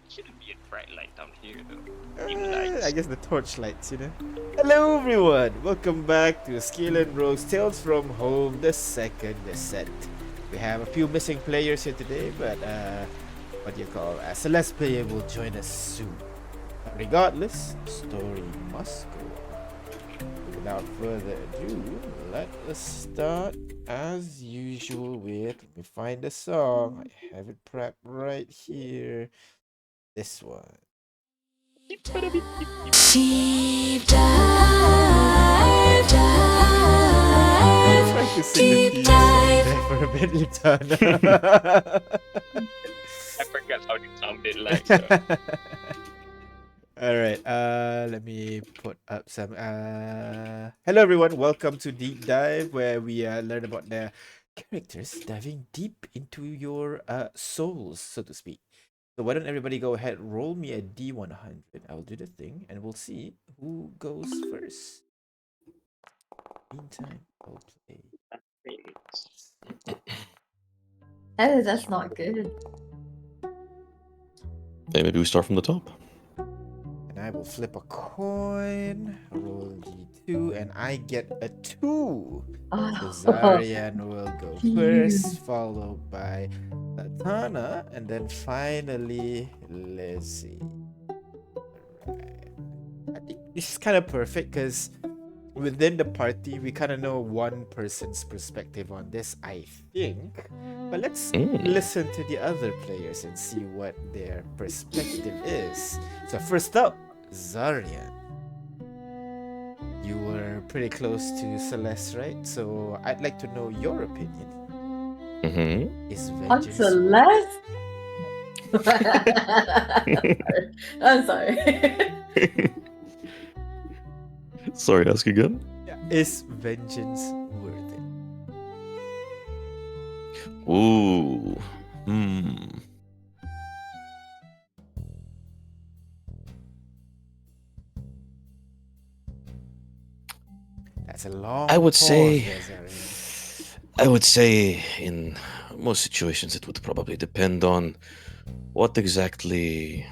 Shouldn't be a bright light down here though. Dim lights. I guess the torch lights, you know. Hello, everyone. Welcome back to Skyllian Rogue's Tales from Home, the second descent. We have a few missing players here today, but what do you call? A Celeste player will join us soon. But regardless, the story must go on. Without further ado, let us start as usual with. Let me find the song. I have it prepped right here. This one. Beep, bada, beep, beep, beep. Deep dive, I'm dive, trying to sing the deep theme song dive. there for a bit, Litana. I forgot how it sounded like. So. All right. Let me put up some. Hello everyone. Welcome to Deep Dive, where we learn about the characters diving deep into your souls, so to speak. So why don't everybody go ahead, roll me a D100. I'll do the thing, and we'll see who goes first. Meantime, I'll play. Oh, that's not good. Okay, maybe we start from the top. And I will flip a coin, roll D2, and I get a 2. So Zarian will go first, followed by Latana, and then finally Lizzie. Alright. I think this is kind of perfect because within the party, we kind of know one person's perspective on this, I think. But let's listen to the other players and see what their perspective is. So first up, Zarian. You were pretty close to Celeste, right? So I'd like to know your opinion. Mm-hmm. Is I'm vengeance Celeste. I'm sorry. Sorry, ask again. is vengeance worth it? Ooh. That's a long I would pause say. there, Zarian. I would say in most situations it would probably depend on what exactly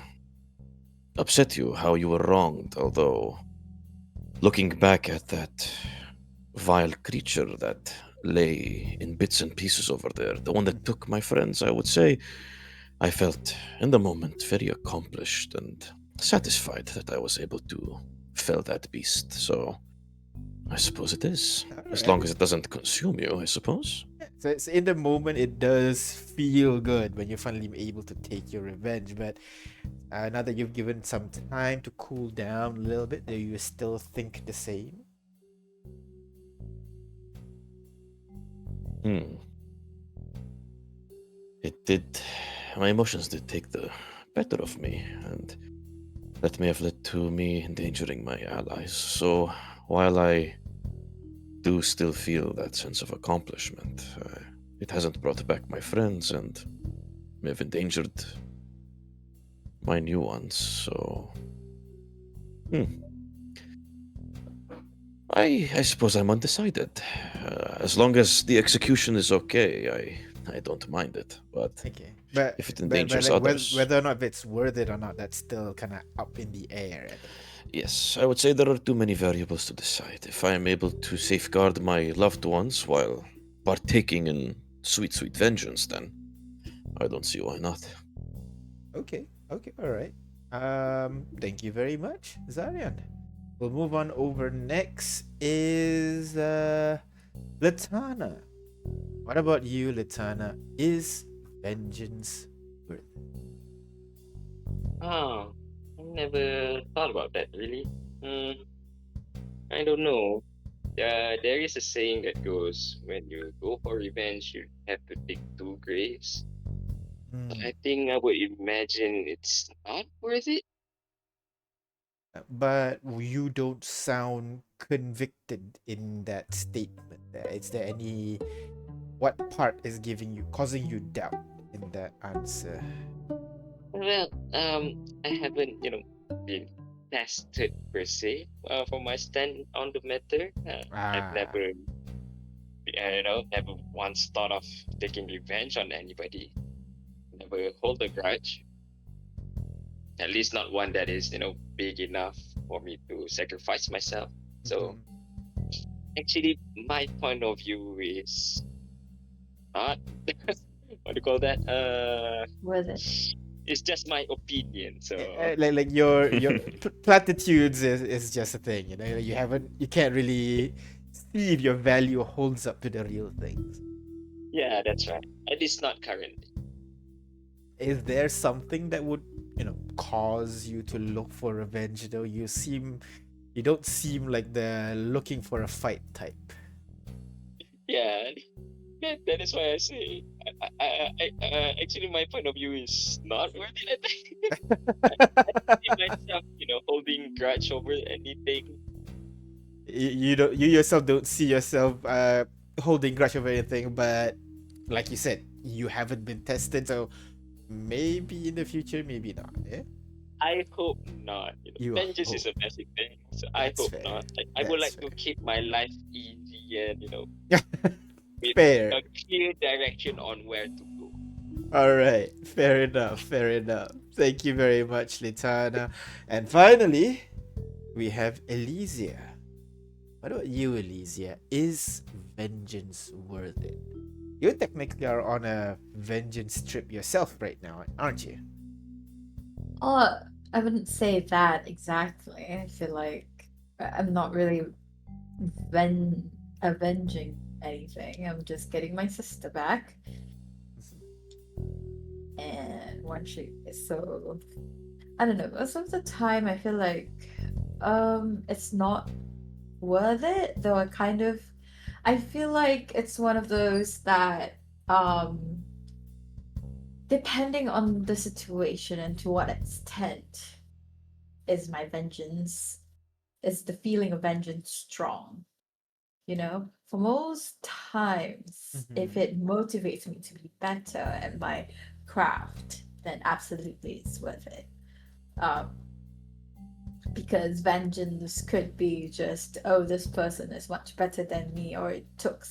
upset you, how you were wronged. Although, looking back at that vile creature that lay in bits and pieces over there, the one that took my friends, I would say I felt in the moment very accomplished and satisfied that I was able to fell that beast. So I suppose it is. As long as it doesn't consume you, I suppose. So it's in the moment, it does feel good when you're finally able to take your revenge. But now that you've given some time to cool down a little bit, do you still think the same? It did. My emotions did take the better of me, and that may have led to me endangering my allies. So while I do still feel that sense of accomplishment, it hasn't brought back my friends and may have endangered my new ones. So, I suppose I'm undecided. As long as the execution is okay, I don't mind it. But Okay, but if it endangers like others, whether or not it's worth it or not, that's still kind of up in the air. yes, I would say there are too many variables to decide. If I am able to safeguard my loved ones while partaking in sweet, sweet vengeance, then I don't see why not. Okay, all right. Thank you very much, Zarian. We'll move on over. Next is Latana. What about you, Latana? Is vengeance worth it? I never thought about that really. I don't know. There is a saying that goes, when you go for revenge, you have to dig two graves. I think I would imagine it's not worth it. But you don't sound convicted in that statement. Is there any what part is causing you doubt in that answer? Well, I haven't, been tested per se for my stand on the matter. I've Ah, never, never once thought of taking revenge on anybody. Never hold a grudge. At least not one that is, big enough for me to sacrifice myself. So actually, my point of view is not what do you call that? Worth it. It's just my opinion. So Like your platitudes is just a thing, you can't really see if your value holds up to the real things. yeah, that's right. At least not currently. Is there something that would cause you to look for revenge, though? You don't seem like the looking for a fight type. Yeah, that is why I say. Actually, my point of view is not worth it. I see myself, holding grudge over anything. You yourself don't see yourself holding grudge over anything, but like you said, you haven't been tested, so maybe in the future, maybe not. Yeah. I hope not. You Vengeance hope. is a basic thing, so I That's hope fair. not. I would That's like to keep my life easy and with fair. a clear direction on where to go. All right, fair enough. Fair enough. Thank you very much, Litana. And finally, we have Elysia. What about you, Elysia? Is vengeance worth it? You technically are on a vengeance trip yourself right now, aren't you? Oh, I wouldn't say that exactly. I feel like I'm not really avenging anything. I'm just getting my sister back. And one she so I don't know, most of the time I feel like it's not worth it, though I feel like it's one of those that depending on the situation and to what extent is the feeling of vengeance strong. For most times, if it motivates me to be better at my craft, then absolutely it's worth it. Because vengeance could be just, oh, this person is much better than me, or it took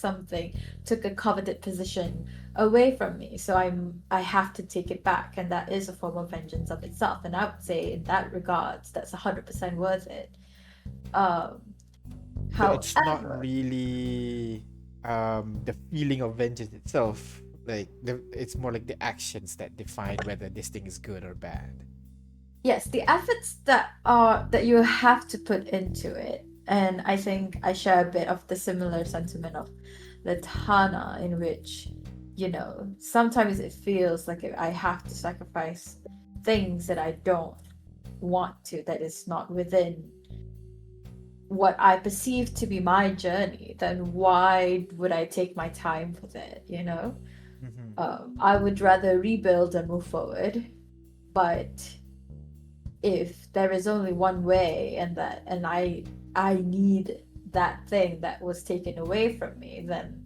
a coveted position away from me, so I have to take it back, and that is a form of vengeance of itself. And I would say in that regards, that's 100% worth it. So it's not However, really the feeling of vengeance itself. Like it's more like the actions that define whether this thing is good or bad. yes, the efforts that you have to put into it, and I think I share a bit of the similar sentiment of Latana, in which sometimes it feels like I have to sacrifice things that I don't want to, that is not within what I perceive to be my journey. Then why would I take my time with it? I would rather rebuild and move forward, but if there is only one way, and I need that thing that was taken away from me, then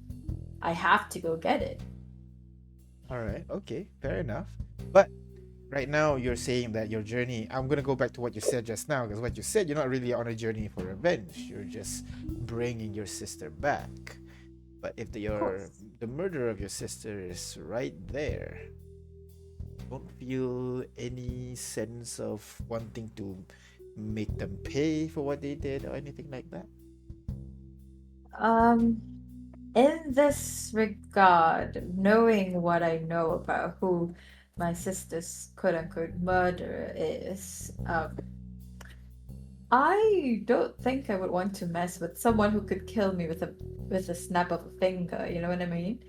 I have to go get it. All right. Okay. Fair enough. But right now you're saying that your journey. I'm gonna go back to what you said just now, because what you said, you're not really on a journey for revenge. You're just bringing your sister back. But if the murderer of your sister is right there, don't feel any sense of wanting to make them pay for what they did or anything like that? In this regard, knowing what I know about who my sister's quote-unquote murderer is, I don't think I would want to mess with someone who could kill me with a snap of a finger, you know what I mean?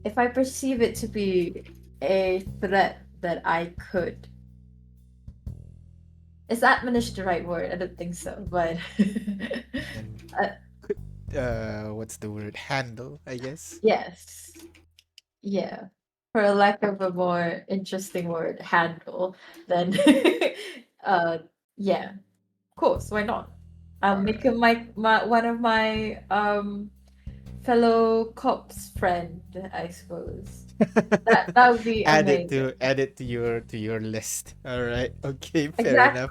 If I perceive it to be a threat that I could. Is admonish the right word? I don't think so, but What's the word? Handle, I guess. yes. Yeah. For a lack of a more interesting word, handle, then yeah. Of course, why not? I'll make him my one of my fellow cops friend, I suppose. That would be amazing. Add it to your list. All right. Okay. Fair enough.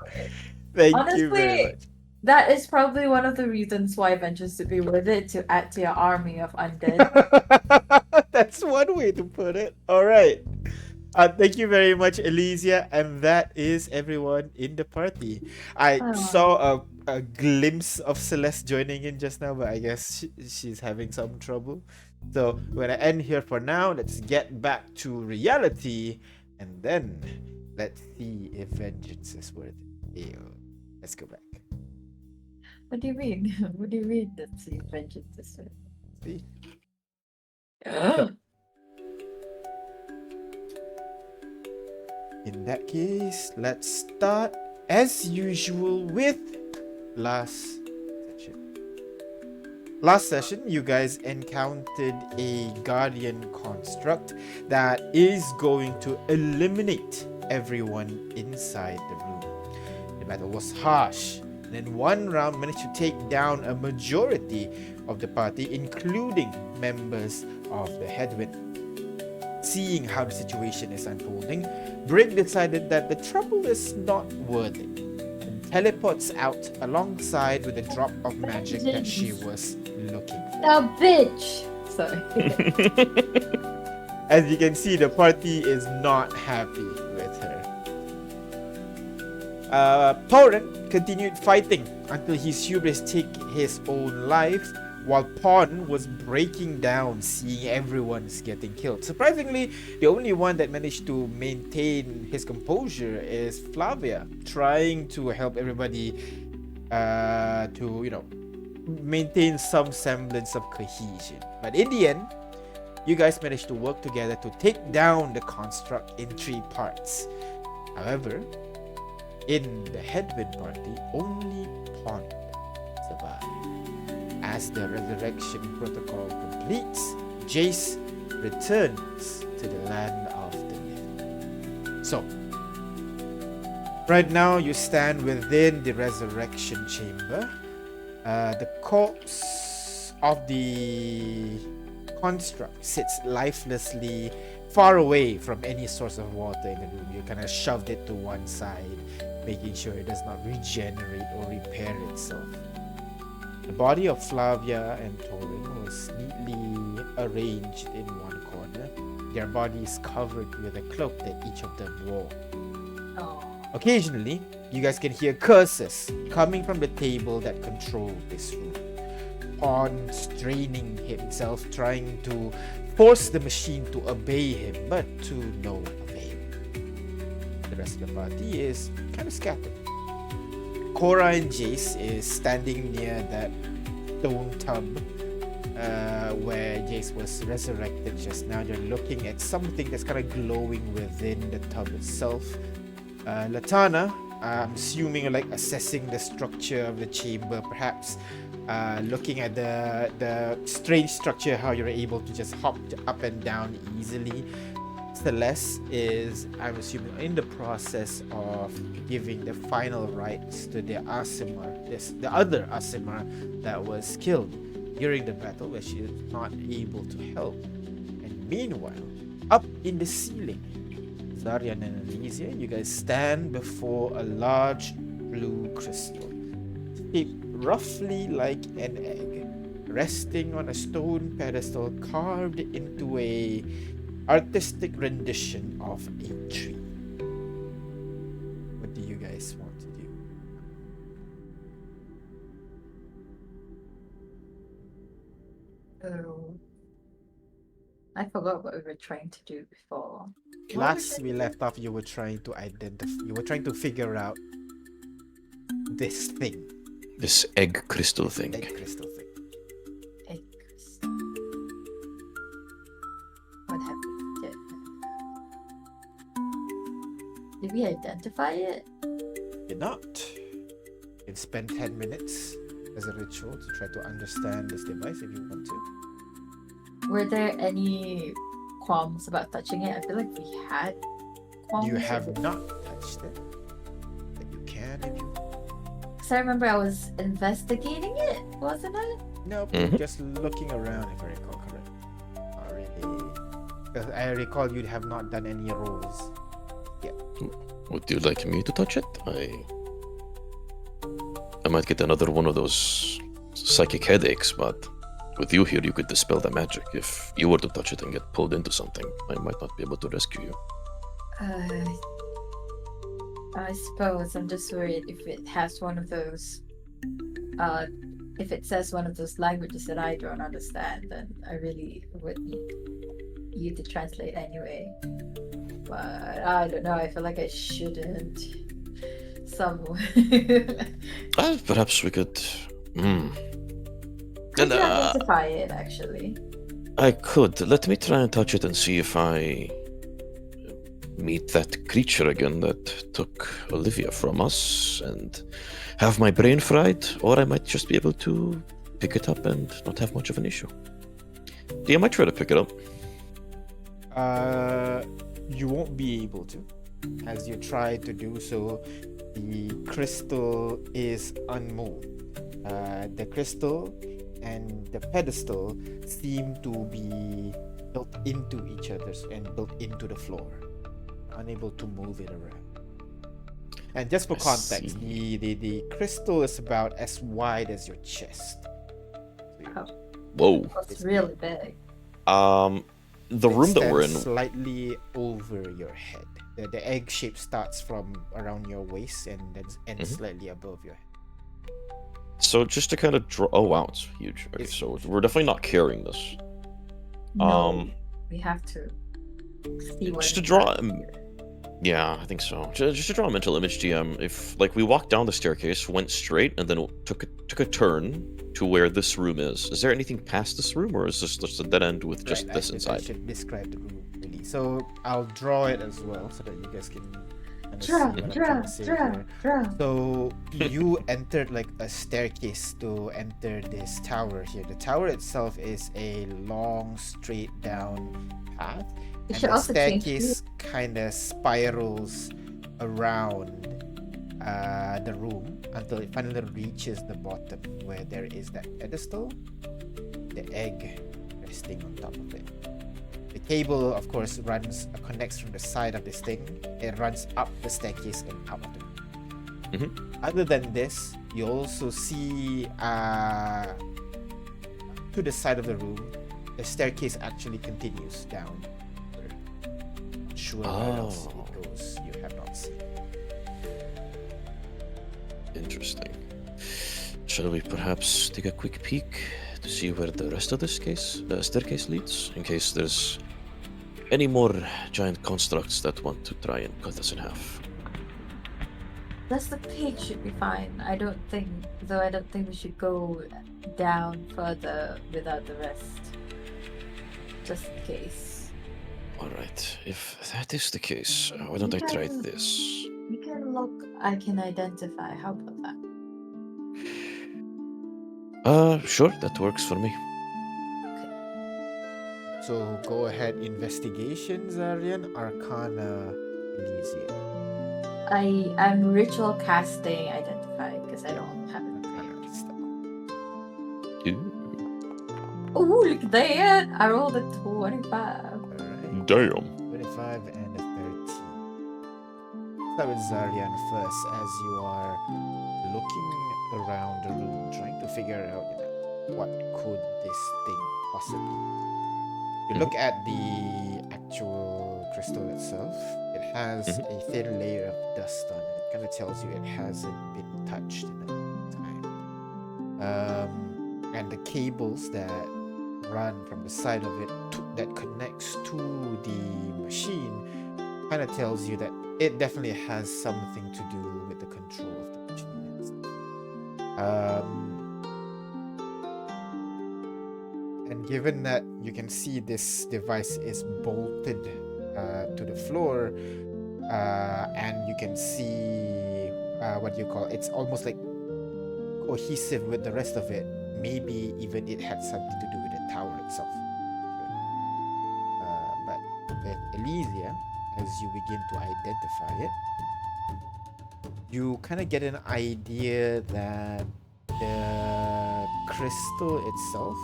Thank you very Honestly, much. that is probably one of the reasons why vengeance would be worth it, to add to your army of undead. That's one way to put it. All right. Thank you very much, Elysia. And that is everyone in the party. I Oh. saw a glimpse of Celeste joining in just now, but I guess she's having some trouble. So we're going to end here for now. Let's get back to reality. And then let's see if vengeance is worth it. Ew. Let's go back. What do you mean? What do you mean? Let's see, vengeance this way. See? In that case, let's start as usual with last session. Last session, you guys encountered a guardian construct that is going to eliminate everyone inside the room. The battle was harsh, and in one round managed to take down a majority of the party, including members of the Headwind. Seeing how the situation is unfolding, Brig decided that the trouble is not worth it, and teleports out alongside with a drop of magic that she was looking for. Now, bitch! Sorry. As you can see, the party is not happy with her. Torin continued fighting until his hubris took his own life, while Pawn was breaking down, seeing everyone's getting killed. Surprisingly, the only one that managed to maintain his composure is Flavia, trying to help everybody to maintain some semblance of cohesion. But in the end, you guys managed to work together to take down the construct in 3 parts. However, in the Headwind party, only Pawn survived. As the resurrection protocol completes, Jace returns to the land of the living. So, right now you stand within the resurrection chamber. The corpse of the construct sits lifelessly far away from any source of water in the room. You kind of shoved it to one side, making sure it does not regenerate or repair itself. The body of Flavia and Torin was neatly arranged in one corner, their bodies covered with a cloak that each of them wore. Oh. Occasionally, you guys can hear curses coming from the table that controlled this room. Pawn straining himself, trying to force the machine to obey him, but to no avail. The rest of the party is kind of scattered. Cora and Jace is standing near that stone tub where Jace was resurrected just now. They're looking at something that's kind of glowing within the tub itself. Latana, I'm assuming like assessing the structure of the chamber, perhaps looking at the strange structure, how you're able to just hop up and down easily. Celeste is, I'm assuming, in the process of giving the final rites to the Aasimar, the other Aasimar that was killed during the battle, where she is not able to help. And meanwhile, up in the ceiling, Zarian and Elysia, you guys stand before a large blue crystal, shaped roughly like an egg, resting on a stone pedestal carved into a artistic rendition of a tree. What do you guys want to do? Oh. I forgot what we were trying to do before. Last we left off, you were trying to figure out this thing. This egg crystal thing. Egg crystal thing. Egg crystal. What have we did? Did we identify it? Did not. You can spend 10 minutes as a ritual to try to understand this device if you want to. Were there any qualms about touching it? I feel like we had qualms. You have not touched it, but you can if you. Because I remember I was investigating it, wasn't I? Nope, Mhm. just looking around if I recall correctly. Not really. Because I recall you have not done any rolls. Would you like me to touch it? I might get another one of those psychic headaches, but with you here, you could dispel the magic. If you were to touch it and get pulled into something, I might not be able to rescue you. Uh, I suppose I'm just worried if it has one of those. If it says one of those languages that I don't understand, then I really would need you to translate anyway. But I don't know. I feel like I shouldn't. Someone. Perhaps we could. Could you identify it actually? I could. Let me try and touch it and see if I meet that creature again that took Olivia from us and have my brain fried, or I might just be able to pick it up and not have much of an issue. Yeah, I might try to pick it up. You won't be able to. As you try to do so, the crystal is unmoved. The crystal and the pedestal seem to be built into each other's and built into the floor, unable to move it around. And just for context, the crystal is about as wide as your chest. Whoa. It's really big. The room that we're in, slightly over your head. The egg shape starts from around your waist and then ends slightly above your head. So just to kind of draw. Oh wow, it's huge. Okay, so we're definitely not carrying this. No, we have to see what. Just to draw. Yeah, I think so. Just to draw a mental image, GM. If like we walked down the staircase, went straight, and then took a turn to where this room is. Is there anything past this room, or is this just a dead end with just this inside? I should describe the room really. So I'll draw it as well, so that you guys can draw. So you entered like a staircase to enter this tower here. The tower itself is a long, straight down path. And the staircase kind of spirals around the room until it finally reaches the bottom where there is that pedestal, the egg resting on top of it. The cable, of course, connects from the side of this thing. It runs up the staircase and out of the room. Other than this, you also see to the side of the room, the staircase actually continues down. Sure where else it goes, you have not seen. Interesting. Shall we perhaps take a quick peek to see where the rest of the staircase leads, in case there's any more giant constructs that want to try and cut us in half? Just the peak should be fine. I don't think we should go down further without the rest. Just in case. Alright, if that is the case, why don't I try this? You can look, I can identify. How about that? Sure, that works for me. Okay. So go ahead, investigation, Zarian, Arcana, Elysium. I'm ritual casting identify because I don't have it. Oh, look at that! I rolled a 25. Alright. Damn. 25 and a 13. Start with Zarian first, as you are looking around the room, trying to figure out what could this thing possibly be. You look at the actual crystal itself. It has a thin layer of dust on it. It kind of tells you it hasn't been touched in a long time. And the cables that run from the side of it that connects to the machine kind of tells you that it definitely has something to do with the control of the machine itself. And given that you can see this device is bolted to the floor, and you can see it's almost like cohesive with the rest of it. Maybe even it had something to do with the tower itself. But with Elysia, as you begin to identify it, you kind of get an idea that the crystal itself,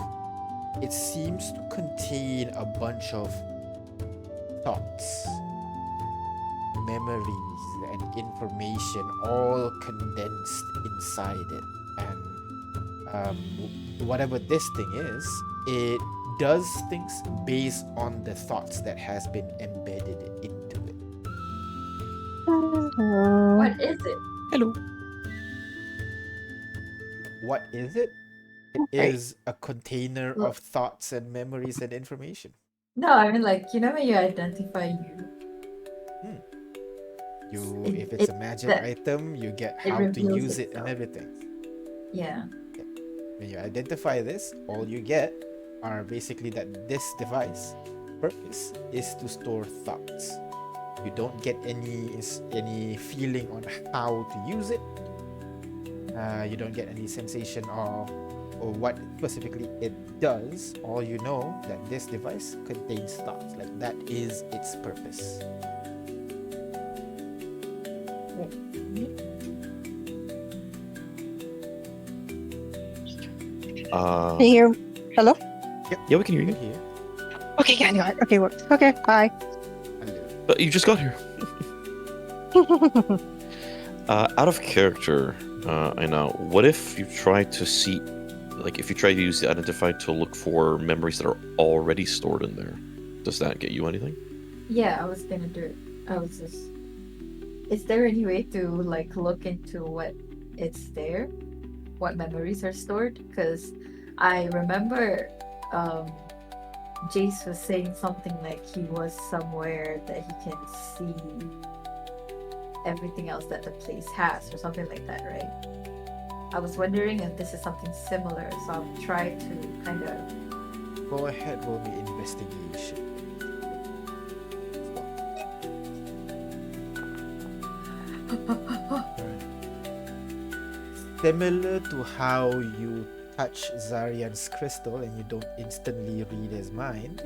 it seems to contain a bunch of thoughts, memories, and information all condensed inside it. And whatever this thing is, it does things based on the thoughts that has been embedded into it. What is it? Hello. What is it? It Right. is a container Well- of thoughts and memories and information. No, I mean like when you identify you. If it's a magic that- item, you get it how to reveals use it and itself. everything. Yeah. When you identify this, all you get are basically that this device purpose is to store thoughts. You don't get any feeling on how to use it. You don't get any sensation of or what specifically it does. All you know that this device contains thoughts. Like that is its purpose. Uh, Can you hear? Hello? yeah, we can hear you. Here. Okay, yeah, no, okay, works. Okay, bye. Hello. But you just got here. Out of character, I know. What if you try to see, like, if you try to use the identify to look for memories that are already stored in there? Does that get you anything? Yeah, I was gonna do it. I was just. Is there any way to like look into what it's there, what memories are stored? Because I remember Jace was saying something like he was somewhere that he can see everything else that the place has, or something like that, right? I was wondering if this is something similar, so I'll try to kind of. Go ahead, roll me investigation. Similar to how you touch Zarian's crystal and you don't instantly read his mind,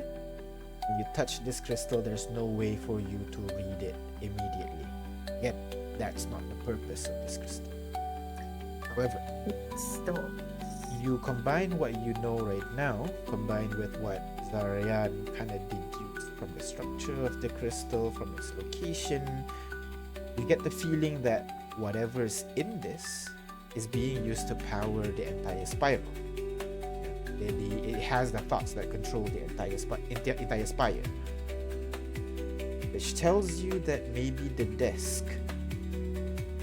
when you touch this crystal, there's no way for you to read it immediately. Yet, that's not the purpose of this crystal. However, Still. you combine what you know right now, combined with what Zarian kind of deduced from the structure of the crystal, from its location, you get the feeling that whatever's in this is being used to power the entire spiral. It has the thoughts that control the entire spire, which tells you that maybe the desk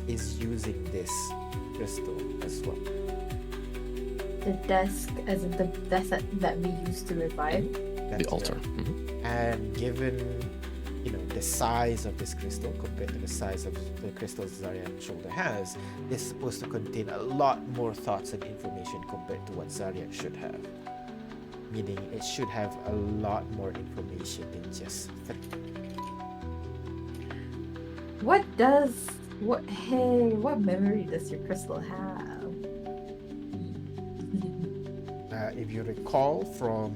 is using this crystal as well. The desk, as in the desk that we used to revive. That's The altar. right. Mhm. And given the size of this crystal compared to the size of the crystals Zarian's shoulder has, is supposed to contain a lot more thoughts and information compared to what Zarian should have. Meaning it should have a lot more information than just What memory does your crystal have? if you recall from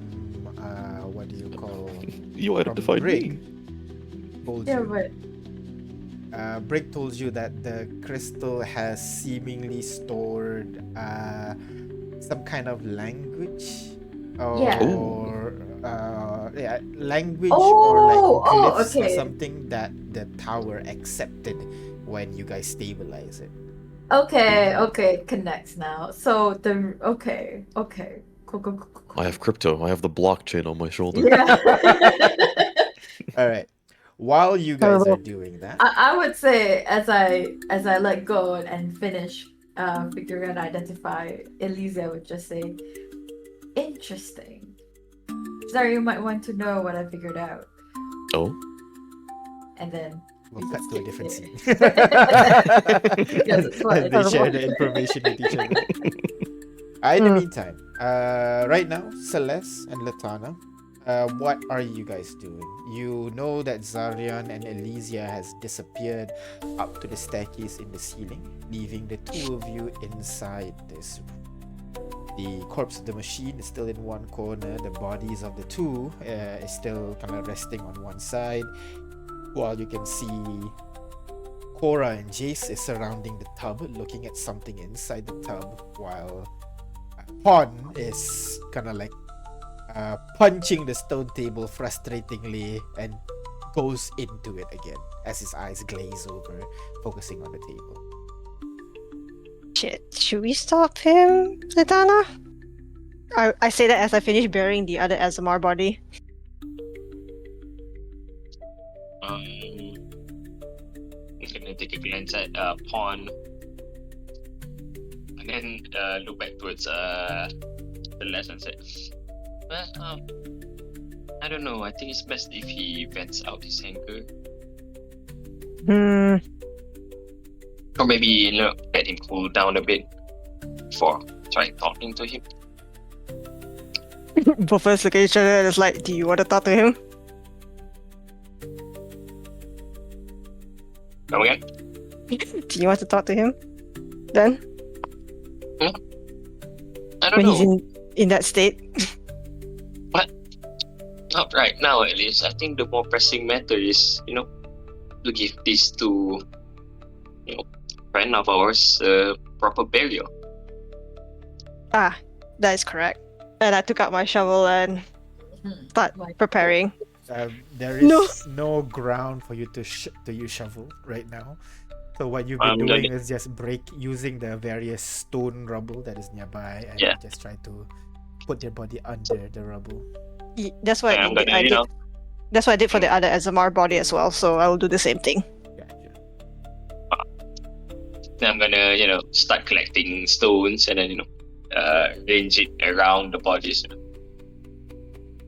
what do you call You identified Brig, me. told Yeah, you. but Brig told you that the crystal has seemingly stored some kind of language Yeah. or language or like Oh, glyphs or okay. something that the tower accepted when you guys stabilize it. okay, connects now. So okay. Cool. I have crypto. I have the blockchain on my shoulder. Yeah. All right. While you guys are Terrible. doing that, I would say as I let go and finish figuring out identify, Elysia would just say, interesting. Sorry, you might want to know what I figured out. Oh. And then we'll cut to a different scene. Yes, it's fine. And they share the information with each other. In the meantime, right now, Celeste and Latana, what are you guys doing? You know that Zarian and Elysia has disappeared up to the staircase in the ceiling, leaving the two of you inside this room. The corpse of the machine is still in one corner. The bodies of the two is still kind of resting on one side, while you can see Cora and Jace is surrounding the tub, looking at something inside the tub, while Pon is kind of like punching the stone table frustratingly and goes into it again as his eyes glaze over, focusing on the table. Shit, should we stop him, Latana? I say that as I finish burying the other Azamar body. I'm gonna and take a glance at Pawn, and then look back towards Celeste and say, "Well, I don't know. I think it's best if he vents out his anger, Hmm. or maybe let him cool down a bit before try talking to him." Both of us look at each other and it's like, do you want to talk to him? Come again? Do you want to talk to him? Then? I don't When he's know. in that state? Not right now, at least. I think the more pressing matter is, to give these two, friend of ours proper burial. Ah, that is correct. And I took out my shovel and start preparing. There No. is no ground for you to use shovel right now. So what you've been I'm doing gonna- is just using the various stone rubble that is nearby, and Yeah. just try to put their body under the rubble. That's what I'm I gonna, did. That's what I did for the other SMR body as well. So I will do the same thing. Gotcha. I'm gonna, start collecting stones and then, arrange it around the bodies.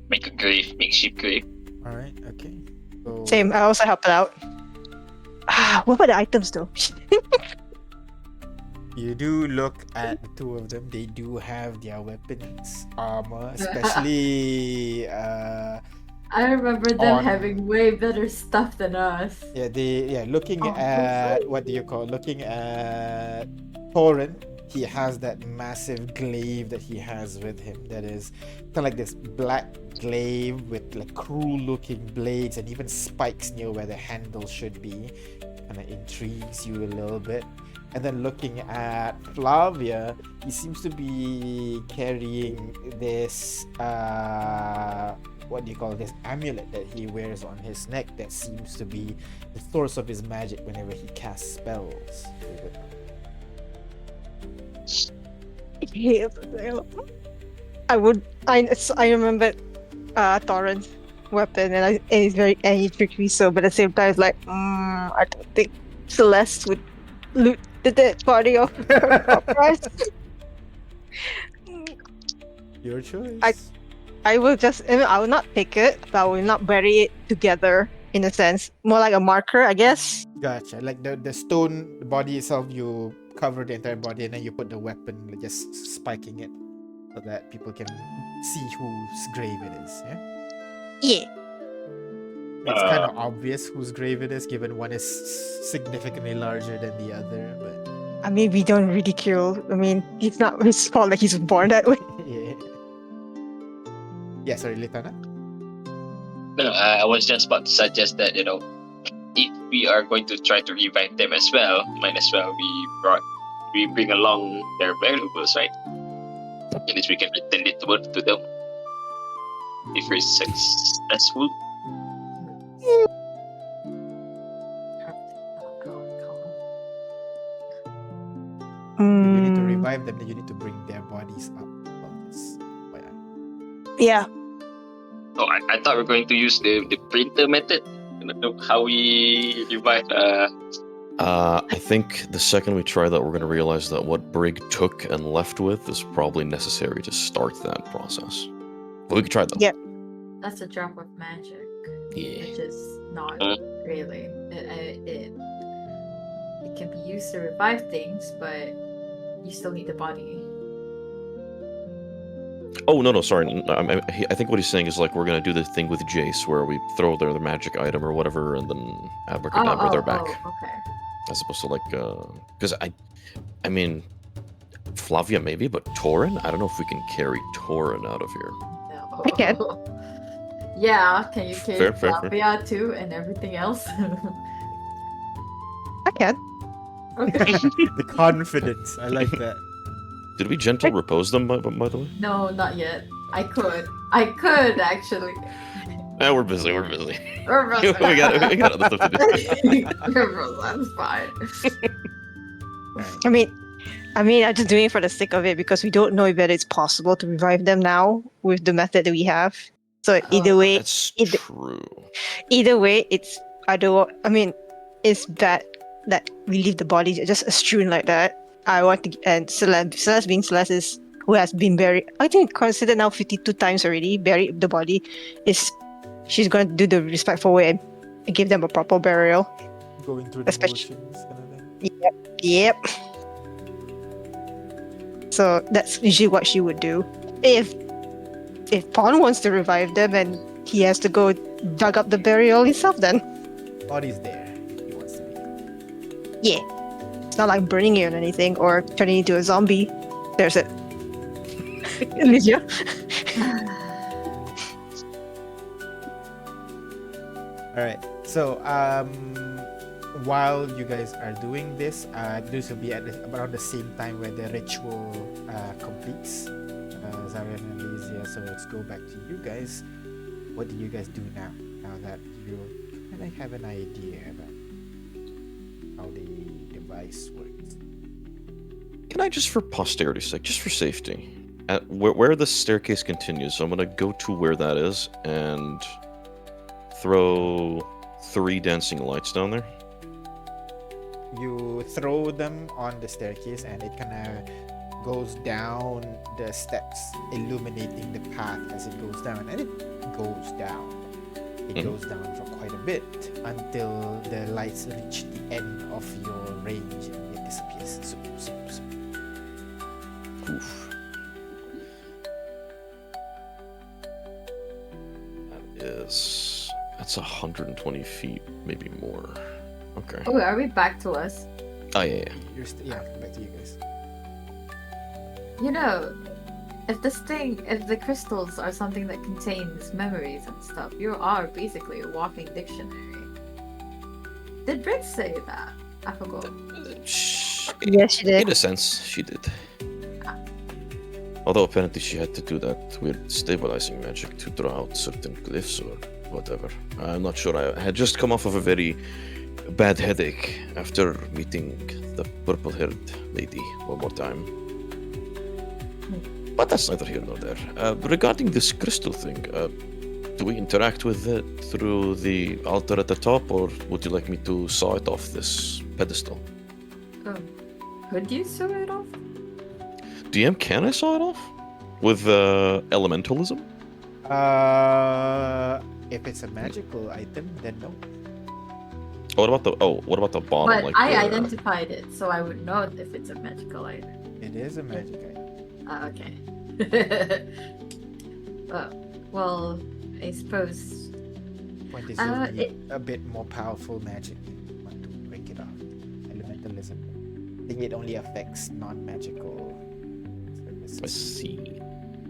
Make a grave, makeshift grave. All right. Okay. So Same. I also help it out. What about the items though? you do look at the two of them. They do have their weapons, armor, especially I remember them On- having way better stuff than us. looking Oh, at looking at Thorin, he has that massive glaive that he has with him that is kind of like this black glaive with like cruel looking blades and even spikes near where the handle should be. Kind of intrigues you a little bit. And then looking at Flavia, he seems to be carrying this this amulet that he wears on his neck that seems to be the source of his magic whenever he casts spells with it. I remembered Torrent's weapon and he's trickery. So, but at the same time, it's like, I don't think Celeste would loot the dead body of her oppressed. Your choice. I will not pick it, but I will not bury it together in a sense. More like a marker, I guess. Gotcha. Like the stone, the body itself, you cover the entire body and then you put the weapon, like just spiking it so that people can see whose grave it is. Yeah. Yeah. It's kind of obvious whose grave it is, given one is significantly larger than the other. But I mean, we don't ridicule. I mean, it's not his fault that he's born that way. yeah. Yeah. Sorry, Litana. No, I was just about to suggest that, if we are going to try to revive them as well, might as well we bring along their valuables, right? At least we can return it to them if we're successful. If you need to Mm, revive them, then you need to bring their bodies up. yeah. Oh, I thought we were going to use the printer method. How we revive. I think the second we try that, we're going to realize that what Brig took and left with is probably necessary to start that process. But we could try that. Yeah. That's a drop of magic, Yeah. which is not Mm. really. It can be used to revive things, but you still need the body. Oh, no, sorry. I think what he's saying is like we're going to do the thing with Jace where we throw their magic item or whatever and then abracadabra they're back. Okay. As opposed to like, because I mean, Flavia maybe, but Torin? I don't know if we can carry Torin out of here. No. I can. Yeah, can you carry Fair. Flavia too and everything else? I can. Okay. The confidence. I like that. Did we gentle repose them, by the way? No, not yet. I could actually. We're busy. We're busy. we got other stuff to do. That's fine. I mean, I'm just doing it for the sake of it because we don't know if it's possible to revive them now with the method that we have. So either way, That's Either- true. it's it's that that we leave the body just strewn like that. I want to, and Celeste being Celeste is who has been buried. I think considered now 52 times already. Buried the body is she's going to do the respectful way and give them a proper burial. Going through the Especially- motions kind of thing. Yep. So that's usually what she would do. If Pawn wants to revive them and he has to go dug up the burial himself, then Body's there. He wants to be. yeah. It's not like burning it or anything or turning into a zombie. There's it. Lydia? Alright, so while you guys are doing this, this will be at around the same time where the ritual completes. Zarian and Lysia, so let's go back to you guys. What do you guys do now? Now that you kind of have an idea about how the device works. Can I just, for posterity's sake, just for safety, at where the staircase continues, I'm gonna go to where that is and throw 3 dancing lights down there. You throw them on the staircase and it kind of goes down the steps, illuminating the path as it goes down, and it goes down. It goes down for quite a bit until the lights reach the end of your range and it disappears. Zoop, zoop, zoop. Oof. That's 120 feet, maybe more. Okay. Oh, are we back to us? Oh yeah. Yeah, back to you guys. You know, if the crystals are something that contains memories and stuff, you are basically a walking dictionary. Did Brick say that? I forgot. Yes, she did. In a sense, she did. Although apparently she had to do that weird stabilizing magic to draw out certain glyphs or whatever. I'm not sure. I had just come off of a very bad headache after meeting the purple-haired lady one more time. But that's neither here nor there. Regarding this crystal thing, do we interact with it through the altar at the top, or would you like me to saw it off this pedestal? Could you sew it off? DM, can I saw it off? With elementalism? If it's a magical item, then no. What about the bottom? But like I the, identified it, so I would know if it's a magical item. It is a magic item. Okay. well, I suppose. Point is, you'll need a bit more powerful magic if you want to break it off. Elementalism. I think it only affects non-magical services. I see.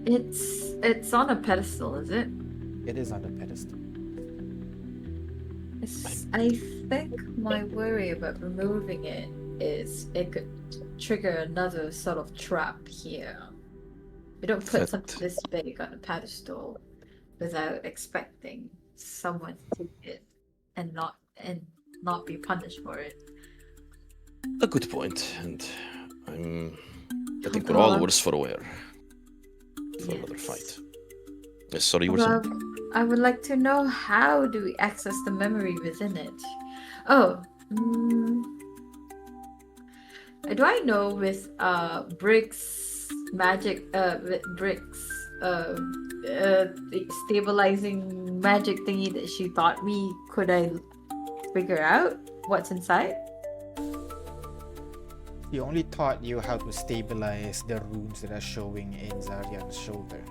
It's on a pedestal, is it? It is on the pedestal. I think my worry about removing it is it could trigger another sort of trap here. You don't put something this big on a pedestal without expecting someone to take it and not be punished for it. A good point, and I think we're all worse for wear for another fight. Yes, sorry, you were saying? I would like to know, how do we access the memory within it? Oh, do I know with Brick's magic, with Brick's stabilizing magic thingy that she taught me, could I figure out what's inside? He only taught you how to stabilize the runes that are showing in Zarian's shoulder.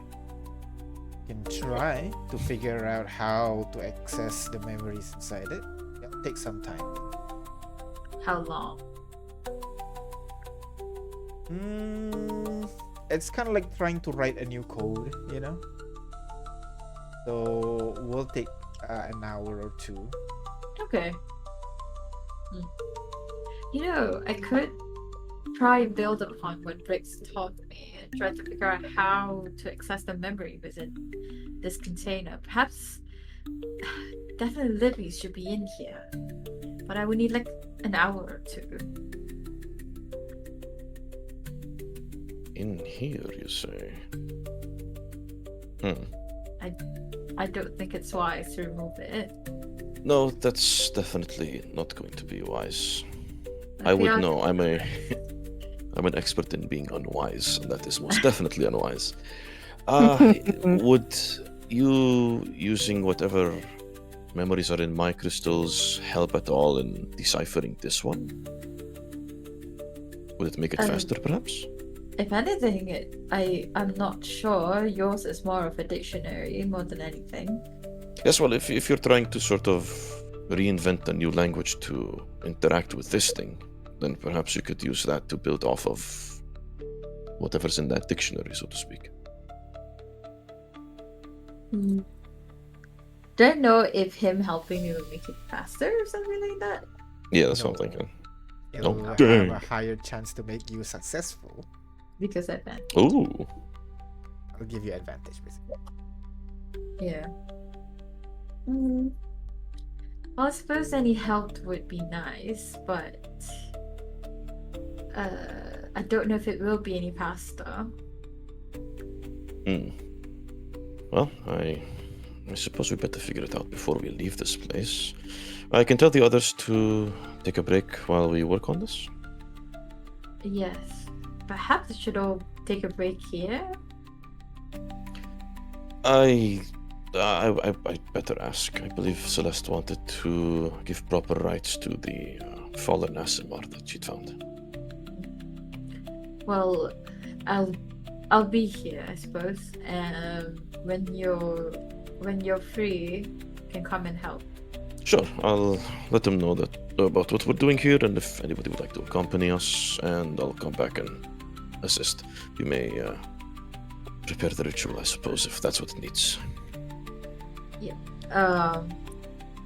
You can try to figure out how to access the memories inside it. It'll take some time. How long? It's kind of like trying to write a new code, you know? So we'll take an hour or two. Okay. You know, I could try and build upon what Briggs taught me and try to figure out how to access the memory within this container. Perhaps, definitely Libby should be in here, but I would need like an hour or two. In here, you say? I don't think it's wise to remove it. No, that's definitely not going to be wise. I would feel- know. I'm an expert in being unwise, and that is most definitely unwise. Would you using whatever memories are in my crystals help at all in deciphering this one? Would it make it Um, faster, perhaps? If anything, I'm not sure. Yours is more of a dictionary more than anything. Yes, well, if you're trying to sort of reinvent a new language to interact with this thing, then perhaps you could use that to build off of whatever's in that dictionary, so to speak. Don't know if him helping me will make it faster or something like that. Yeah, that's what I'm No. thinking. It'll Oh, have dang. a higher chance to make you successful. Because I've been. Ooh. I'll give you advantage, basically. Yeah. Well, I suppose any help would be nice, but I don't know if it will be any faster. Well, I suppose we better figure it out before we leave this place. I can tell the others to take a break while we work on this. Yes. Perhaps we should all take a break here. I better ask. I believe Celeste wanted to give proper rights to the fallen Asimar that she'd found. Well, I'll be here, I suppose. When you're free, you can come and help. Sure, I'll let them know about what we're doing here, and if anybody would like to accompany us, and I'll come back and assist. You may prepare the ritual, I suppose, if that's what it needs.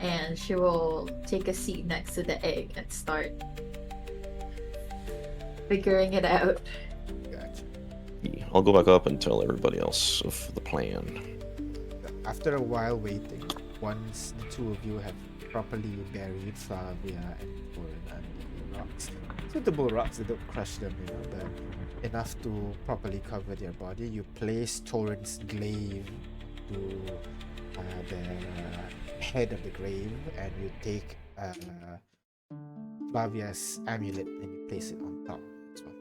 And she will take a seat next to the egg and start figuring it out. Gotcha. Yeah, I'll go back up and tell everybody else of the plan. After a while waiting, once the two of you have properly buried Flavia and Torin under the rocks, suitable rocks that don't crush them, but enough to properly cover their body, you place Torin's glaive to the head of the grave, and you take Flavia's amulet and you place it on top as well.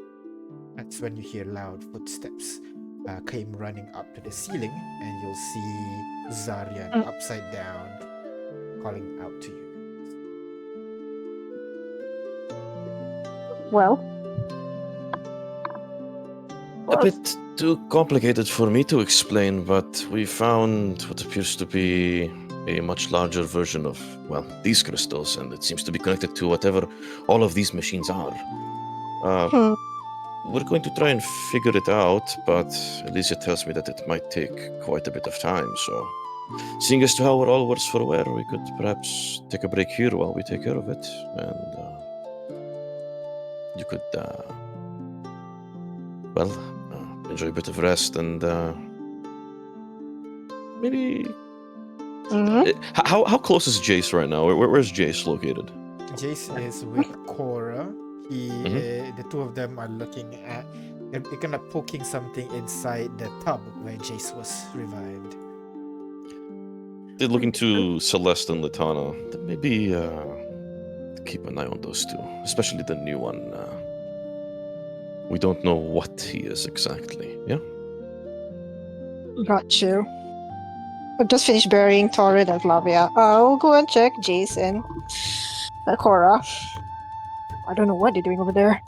That's when you hear loud footsteps came running up to the ceiling, and you'll see Zarian upside down calling out to you. Well, A bit too complicated for me to explain, but we found what appears to be a much larger version of, well, these crystals, and it seems to be connected to whatever all of these machines are. We're going to try and figure it out, but Alicia tells me that it might take quite a bit of time, so seeing as to how we're all worse for wear, we could perhaps take a break here while we take care of it, and you could, enjoy a bit of rest, and maybe... How close is Jace right now? Where's Jace located? Jace is with Cora. The two of them are looking at. They're kind of poking something inside the tub where Jace was revived. They're looking to Celeste and Latana. Maybe keep an eye on those two, especially the new one. We don't know what he is exactly. Yeah. got you. I've just finished burying Torrid and Flavia. I'll go and check Jason, Cora. I don't know what they're doing over there.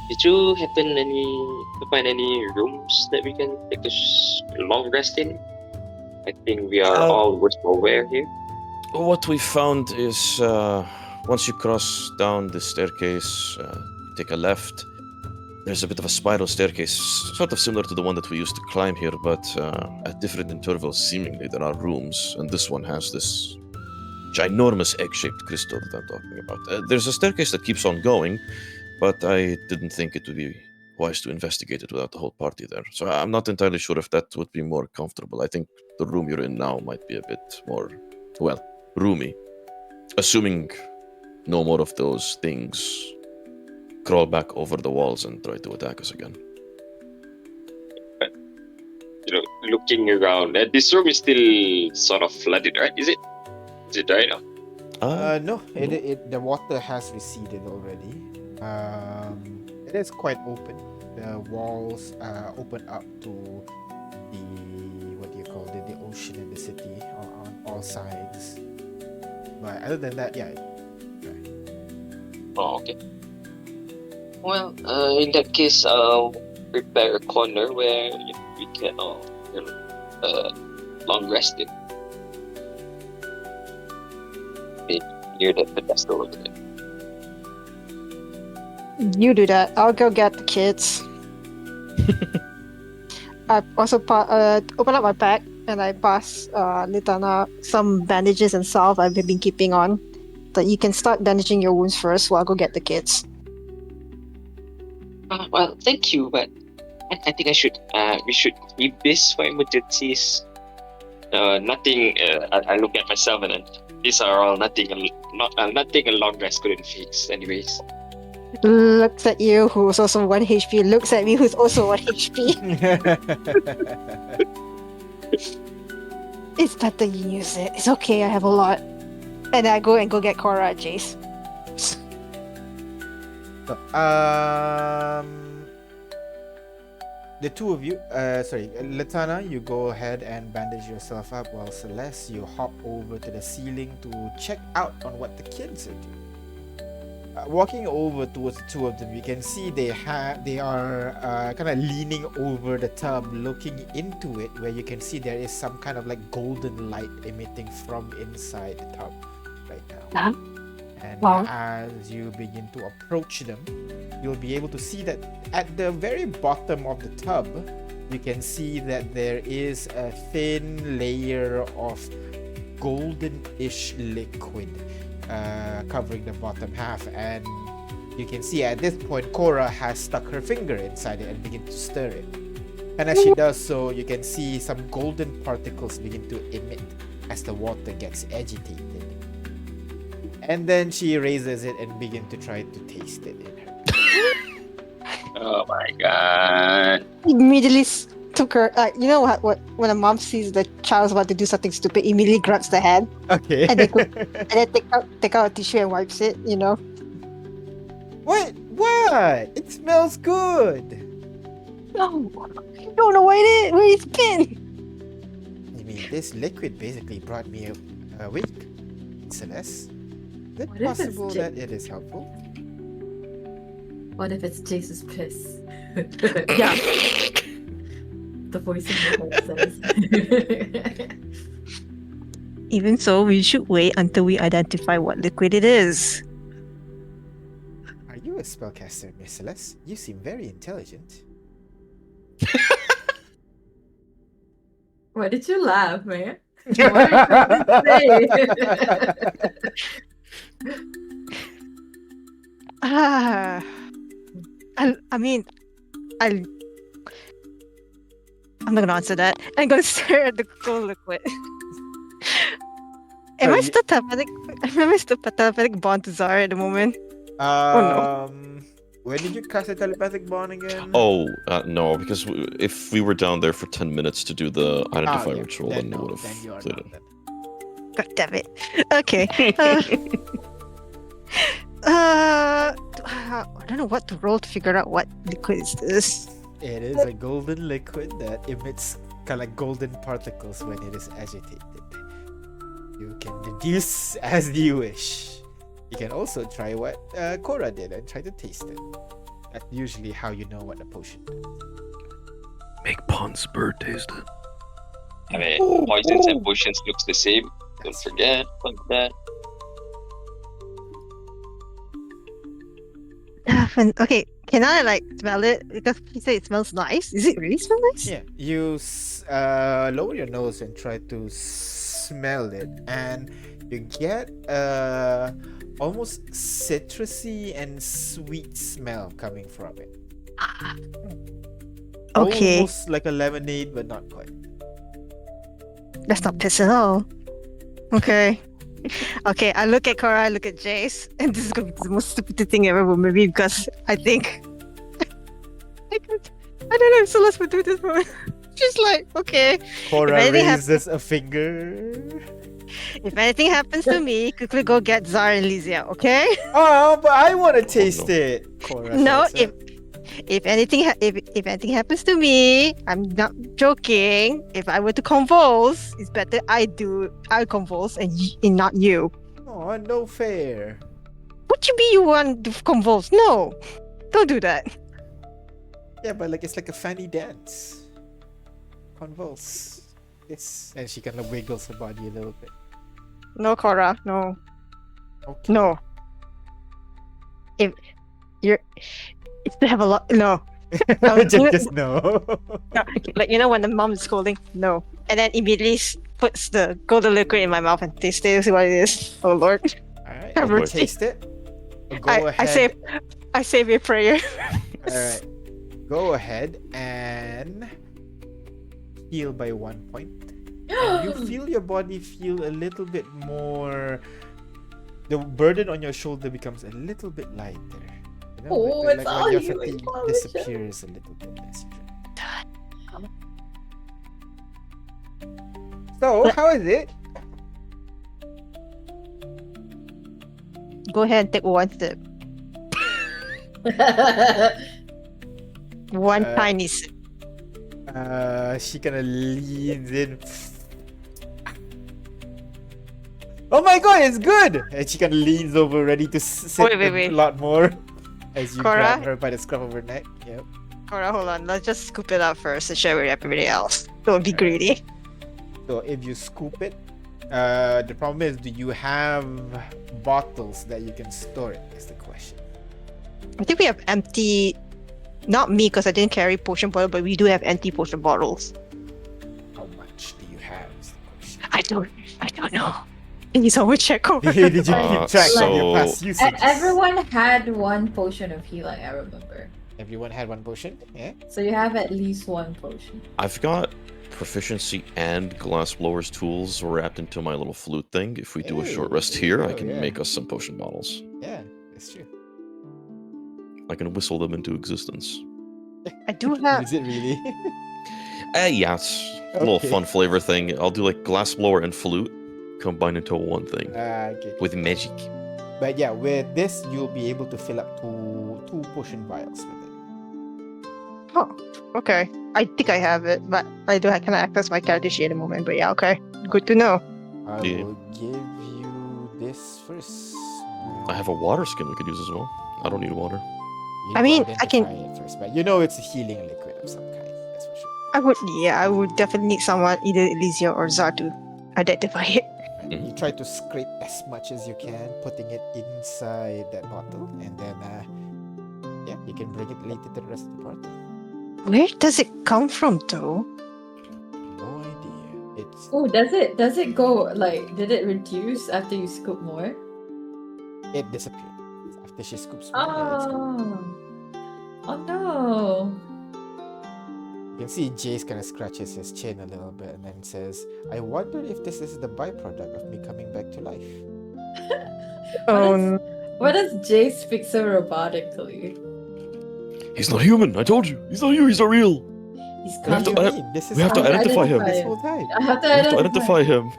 Did you happen to find any rooms that we can take a long rest in? I think we are all worse for wear here. What we found is once you cross down the staircase, take a left. There's a bit of a spiral staircase, sort of similar to the one that we used to climb here, but at different intervals, seemingly, there are rooms, and this one has this ginormous egg-shaped crystal that I'm talking about. There's a staircase that keeps on going, but I didn't think it would be wise to investigate it without the whole party there. So I'm not entirely sure if that would be more comfortable. I think the room you're in now might be a bit more, well, roomy. Assuming no more of those things crawl back over the walls and try to attack us again. Looking around, this room is still sort of flooded, right? Is it right now? No, the water has receded already. It is quite open. The walls open up to the what do you call it? The ocean and the city on all sides. But other than that, yeah. Oh, okay. Well, in that case, I'll prepare a corner where we can all long rest it. Near the pedestal over there. You do that. I'll go get the kids. I also open up my bag and I pass Litana some bandages and salve I've been keeping on. But you can start bandaging your wounds first while I go get the kids. Well, thank you, but I think we should keep this for emergencies. Nothing. I look at myself and then these are all nothing a long rest couldn't fix. Anyways. Looks at you, who's also 1 HP. Looks at me, who's also 1 HP. It's better you use it. It's okay, I have a lot. And I go get Cora and Jace. So, the two of you, Latana, you go ahead and bandage yourself up, while Celeste, you hop over to the ceiling to check out on what the kids are doing. Walking over towards the two of them, you can see they are kind of leaning over the tub, looking into it, where you can see there is some kind of like golden light emitting from inside the tub right now. And as you begin to approach them, you'll be able to see that at the very bottom of the tub, you can see that there is a thin layer of golden-ish liquid covering the bottom half, and you can see at this point Cora has stuck her finger inside it and begin to stir it. And as she does so, you can see some golden particles begin to emit as the water gets agitated. And then she raises it and begin to try to taste it in her. Oh my god. Immediately took her. You know what? When a mom sees the child's about to do something stupid, immediately grabs the hand. Okay. And then take out a tissue and wipes it. You know. What? It smells good. No, you don't know where it's been. I mean, this liquid basically brought me awake, Celeste. Is it What if it's possible that it is helpful? What if it's Jace's piss? Yeah. The voice in your head says. Even so, we should wait until we identify what liquid it is. Are you a spellcaster, Miss Celeste? You seem very intelligent. Why did you laugh, man? What are you trying to say? I'm not gonna answer that. I'm gonna stare at the gold liquid. Am I still telepathic bond to Zara at the moment? no. When did you cast a telepathic bond again? Oh, no, because if we were down there for 10 minutes to do the identify yeah, ritual, then then we no, would then have you are played not it. then. God damn it. Okay. I don't know what to roll to figure out what liquid is this. It is a golden liquid that emits kind of like golden particles when it is agitated. You can deduce as you wish. You can also try what Cora did and try to taste it. That's usually how you know what a potion does. Make Pond's bird taste it. I mean, poisons and potions looks the same. Don't forget about that. Okay, can I like smell it? Because he said it smells nice. Is it really smell nice? Yeah, you lower your nose and try to smell it, and you get almost citrusy and sweet smell coming from it. Okay. Almost like a lemonade, but not quite. That's not piss at all. Okay. Okay, I look at Cora, I look at Jace, and this is gonna be the most stupid thing ever, but maybe because I think I don't know if Celeste would do this, but she's like, okay. Cora anything raises a finger. If anything happens to me, quickly go get Zara and Lysia, okay? Oh, but I want to taste no. it. Cora No, shouts out. if anything happens to me, I'm not joking. If I were to convulse, it's better I convulse and not you. Oh, no fair. What you mean you want to convulse? No, don't do that. Yeah, but like it's like a funny dance. Convulse. Yes. And she kind of wiggles her body a little bit. No, Cora, no, Okay. no. If you have a lot, no. just no. No, like when the mom is scolding, no, and then immediately puts the golden liquid in my mouth and tastes it. See what it is. Oh Lord, Alright, Have I'll mercy. taste it. Go I ahead. save a prayer. Alright. Go ahead and heal by 1 point. And you feel your body feel a little bit more. The burden on your shoulder becomes a little bit lighter. You know, Oh, like it's when all your healing fatigue potion. disappears a little bit as you drink. So, how is it? Go ahead and take one sip. One Uh, tiny sip. She kind of leans in. Oh my god, it's good! And she kind of leans over, ready to sip Wait. a lot more. As you Cora? grab her by the scruff of her neck. Yep. Alright, hold on. Let's just scoop it up first and share with everybody else. Don't be greedy. So if you scoop it, the problem is, do you have bottles that you can store it? Is the question. I think we have empty. Not me, because I didn't carry potion bottle, but we do have empty potion bottles. How much do you have? Is the question. I don't know. Can you someone check over? Did you keep track of your so- past usages? Everyone had one potion of healing, I remember. Everyone had one potion? Yeah? So you have at least one potion. I've got proficiency and glassblower's tools wrapped into my little flute thing. If we do a short Hey, rest there here, you I go, can yeah. make us some potion bottles. Yeah, that's true. I can whistle them into existence. I do have. Is it really? Yeah, it's a little Okay. fun flavor thing. I'll do like glassblower and flute combined into one thing Okay. with magic. But yeah, with this, you'll be able to fill up two potion vials with it. Oh, okay. I think I have it, but I can access my character sheet at the moment. But yeah, okay. Good to know. I Yeah. will give you this first. I have a water skin we could use as well. I don't need water. You I need to mean, I can- identify it first, but you know it's a healing liquid of some kind. That's for sure. I would definitely need someone, either Elysia or Zar, to identify it. You try to scrape as much as you can, putting it inside that bottle, and then yeah, you can bring it later to the rest of the party. Where does it come from, though? No idea. It's Oh, does it go like did it reduce after you scoop more? it disappeared after she scoops more. Yeah, it's gone. Oh. Oh no. You can see Jace kind of scratches his chin a little bit and then says, "I wonder if this is the byproduct of me coming back to life." Why does Jay speak so robotically? He's not human. I told you. He's not you. He's not real. He's We have to What do you coming. mean? This is we have to how it identify is him. this whole time. I have to We have to identify him.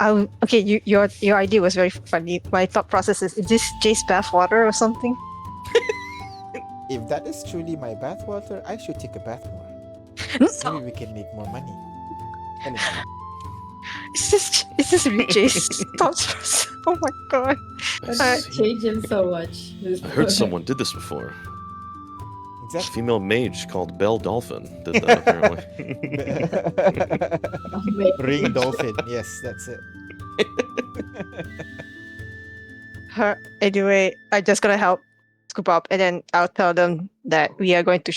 Oh, okay. Your idea was very funny. My thought process is this Jace bathwater or something? If that is truly my bathwater, I should take a bath more. Maybe we can make more money. Tell me. Is this really Jace thought process? Oh my god. I changed him so much. I heard someone did this before. A Exactly. female mage called Belle Dolphin did that apparently. Ring dolphin. Yes, that's it. Anyway, I just gotta help scoop up, and then I'll tell them that we are going to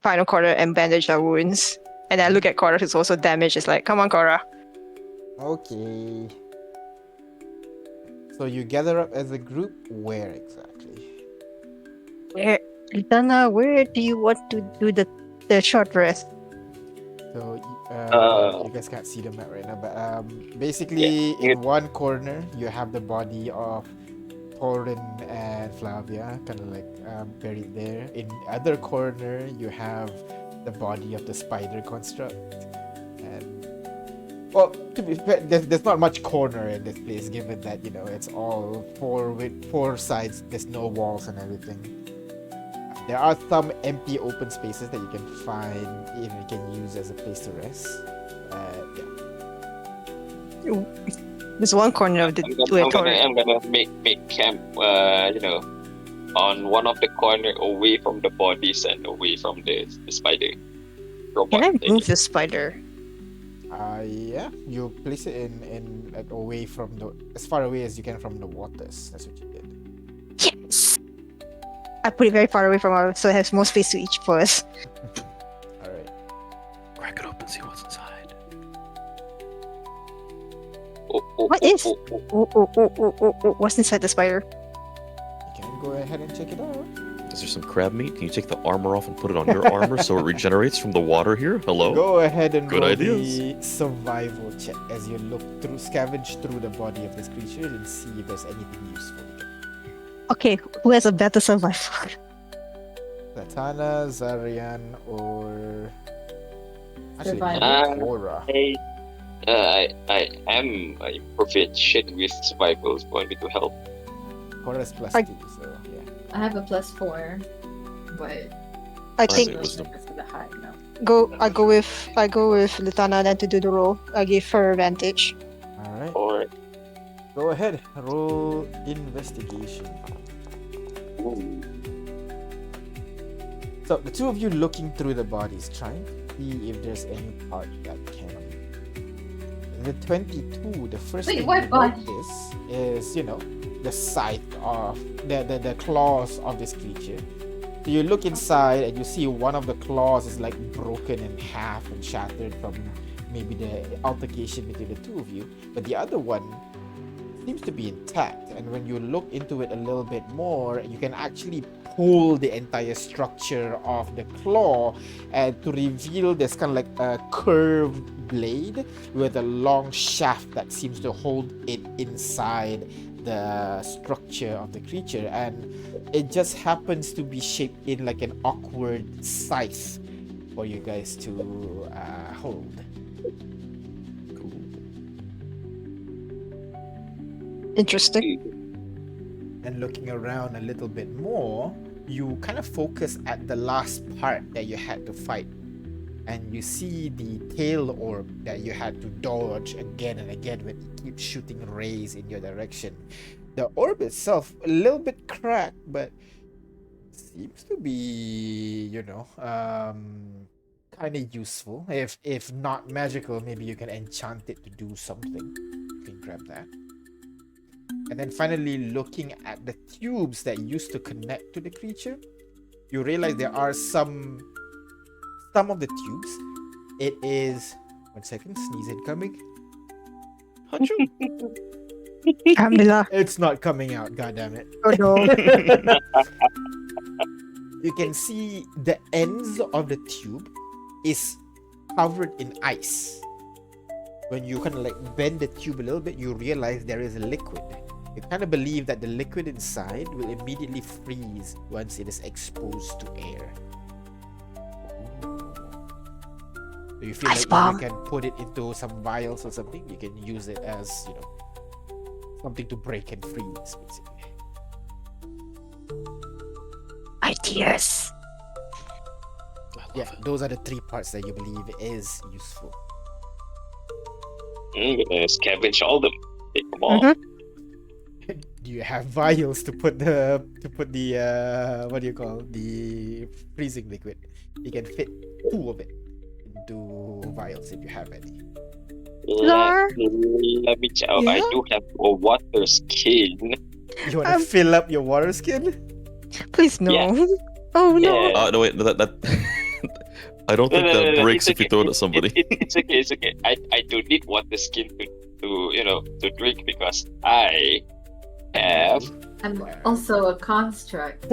find a Cora and bandage our wounds. And I look at Cora, who's also damaged. It's like, come on, Cora. Okay. So you gather up as a group. Where exactly? Where, Litana, where do you want to do the short rest? So Uh, you guys can't see the map right now, but basically Yeah, in one corner you have the body of Torin and Flavia, kind of like buried there. In other corner you have the body of the spider construct. And well, to be fair, there's not much corner in this place, given that it's all four sides. There's no walls and everything. There are some empty open spaces that you can find, you can use as a place to rest. Yeah. There's one corner of the auditorium. I'm gonna make camp. On one of the corner, away from the bodies and away from the spider robot. Can I move the spider? Yeah. You place it in like away from as far away as you can from the waters. That's what you did. Yes. I put it very far away from us, so it has more space to each for us. All right. Crack it open, see what's inside. What is? What's inside the spider? You can go ahead and check it out. Is there some crab meat? Can you take the armor off and put it on your armor so it regenerates from the water here? Hello? Go ahead and Good roll ideas. the survival check as you scavenge through the body of this creature and see if there's anything useful. Okay, who has a better survival? Zatanna, Zarian, or actually Survival. Aura. I am a proficient with survival. Want me to help? Aura's plus I- 2, so yeah. I have a +4, but I I think say wisdom. that's the high no. I go with Litana then to do the roll. I give her advantage. All right. Or Go ahead. Roll investigation. So the two of you looking through the bodies, trying to see if there's any part that can. The 22, the first Wait, thing what you body? notice is, the scythe of the claws of this creature. So you look inside and you see one of the claws is like broken in half and shattered from maybe the altercation between the two of you, but the other one seems to be intact. And when you look into it a little bit more, you can actually pull the entire structure of the claw and to reveal this kind of like a curved blade with a long shaft that seems to hold it inside the structure of the creature, and it just happens to be shaped in like an awkward scythe for you guys to hold. Interesting. And looking around a little bit more, you kind of focus at the last part that you had to fight, and you see the tail orb that you had to dodge again and again when it keeps shooting rays in your direction. The orb itself a little bit cracked, but seems to be kind of useful. If not magical, maybe you can enchant it to do something. You can grab that. And then finally, looking at the tubes that used to connect to the creature, you realize there are some of the tubes. It is 1 second, sneeze incoming. Alhamdulillah. It's not coming out, god damn it. Oh no. You can see the ends of the tube is covered in ice. When you kind of like bend the tube a little bit, you realize there is a liquid. You kind of believe that the liquid inside will immediately freeze once it is exposed to air. So you feel Ice like bomb. you can put it into some vials or something. You can use it as, something to break and freeze, basically. Ideas. Yeah, those are the 3 parts that you believe is useful. I'm gonna scavenge all them. Take them all. Mhm. Do you have vials to put the what do you call the freezing liquid? You can fit 2 of it into vials if you have any. Let me check. I Yeah? do have a water skin. You want to fill up your water skin? Please no. Yeah. Oh no. Yeah. No, wait, that I don't think that breaks if you throw it at somebody. It's okay. It's okay. I don't need water skin to drink because I have I'm also a construct.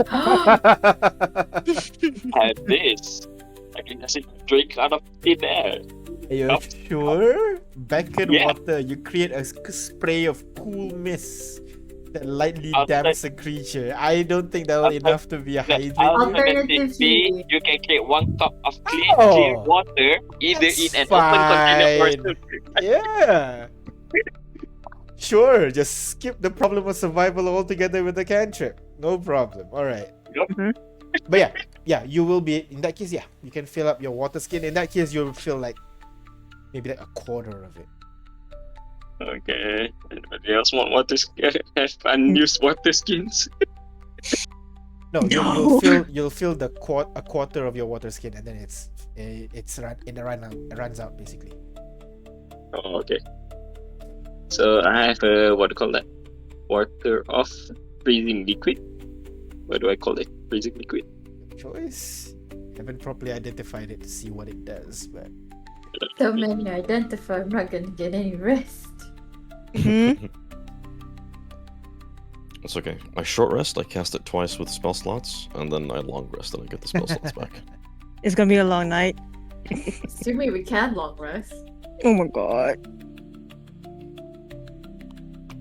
this. I can just drink out of thin air. Are you Nope. sure? Beckon Yeah. water. You create a spray of cool mist that lightly Outside- damps a creature. I don't think that will Outside- enough to be a hydrate unit. Alternatively- you can create one cup of clear Oh, water, either in that's an open container or fine. Yeah. Sure, just skip the problem of survival altogether with the cantrip. No problem. All right. Mhm. But yeah, you will be in that case. Yeah, you can fill up your water skin. In that case, you'll feel like maybe like a quarter of it. Okay. Anybody else want water have unused water skins? No, No. you'll fill a quarter of your water skin, and then it runs out basically. Oh, okay. So I have a what do you call that? Water of freezing liquid. What do I call it? Freezing liquid. Choice. Haven't properly identified it to see what it does, but So many identify, I'm not gonna get any rest. Mhm. It's okay. I short rest, I cast it twice with spell slots, and then I long rest and I get the spell slots back. It's gonna be a long night. Assuming we can long rest. Oh my god.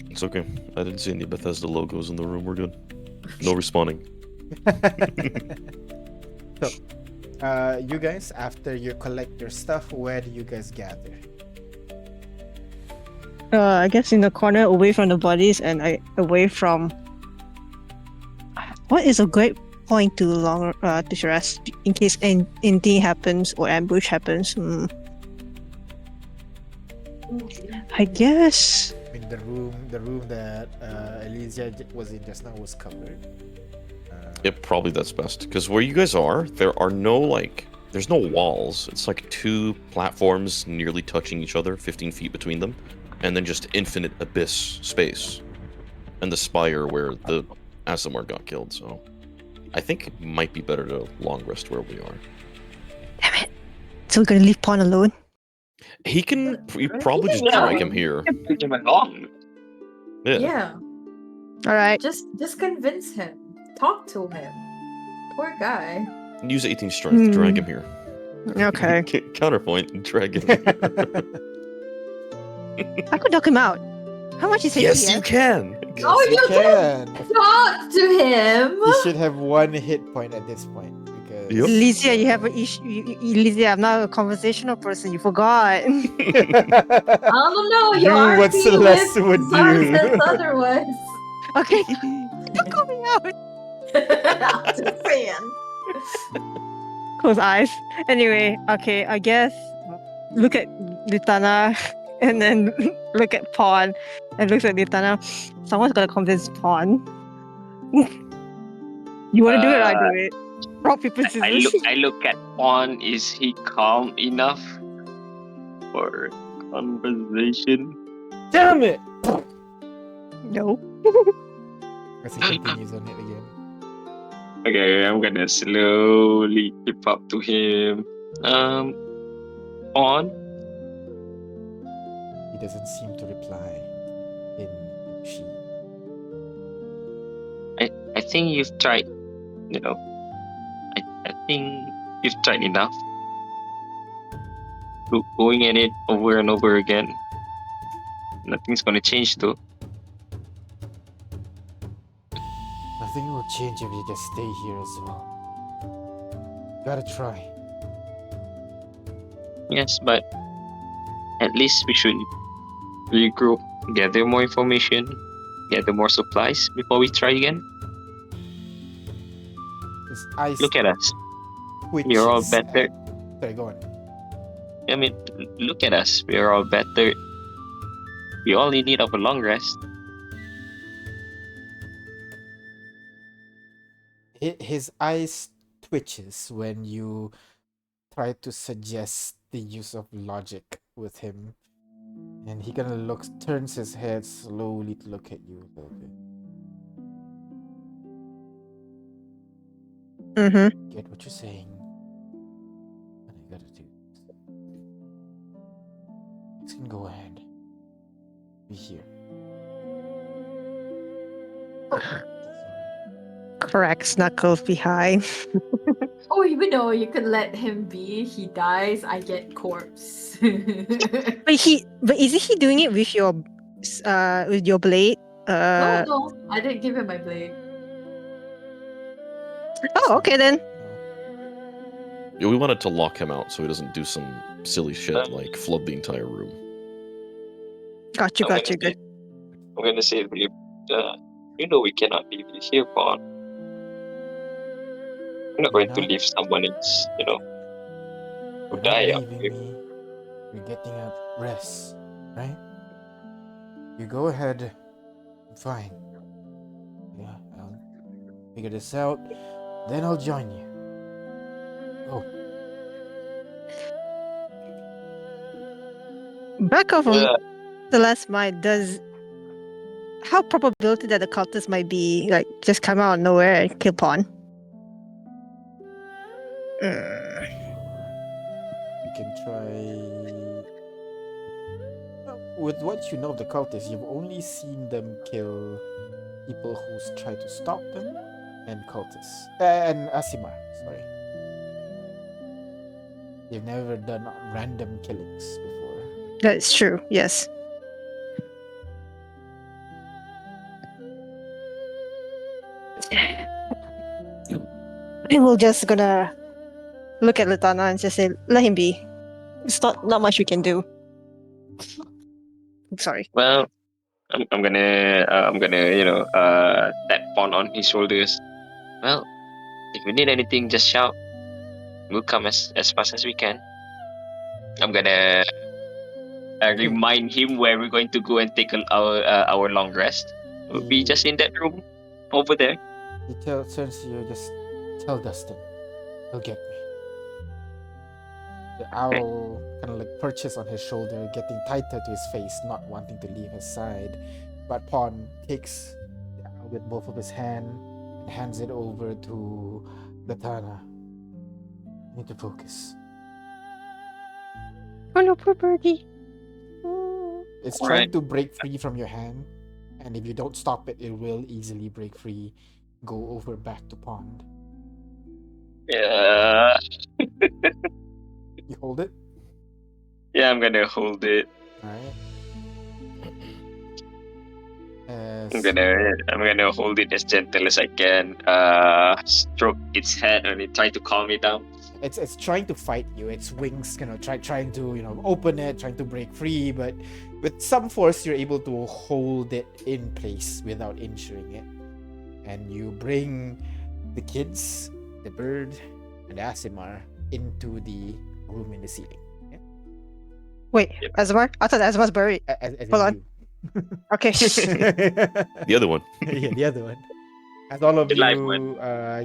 It's okay. I didn't see any Bethesda logos in the room. We're good. No respawning. so, you guys, after you collect your stuff, where do you guys gather? I guess in the corner away from the bodies and away from. What is a great point to to rest in case anything happens or ambush happens? I guess. I mean, the room that Elysia was in just now was covered. Yeah, probably that's best. Because where you guys are, there are no, there's no walls. It's like two platforms nearly touching each other, 15 feet between them, and then just infinite abyss space. And the spire where the Asimar got killed, so I think it might be better to long rest where we are. Damn it. So we're gonna leave Pawn alone? We probably just Yeah. drag him here. Bring him along. Yeah. Alright. Just convince him. Talk to him. Poor guy. Use 18 strength, drag him Hmm. here. Okay. Counterpoint, drag him here. I could knock him out. How much is Yes, HP? you can! Oh, you you can can. talk to him. You should have 1 hit point at this point because. Yep. Elysia, you have an issue. Elysia, I'm not a conversational person. You forgot. I don't know. Do Your what RP Celeste with would Zara do. says otherwise. Okay. Don't call me out. I'm just saying. Close eyes. Anyway, okay, I guess look at Litana and then look at Pawn and looks at Litana. Someone's gotta convince Pawn. You wanna do it or I do it? Rock, paper, scissors. I look at Juan. Is he calm enough for conversation? Damn it! No. As he continues on it again. Okay, I'm gonna slowly creep up to him. On. He doesn't seem to reply in she. I think you've tried. You know, I think you've tried enough. Going at it over and over again. Nothing's gonna change though. Nothing will change if you just stay here as well. Gotta try. Yes, but at least we should regroup, gather more information, gather more supplies before we try again. His eyes Look at us. twitches. We're all better. Sorry, go on. I mean, look at us. We're all better. We all in need of a long rest. His eyes twitches when you try to suggest the use of logic with him, and he kind of turns his head slowly to look at you a little bit. Mm-hmm. Get what you're saying, and I gotta do. You can go ahead. Be here. Cracks knuckles behind. Oh, even though you could let him be, he dies, I get corpse. But isn't he doing it with your blade? Uh. No, I didn't give him my blade. Oh, okay then. Yeah, we wanted to lock him out so he doesn't do some silly shit like flood the entire room. Got you. I'm Got gonna you. Good. I'm gonna say, you know, we cannot leave you here, Paul. We're not You're going to not, leave someone else, you know, to you're not die out leaving here. me. You're getting a rest, right? You go ahead. Fine. Yeah, I'll figure this out. Then I'll join you. Go. Back off Yeah. the last mind. Does how probability that the cultist might be like just come out of nowhere and kill Pawn? You can try. With what you know of the cultists, you've only seen them kill people who try to stop them and cultists. And Asimar, sorry. They've never done random killings before. That's true. Yes. We will just gonna look at Latana and just say, "Let him be. It's not much we can do." I'm sorry. Well, I'm gonna tap Pawn on his shoulders. Well, if you need anything, just shout. We'll come as fast as we can. I'm gonna remind him where we're going to go and take our long rest. We'll be just in that room over there. He turns to you, just tell Dustin. He'll get me. The owl kind of like perches on his shoulder, getting tighter to his face, not wanting to leave his side. But Pawn takes the owl with both of his hands and hands it over to Latana. You need to focus. Oh no, poor birdie. It's All trying right. to break free from your hand, and if you don't stop it, it will easily break free, go over back to pond. Yeah. You hold it. Yeah, I'm gonna hold it. All right. I'm gonna hold it as gentle as I can. Stroke its head and try to calm it down. It's trying to fight you. Its wings, trying to open it, trying to break free, but with some force, you're able to hold it in place without injuring it. And you bring the kids, the bird, and Asimar into the room in the ceiling. Yeah? Wait, Yep. Azamar? I thought Azamar's buried. As Hold on. you. Okay. The other one. Yeah, the other one. As all of The live you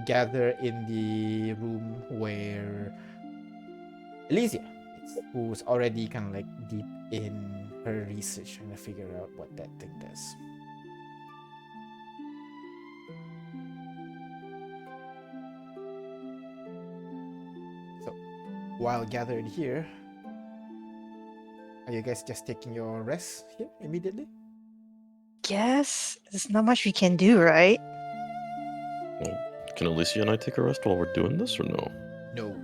gather in the room where Elysia is, who's already kind of like deep in her research, trying to figure out what that thing does. So, while gathered here, are you guys just taking your rest here immediately? Guess there's not much we can do, right? Can Alicia and I take a rest while we're doing this, or no? No.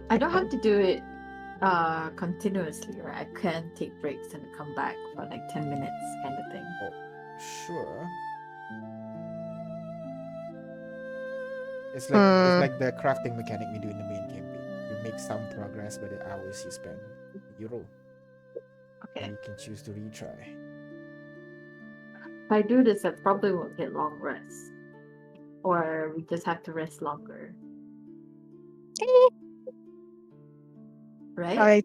I don't have to do it continuously, right? I can take breaks and come back for like 10 minutes kind of thing. Oh, sure. It's like the crafting mechanic we do in the main campaign. You make some progress by the hours you spend. You roll. Okay. And you can choose to retry. If I do this, I probably won't get long rest. Or we just have to rest longer. Right? I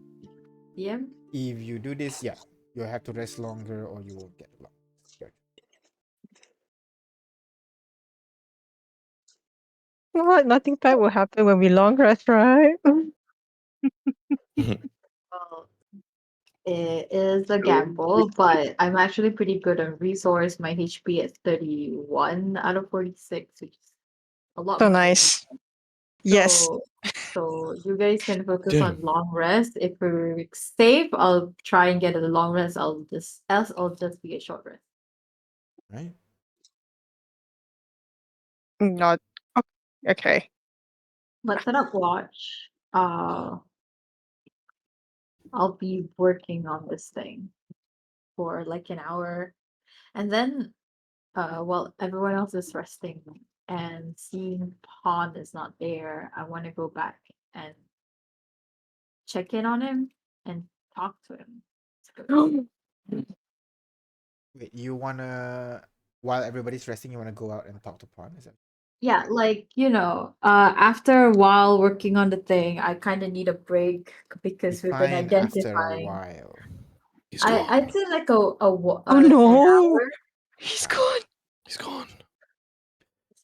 Yeah? If you do this, yeah, you'll have to rest longer or you won't get long. what? Nothing bad will happen when we long rest, right? Well, it is a gamble, but I'm actually pretty good on resource. My HP is 31 out of 46, which is a lot So more than nice. Yes. So you guys can focus on Damn. long rest. If we're safe, I'll try and get a long rest. I'll just be a short rest. Right? Not okay. But set up watch. I'll be working on this thing for like an hour, and then while everyone else is resting and seeing Pawn is not there, I want to go back and check in on him and talk to him. Wait, you wanna while everybody's resting, you wanna go out and talk to Pawn? Is that Yeah, like, after a while working on the thing, I kind of need a break because we've been define after a identifying. while? He's gone. I'd say like Oh an no, hour. he's gone. He's gone.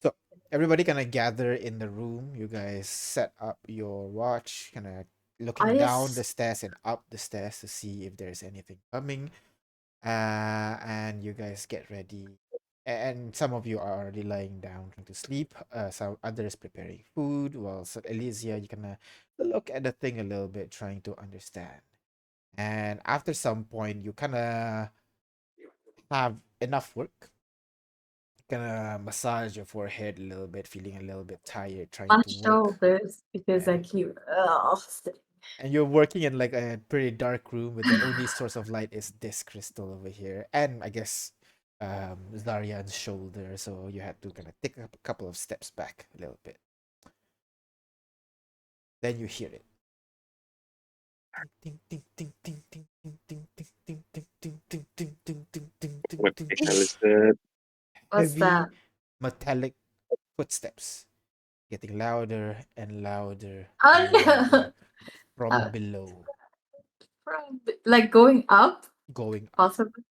So everybody kind of gather in the room. You guys set up your watch, kind of looking I down the just stairs and up the stairs to see if there's anything coming. And you guys get ready. And some of you are already lying down trying to sleep. Some others preparing food. While Elysia, you kind of look at the thing a little bit, trying to understand. And after some point, you kind of have enough work. Gonna massage your forehead a little bit, feeling a little bit tired, trying my to work. shoulders because I And, keep and you're working in like a pretty dark room with the only source of light is this crystal over here. And I guess Zarian's shoulder, so you had to kind of take a couple of steps back a little bit. Then you hear it. Ding, ding, ding, ding, ding, ding, ding, ding, ding, ding, ding, ding, ding, ding, ding, ding, ding, What ding, the ding. hell is that? What's Heavy that? metallic footsteps getting louder and louder Oh and no! louder from Uh, below, like going up, going up. possibly.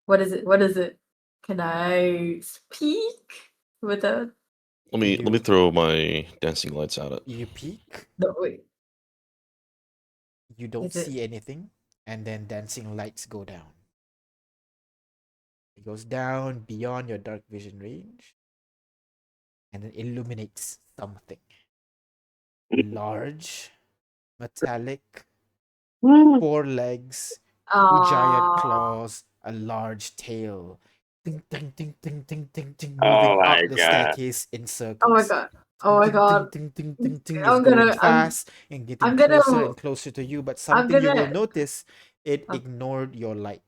What is it? What is it? Can I speak without? Let me You throw my dancing lights at it. you peek, No, wait. you don't Is it? see anything, and then dancing lights go down. It goes down beyond your dark vision range, and then illuminates something large, metallic, 4 legs, 2 giant Ah, claws, a large tail. Ding, ding, ding, ding, ding, ding, ding, Oh moving my up the god. staircase in oh my circles. god. Oh Ding, my ding, ding, god. ding, ding, ding, ding, is I'm going gonna, fast and getting I'm gonna, closer and closer to you. But I'm something you will gonna. notice, it Oh, ignored your light.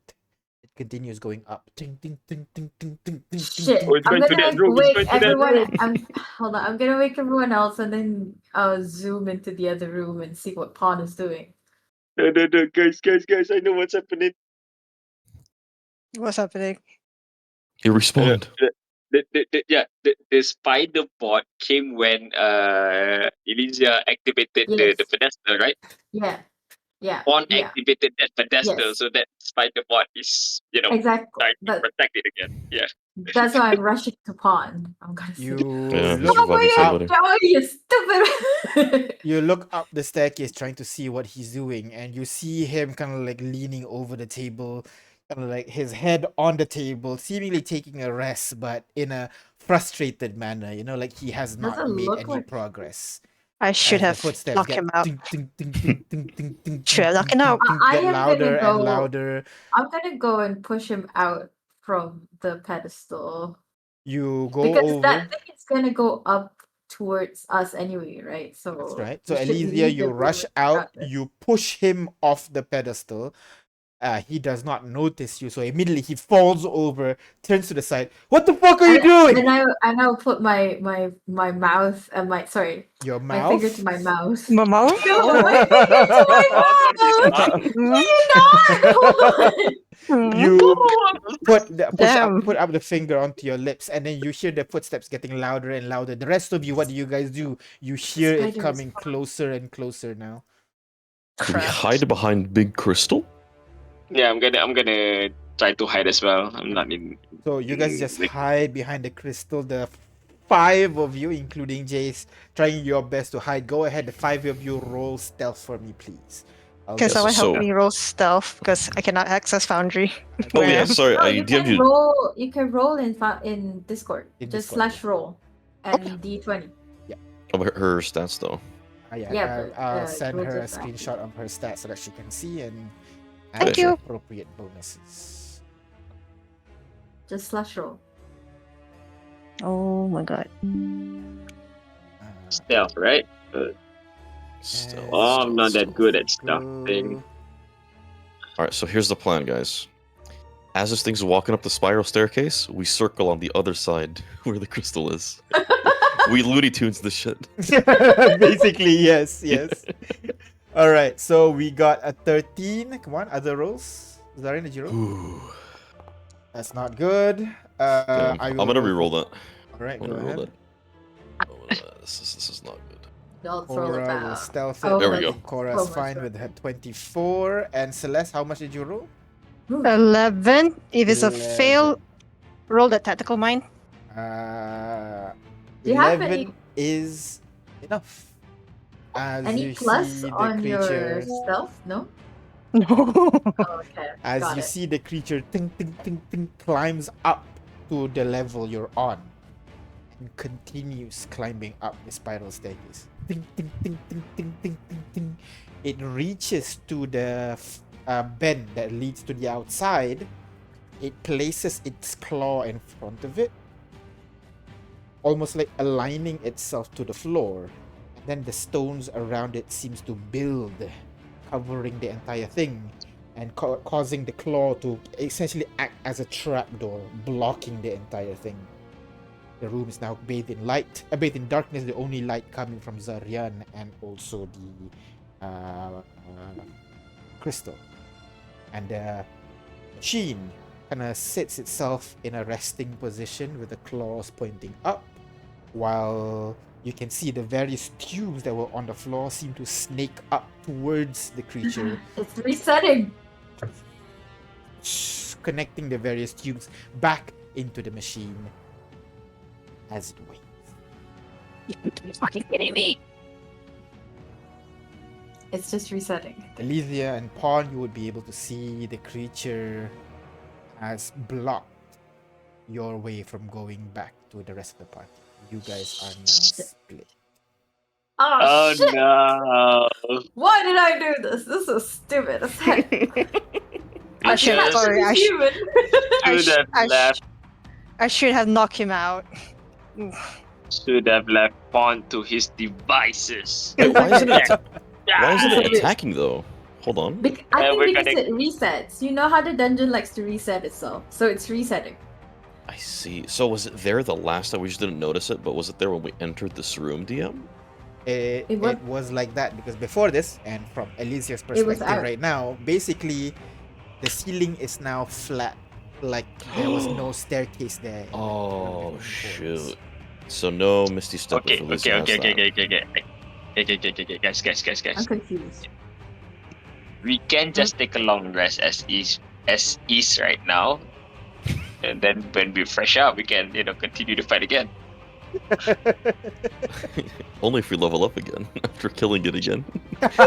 It continues going up. Ding, ding, ding, ding, ding, ding, ding, ding, shit. Oh, ding, it's ding, I'm going to gonna that like room. It's wake going to that everyone. room. Hold on. I'm gonna wake everyone else and then zoom into the other room and see what Pawn is doing. No, no, no, guys, I know what's happening. What's happening? He respawned. The spider bot came when Elysia activated the Yes. pedestal, right? Yeah. Yeah. Pawn Yeah. activated that pedestal, Yes. so that spider bot is, Exactly. trying to protect it again. Yeah. That's why I'm rushing to Pawn. I'm gonna say. You Yeah, he's look How are reviving you up. somebody. doing, you stupid? You look up the staircase trying to see what he's doing, and you see him kind of like leaning over the table, kind of like his head on the table, seemingly taking a rest, but in a frustrated manner, like he has not Doesn't made look any like. progress. I should As the have footsteps locked get him out. ding ding ding ding ding ding ding Should ding have locked ding him ding out. ding I get am louder gonna and go. louder. I'm gonna go and push him out from the pedestal You go because over. that thing is gonna go up towards us anyway, right? That's So right. So we should Elysia, leave you the room rush and out, out there. you push him off the pedestal. He does not notice you, so immediately he falls over, turns to the side. What the fuck are you doing? And I'll put my mouth and Your my finger to mouth? my mouth. Mama? No, my finger to my Oh, God, this mouth. one. Can you not? Hold on. You Damn. put up the finger onto your lips, and then you hear the footsteps getting louder and louder. The rest of you, what do you guys do? You hear it Spider is coming closer and closer now. Do we Crap. hide behind Big Crystal? Yeah, I'm gonna try to hide as well. I'm not in. So you guys just like, hide behind the crystal. The 5 of you, including Jace, trying your best to hide. Go ahead, the 5 of you roll stealth for me, please. Can Yes, someone help so- me roll stealth? Because I cannot access Foundry. Oh Where I yeah, am. sorry. Oh, I you DM'd can you. roll. You can roll in Discord. In Just Discord, slash roll and D20. Of her stats though. Yeah, but, I'll send we'll her a just add it. screenshot of her stats so that she can see and add Thank the you. appropriate bonuses. Just slash roll. Oh my god. Uh, stealth, right? Stealth, Oh, I'm stealth, not that stealth. good at stuff thing. Go. All right, so here's the plan, guys. As this thing's walking up the spiral staircase, we circle on the other side where the crystal is. We Looney Tunes the shit. Basically, yes, yes. All right, so we got a 13. Come on, other rolls. Zarian, did you roll? Ooh. That's not good. Damn. I I'm will gonna roll re-roll for- that. All right, I'm go gonna re-roll ahead. that. This is not good. Don't throw it Cora will back. stealth it. Oh, There we I go. think Cora's Oh, fine sure. with her 24. And Celeste, how much did you roll? 11. If it's a 11. fail, roll the tactical mind. Do you have 11 any- is enough. As Any you plus see the on your creature, stealth? No? No. Oh, okay. as Got you it. see the creature ting, ting, ting, ting, climbs up to the level you're on and continues climbing up the spiral staircase. Ting, ting, ting, ting, ting, ting, ting, ting. It reaches to the bend that leads to the outside. It places its claw in front of it, almost like aligning itself to the floor. And then the stones around it seems to build, covering the entire thing and causing the claw to essentially act as a trapdoor, blocking the entire thing. The room is now bathed in light, bathed in darkness. The only light coming from Zarian and also the crystal. And the machine kind of sits itself in a resting position with the claws pointing up, while you can see the various tubes that were on the floor seem to snake up towards the creature, It's resetting. connecting the various tubes back into the machine as it waits. You're fucking kidding me. It's just resetting. Elysia and Pawn, you would be able to see the creature has blocked your way from going back to the rest of the party. You guys are now split. Oh, Oh shit! no! Why did I do this? This is stupid as heck. I should- I'm sorry, I human. Should have left. I should have knocked him out. Should have left Pawn to his devices. Wait, why isn't it? Why isn't it It's a bit- attacking though? Hold on. I we're think because gonna- it resets. You know how the dungeon likes to reset itself, so it's resetting. I see. So was it there the last time? We just didn't notice it, but was it there when we entered this room, DM? It was- was like that because before this, and from Elysia's It was perspective out. right now, basically the ceiling is now flat. Like there was no staircase there. Oh shoot. So no Misty Step. Okay, if Elysia okay, has okay, okay, that. okay. Guys. I'm confused. We can just take a long rest as is right now, and then when we fresh out, we can continue to fight again. Only if we level up again after killing it again.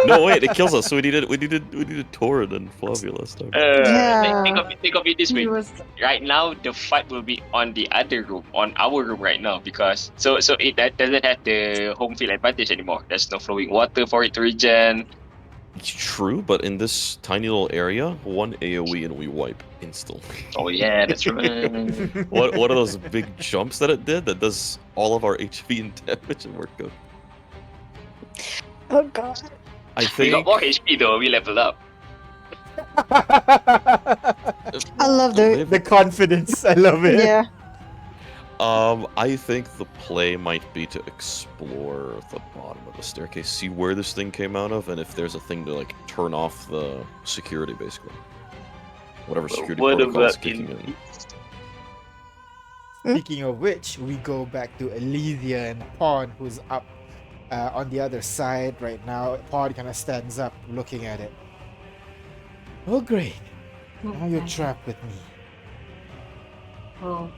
No wait, it kills us. So we needed Torrid and Flavia last time. Yeah. Think of it this way. He was Right now, the fight will be on the other room, on our room right now, because so it that doesn't have the home field advantage anymore. There's no flowing water for it to regen. It's true, but in this tiny little area, one AoE and we wipe instantly. Oh yeah, that's right. What are those big jumps that it did that does all of our HP and damage and work good? Oh god. I We think got more HP though. We leveled up. I love the The confidence, I love it. yeah. I think the play might be to explore the bottom of the staircase, see where this thing came out of, and if there's a thing to like turn off the security, basically. Whatever security What protocol is about kicking in? in. Speaking of which, we go back to Elysia and Pawn, who's up on the other side right now. Pawn kind of stands up, looking at it. Oh, great. Now you're trapped with me. Well,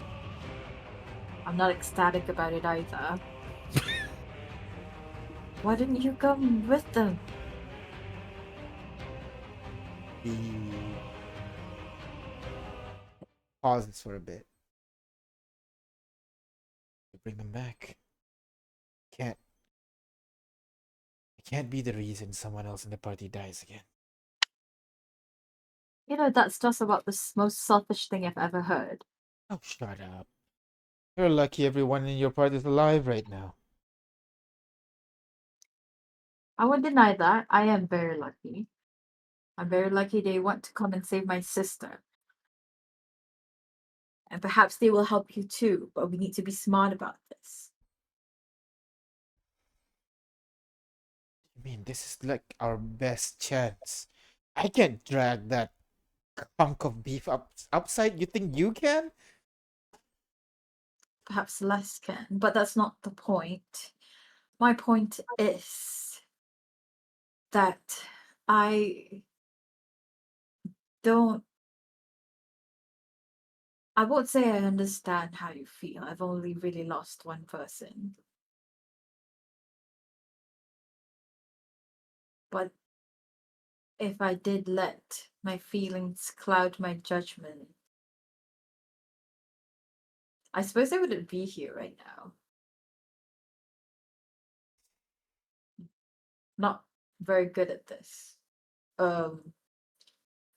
I'm not ecstatic about it either. Why didn't you come with them? He pauses for a bit. You bring them back. Can't. It can't be the reason someone else in the party dies again. You know, that's just about the most selfish thing I've ever heard. Oh, shut up. You're lucky everyone in your party is alive right now. I won't deny that. I am very lucky. I'm very lucky they want to come and save my sister. And perhaps they will help you too, but we need to be smart about this. I mean, this is like our best chance. I can't drag that hunk of beef upside. You think you can? Perhaps less can, but that's not the point. My point is that I don't. I won't say I understand how you feel. I've only really lost one person. But if I did let my feelings cloud my judgment, I suppose I wouldn't be here right now. Not very good at this.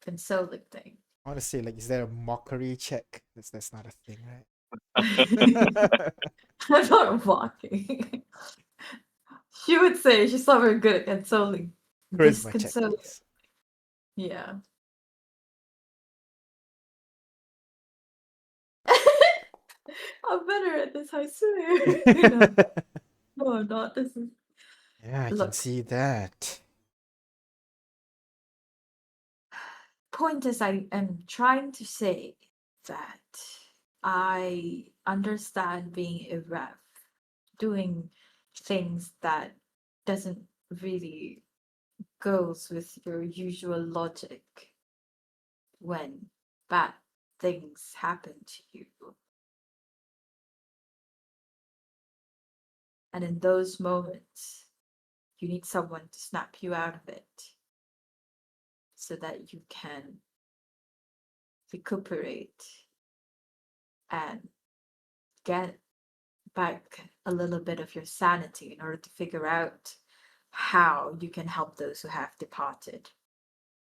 Consoling thing. I want to say, like, is there a mockery check? That's not a thing, I'm right? not mocking. She would say she's not very good at consoling. Charisma check, Disconsoling. please. Yeah. I'm better at this, I swear. No, I'm not. This is Yeah, I can look. see that. Point is, I am trying to say that I understand being a ref, doing things that doesn't really goes with your usual logic when bad things happen to you. And in those moments, you need someone to snap you out of it so that you can recuperate and get back a little bit of your sanity in order to figure out how you can help those who have departed.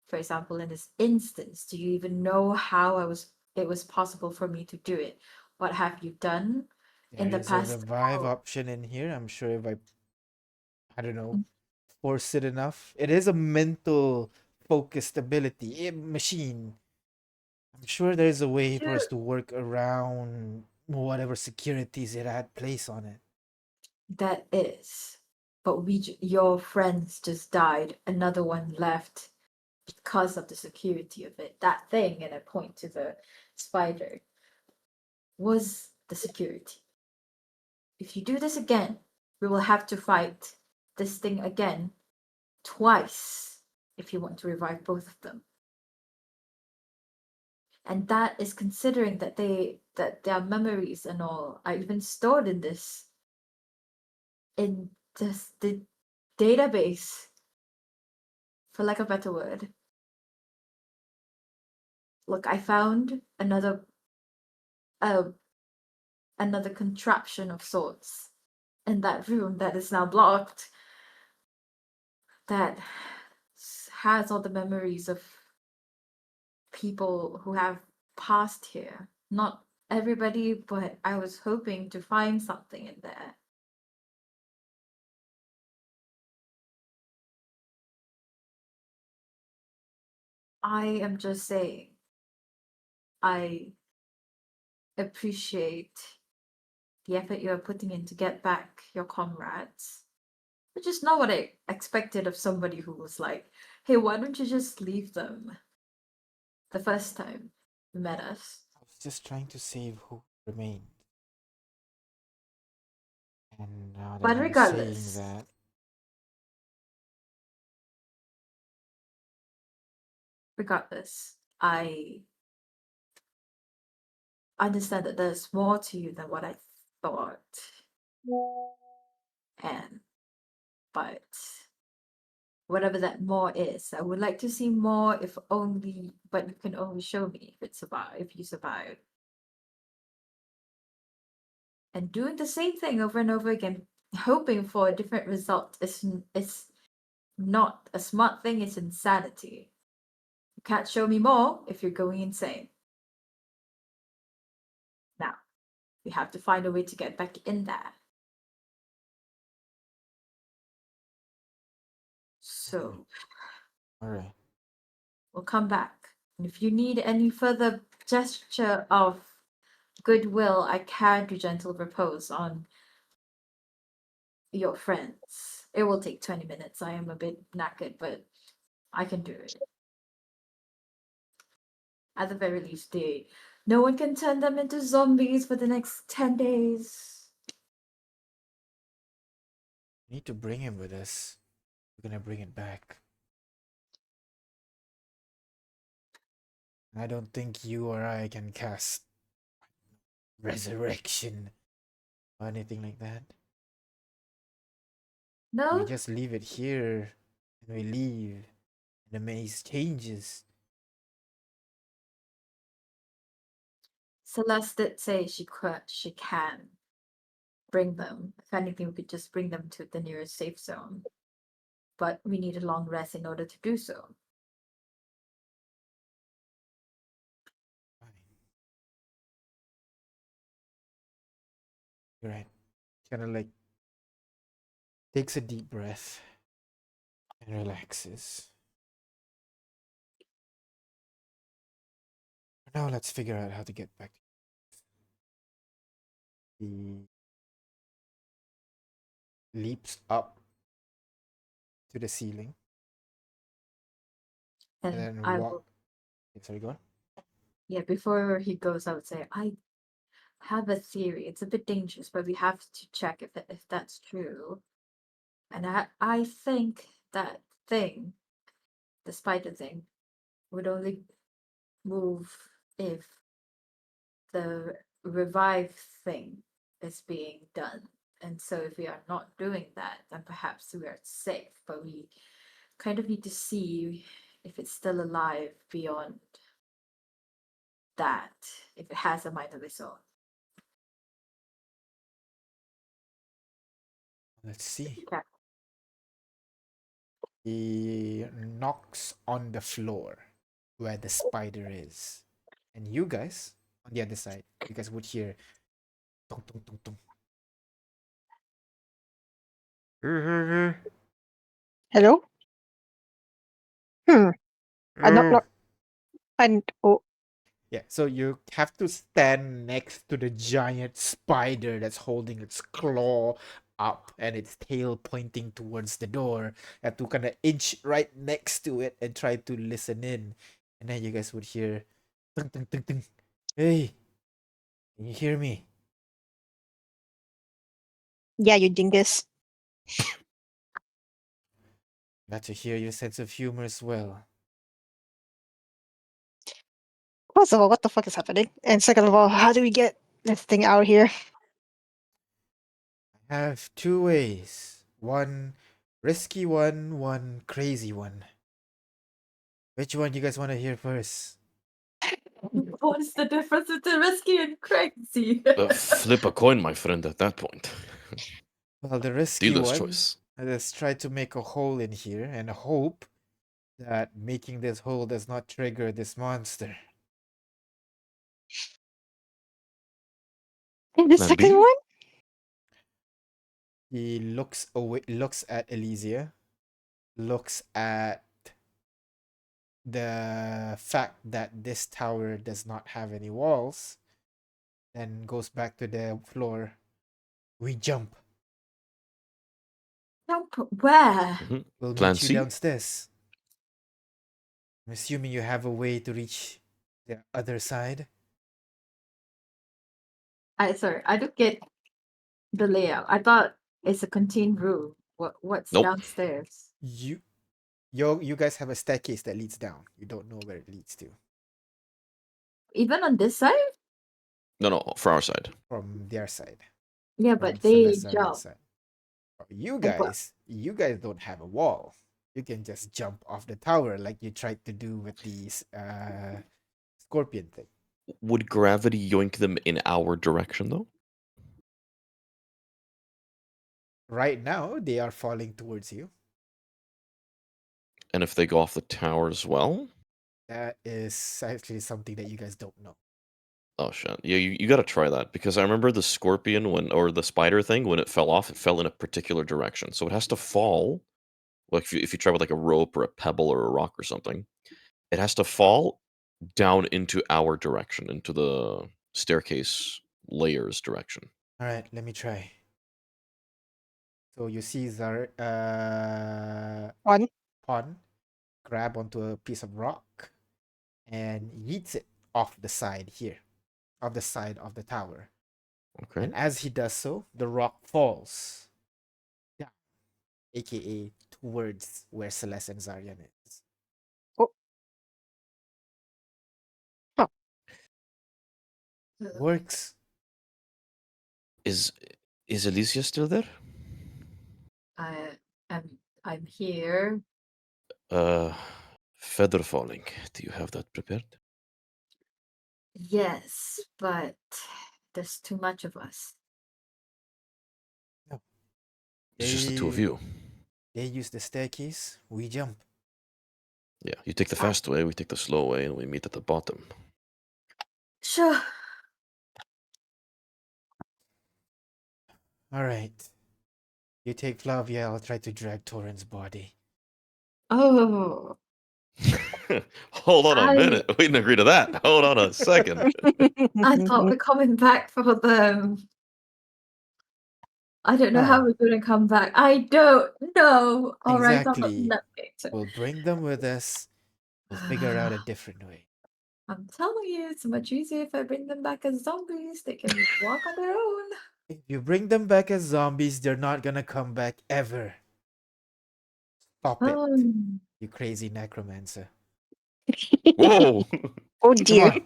For example, in this instance, do you even know how it was possible for me to do it? What have you done in There the is a past revive hour? option in here. I'm sure if I don't know, Mm. force it enough. It is a mental focused ability machine. I'm sure there's a way for us Dude, to work around whatever securities it had placed on it. that is. But your friends just died. Another one left because of the security of it. That thing, and I point to the spider, was the security. If you do this again, we will have to fight this thing again twice if you want to revive both of them. And that is considering that their memories and all are even stored in the database, for lack of a better word. Look, I found uh, another contraption of sorts in that room that is now blocked, that has all the memories of people who have passed here. Not everybody, but I was hoping to find something in there. I am just saying, I appreciate the effort you are putting in to get back your comrades, which is not what I expected of somebody who was like, hey, why don't you just leave them the first time you met us? I was just trying to save who remained. And now that But you're saying regardless, that, I understand that there's more to you than what I thought. And but whatever that more is, I would like to see more, if only, but you can only show me if you survive. And doing the same thing over and over again, hoping for a different result is not a smart thing, it's insanity. You can't show me more if you're going insane. Now, we have to find a way to get back in there. So All right. we'll come back. And if you need any further gesture of goodwill, I can do gentle repose on your friends. It will take 20 minutes. I am a bit knackered, but I can do it. At the very least, no one can turn them into zombies for the next 10 days. We need to bring him with us. We're gonna bring it back. I don't think you or I can cast resurrection or anything like that. No? We just leave it here and we leave. And the maze changes. Celeste did say she can bring them. If anything, we could just bring them to the nearest safe zone. But we need a long rest in order to do so. Fine. You're right. Kind of like takes a deep breath and relaxes. Now let's figure out how to get back. He leaps up to the ceiling and And then I walk. will, Sorry, go on. yeah, before he goes, I would say, I have a theory. It's a bit dangerous, but we have to check if that's true. And I think that thing, the spider thing, would only move if the revive thing is being done. And so if we are not doing that, then perhaps we are safe. But we kind of need to see if it's still alive beyond that, if it has a mind of its own. Let's see. Okay. He knocks on the floor where the spider is. And you guys, on the other side, you guys would hear tung, tung, tung, tung. Hello? I knock. And oh, Yeah, so you have to stand next to the giant spider that's holding its claw up and its tail pointing towards the door. You have to kind of inch right next to it and try to listen in. And then you guys would hear, tung, tung, tung, tung. Hey, can you hear me? yeah, you dingus. Glad to hear your sense of humor as well. First of all, what the fuck is happening? And second of all, how do we get this thing out here? I have two ways. One risky one, one crazy one. Which one you guys want to hear first? What's the difference between risky and crazy? Flip a coin, my friend, at that point. Well, the risky Dealer's one, choice. let's try to make a hole in here and hope that making this hole does not trigger this monster. And the Plan second B? one? He looks away, looks at Elysia, looks at the fact that this tower does not have any walls, then goes back to the floor. We jump. Jump where? Mhm. We'll Plan meet you C? downstairs. I'm assuming you have a way to reach the other side. Sorry, I don't get the layout. I thought it's a contained room. What's Nope. downstairs? You guys have a staircase that leads down. You don't know where it leads to Even on this side? No, for our side. from their side. Yeah, From but they Celestia's jump. side. You And what- you guys don't have a wall. You can just jump off the tower like you tried to do with the scorpion thing. Would gravity yoink them in our direction, though? Right now, they are falling towards you. And if they go off the tower as well? That is actually something that you guys don't know. Oh, shit. Yeah, you got to try that. Because I remember the scorpion, or the spider thing, when it fell off, it fell in a particular direction. So it has to fall Like if you try with like a rope or a pebble or a rock or something, it has to fall down into our direction, into the staircase layers direction. All right, let me try. So you see One. Pon grab onto a piece of rock and yeets it off the side here, off the side of the tower. Okay. And as he does so, the rock falls down, aka towards where Celeste and Zarian is. Oh. Huh. Works. Is Elysia still there? I'm here. Feather falling. Do you have that prepared? Yes, but there's too much of us. It's just the two of you. They use the staircase, we jump. Yeah, you take the fast way, we take the slow way, and we meet at the bottom. Sure. All right. You take Flavia, I'll try to drag Torrent's body. Oh, Hold on a minute. We didn't agree to that. Hold on a second. I thought we're coming back for them. I don't know how we're going to come back. I don't know. All right, Exactly. I'm We'll bring them with us. We'll figure out a different way. I'm telling you, it's much easier if I bring them back as zombies. They can walk on their own. If you bring them back as zombies, they're not gonna come back ever. Stop it, you crazy necromancer. Whoa! Oh Come dear. on.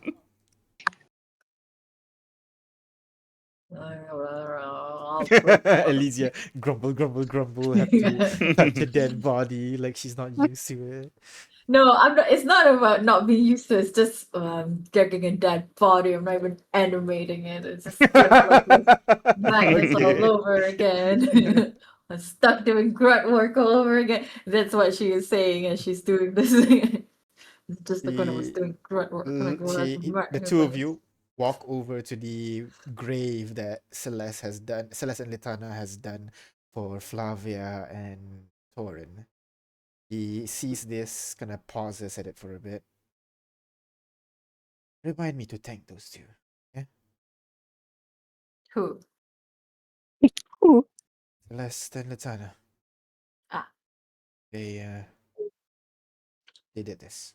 Elysia, grumble, grumble, grumble, have to touch a dead body like she's not used to it. No, I'm not. It's not about not being used to it. It's just dragging a dead body. I'm not even animating it. It's just like this madness all Okay. over again. I'm stuck doing grunt work all over again. That's what she is saying, and she's doing this. It's just like when I was doing grunt work. Like, The two of you walk over to the grave that Celeste and Litana has done for Flavia and Torin. He sees this, kind of pauses at it for a bit. Remind me to thank those two. Yeah? Who? Who? Celeste and Litana. Ah. They did this.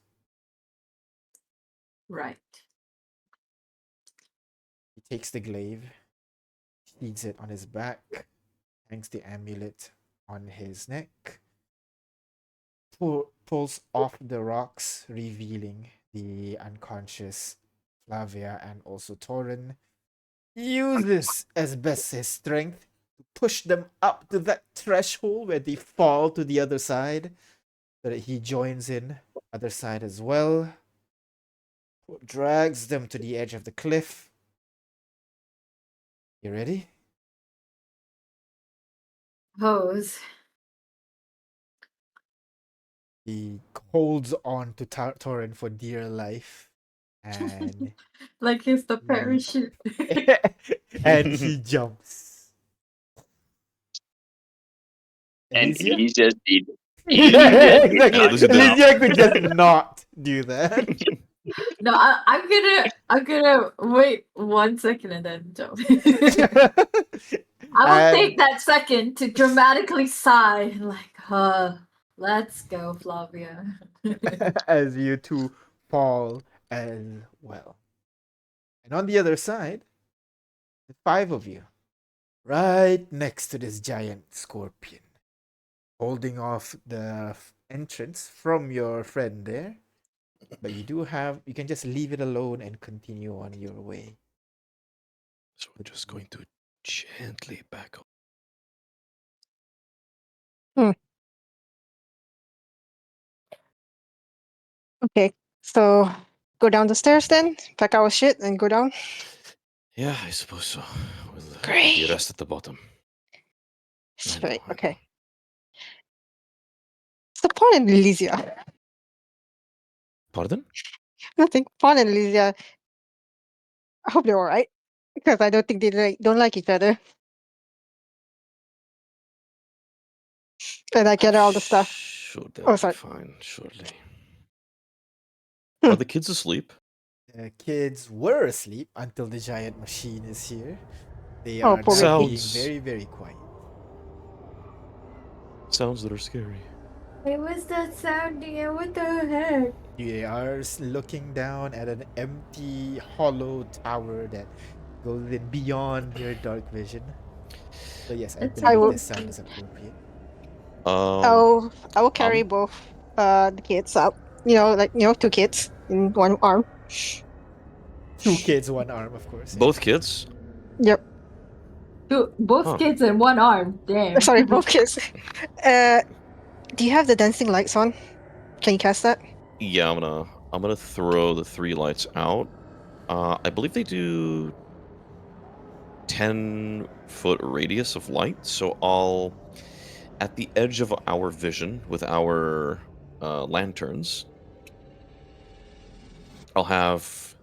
Right. He takes the glaive, feeds it on his back, hangs the amulet on his neck, pulls off the rocks, revealing the unconscious Flavia and also Torin. Uses as best his strength to push them up to that threshold where they fall to the other side, so that he joins in other side as well. Drags them to the edge of the cliff. You ready? Pose. He holds on to Torin for dear life, and Like he's the parachute. and he jumps. And Elysia? he just did. Yeah, exactly. Elysia did. Elysia could just not do that. No, I'm gonna wait 1 second and then jump. I will And- take that second to dramatically sigh, like, let's go, Flavia. As you two fall as well. And on the other side, the 5 of you, right next to this giant scorpion, holding off the entrance from your friend there. But you can just leave it alone and continue on your way. So we're just going to gently back up. Okay, so go down the stairs then, pack our shit, and go down. Yeah, I suppose so. We'll Great. be rest at the bottom. I know, Right, I okay. know. So Paul and Elysia. Pardon? Nothing. Paul and Elysia. I hope they're alright. Because I don't think they don't like each other. And I gather all the stuff. Sure, Oh, they'll be sorry. fine, surely. Hmm. Are the kids asleep? The kids were asleep until the giant machine is here. They Oh, are poor now baby. being Sounds very, very quiet. sounds that are scary. It was that sounding and what the heck? You are looking down at an empty, hollow tower that goes in beyond your dark vision. So yes, I That's I believe will. this sound is appropriate. I will carry both the kids up. Two kids in one arm. 2 kids, 1 arm, of course. Yeah. both kids? Yep. Both Huh. kids in one arm. Damn. Sorry, both kids. Do you have the dancing lights on? Can you cast that? Yeah, I'm gonna throw the 3 lights out. I believe they do 10-foot radius of light, so I'll at the edge of our vision with our lanterns, I'll have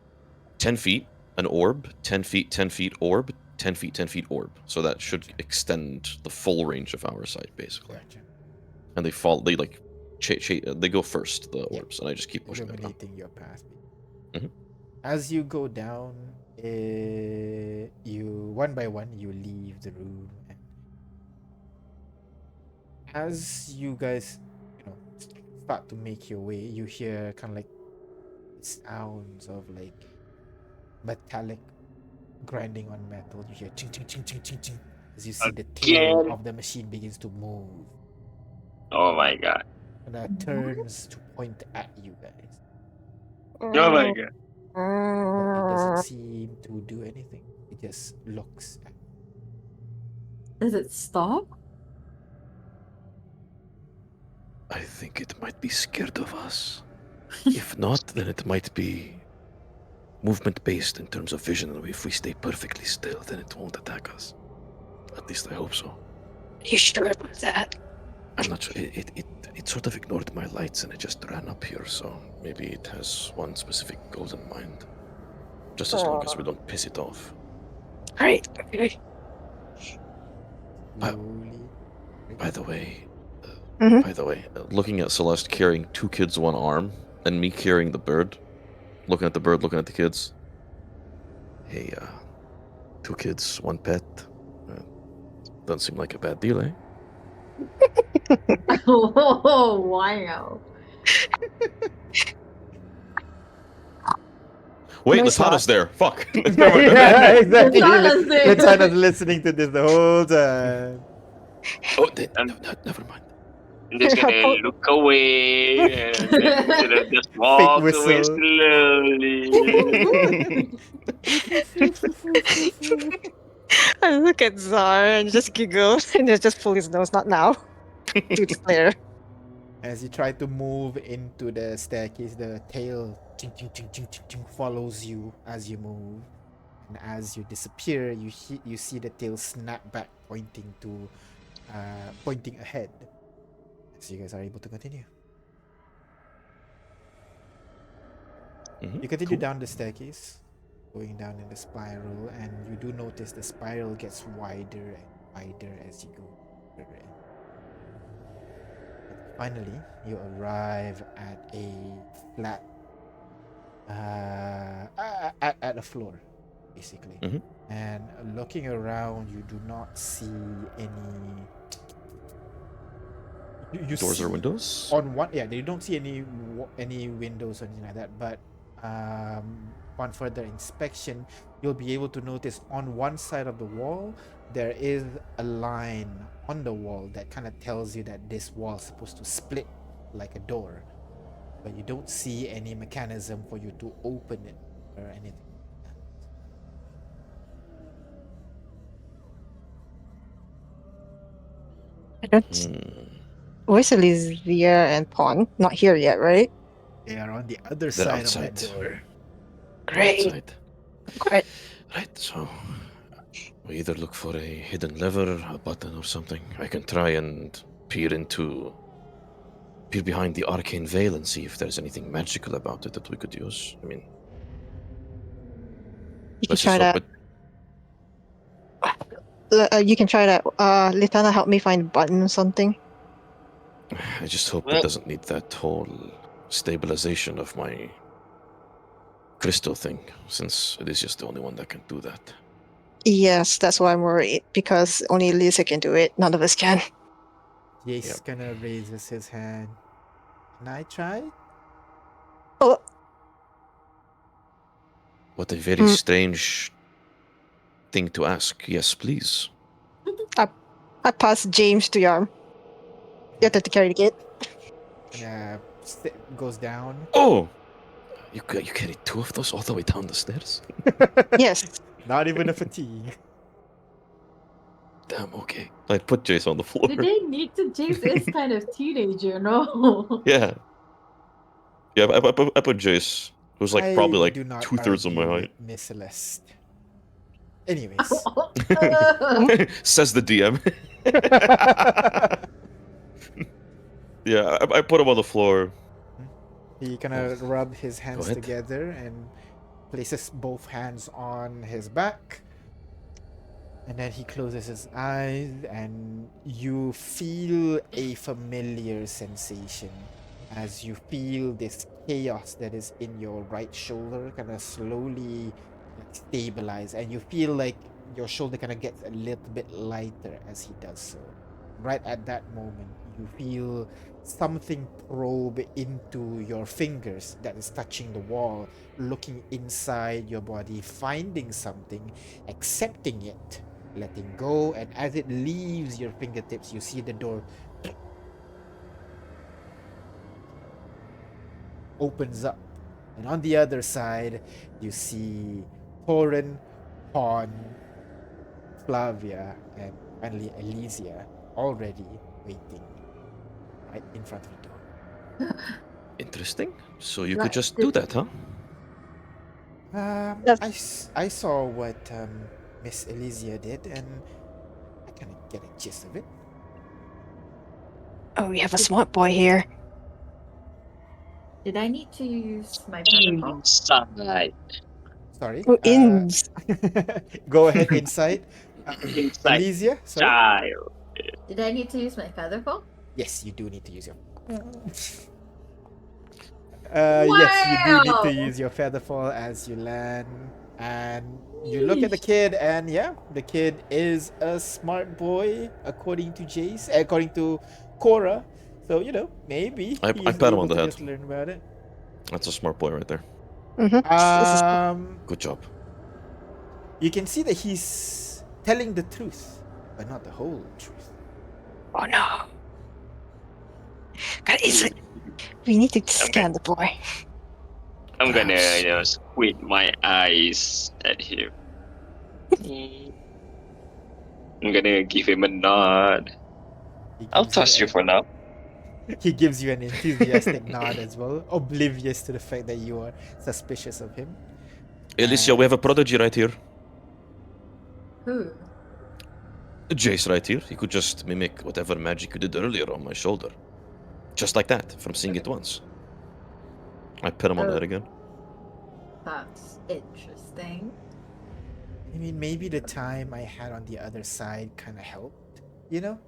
10 feet an orb, 10 feet, 10 feet orb, 10 feet, 10 feet orb. So that should extend the full range of our sight, basically. Gotcha. And they like they go first, the Yeah. orbs, and I just keep pushing them down. Illuminating your path. Mhm. As you go down, you one by one you leave the room, and as you guys, start to make your way, you hear kind of like sounds of like metallic grinding on metal. You hear ching ching ching ching ching ching as you see the tail Again. of the machine begins to move, Oh my god. and that turns to point at you guys, Oh my god. but it doesn't seem to do anything. It just looks at Does it stop? I think it might be scared of us. If not, then it might be movement based in terms of vision. And if we stay perfectly still, then it won't attack us. At least I hope so. You sure about that? I'm not sure. It sort of ignored my lights and it just ran up here. So maybe it has one specific goal in mind. Just as long as we don't piss it off. Great. Okay. slowly. By the way, Mhm. looking at Celeste carrying 2 kids, 1 arm, and me carrying the bird, looking at the bird, looking at the kids. Hey, 2 kids, 1 pet. Doesn't seem like a bad deal, eh? Oh, wow. Wait, No, it's Latana's not. there. Fuck. Yeah, exactly. Latana's there. Latana's listening to this the whole time. Oh, I'm- never mind. I'm just gonna Po- look away and then just Fake walk away whistle. slowly. I look at Zar and just giggle and just pull his nose. Not now. Do this later. As you try to move into the staircase, the tail ching, ching, ching, ching, ching, ching, follows you as you move. And as you disappear, you see the tail snap back, pointing ahead. So you guys are able to continue. You continue down the staircase, going down in the spiral, and you do notice the spiral gets wider and wider as you go further in. But finally, you arrive at a flat, at a floor, basically. Mhm. And looking around, you do not see any. You Doors see or windows? on one, yeah, they don't see any windows or anything like that, but upon further inspection you'll be able to notice on one side of the wall there is a line on the wall that kind of tells you that this wall is supposed to split like a door, but you don't see any mechanism for you to open it or anything. I don't. Hmm. Where's Elysia and Pawn? Not here yet, right? They are on the other They're side of that outside. door. Great. Outside. Great. Right, so we either look for a hidden lever, a button, or something. I can try and peer behind the arcane veil and see if there's anything magical about it that we could use. I mean, You can let's try just that. hope You can try that. Litana, help me find a button or something. I just hope Well- it doesn't need that whole stabilization of my crystal thing, since it is just the only one that can do that. Yes, that's why I'm worried, because only Lisa can do it. None of us can. Jace Yep. kind of raises his hand. Can I try? Oh, What a very Hmm. strange thing to ask. Yes, please. I pass James to Yarm. You have to carry the kid. And goes down. Oh! You carried two of those all the way down the stairs? Yes. Not even a fatigue. Damn, okay. I put Jace on the floor. Did they need to? James is kind of teenager, no? Yeah. Yeah, I put Jace, who's like probably I like do not 2/3 of my argue height. with Miss Celeste. Anyways. Says the DM. Yeah, I put him on the floor. He kind of rub his hands ahead. together and places both hands on his back. And then he closes his eyes, and you feel a familiar sensation as you feel this chaos that is in your right shoulder kind of slowly stabilize, and you feel like your shoulder kind of gets a little bit lighter as he does so. Right at that moment, you feel something probe into your fingers that is touching the wall, looking inside your body, finding something, accepting it, letting go, and as it leaves your fingertips, you see the door opens up, and on the other side, you see Thorin, Pawn, Flavia, and finally Elysia already waiting right in front of the door. Interesting. So you Right, could just do that, huh? I saw what Miss Elysia did, and I kind of get a gist of it. Oh, we have a smart boy here. Did I need to use my protocol? Inside. Sorry. Oh, ins. Go ahead, insight. Inside. Elysia, sorry. Child. Did I need to use my feather fall? Yes, you do need to use your. Yes, you do need to Wow! use your feather fall as you land, and you look at the kid, and yeah, the kid is a smart boy according to Jace, according to Cora. So you know, maybe I he's pat him able on the to head. just learn about it. That's a smart boy right there. Mm-hmm. Good job. You can see that he's telling the truth, but not the whole truth. Oh no. God, we need to scan the boy. I'm gonna, Perhaps. squint my eyes at him. I'm gonna give him a nod. He I'll gives trust you for now. He gives you an enthusiastic nod as well, oblivious to the fact that you are suspicious of him. Alicia, we have a prodigy right here. Who? Jace right here. He could just mimic whatever magic you did earlier on my shoulder. Just like that, from seeing it once. I put him on the head again. That's interesting. I mean, maybe the time I had on the other side kind of helped, you know?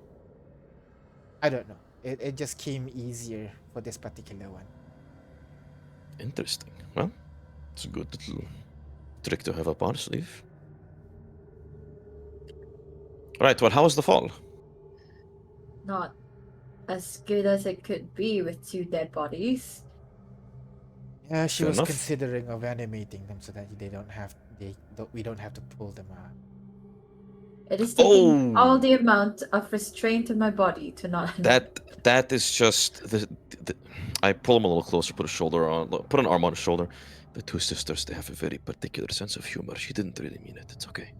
I don't know. It just came easier for this particular one. Interesting. Well, it's a good little trick to have up our sleeve. Right, well, how was the fall? Not as good as it could be with two dead bodies. Yeah, she Fair was enough. considering of animating them so that we don't have to pull them out. It is taking Oh! all the amount of restraint in my body to not. That is just the I pull him a little closer, put an arm on his shoulder. The two sisters, they have a very particular sense of humor. She didn't really mean it. It's okay.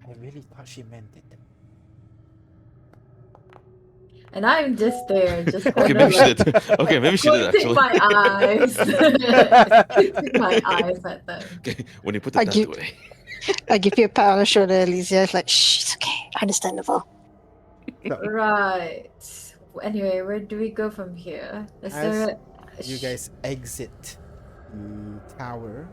I really thought she meant it. And I'm just there, just Okay, kind of maybe she like did. Okay, maybe she did squinting actually. my eyes, squinting my eyes at them. Okay, when you put I it that give- way. I give you a pat on the shoulder, Elysia. It's like, shh, it's okay. Understandable. Right. Anyway, where do we go from here? Is there You guys exit the tower.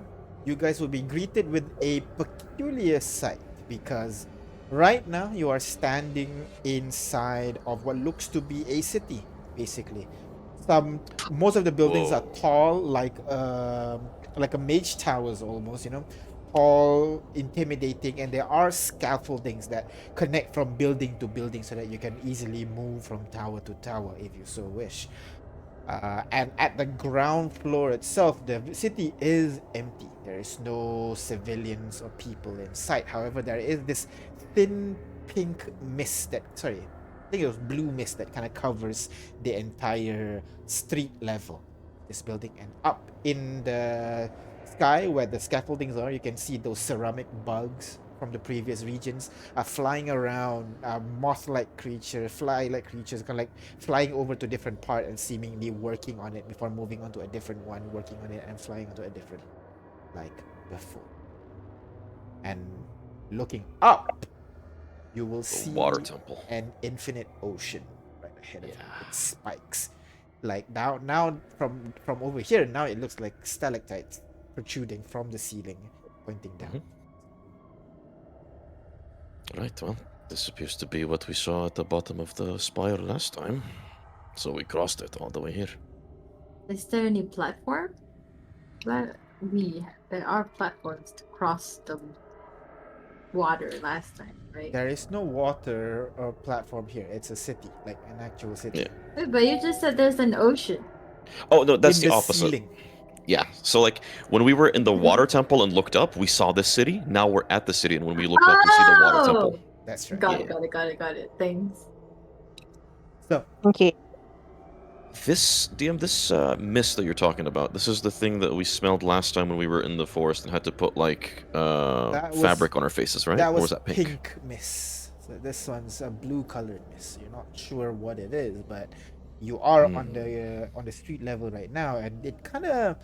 You guys will be greeted with a peculiar sight because Right now, you are standing inside of what looks to be a city, basically. Most of the buildings are Whoa. tall, like a mage towers almost, tall, intimidating, and there are scaffoldings that connect from building to building so that you can easily move from tower to tower if you so wish. And at the ground floor itself, the city is empty. There is no civilians or people in sight. However, there is this thin pink mist I think it was blue mist that kind of covers the entire street level of this building. And up in the sky where the scaffoldings are, you can see those ceramic bugs from the previous regions are flying around, moth-like creatures, fly-like creatures, kind of like flying over to different part and seemingly working on it before moving on to a different one, working on it and flying onto a different, like before. And looking up, you will The see water temple. an infinite ocean right ahead of you. Yeah. It spikes. Like now from over here, now it looks like stalactites protruding from the ceiling, pointing down. Right, well, this appears to be what we saw at the bottom of the spire last time. So we crossed it all the way here. Is there any platform? There are platforms to cross the water last time, right? There is no water or platform here. It's a city, like an actual city. Yeah. Wait, but you just said there's an ocean. Oh, no, that's in the opposite. Ceiling. Yeah, so like when we were in the water temple and looked up, we saw this city. Now we're at the city, and when we look up, we see the water temple. That's right. Got it. Thanks. So Okay. This mist that you're talking about, this is the thing that we smelled last time when we were in the forest and had to put like That was- fabric on our faces, right? that Or was, was that pink mist. So this one's a blue colored mist. You're not sure what it is, but you are on the street level right now, and it kind of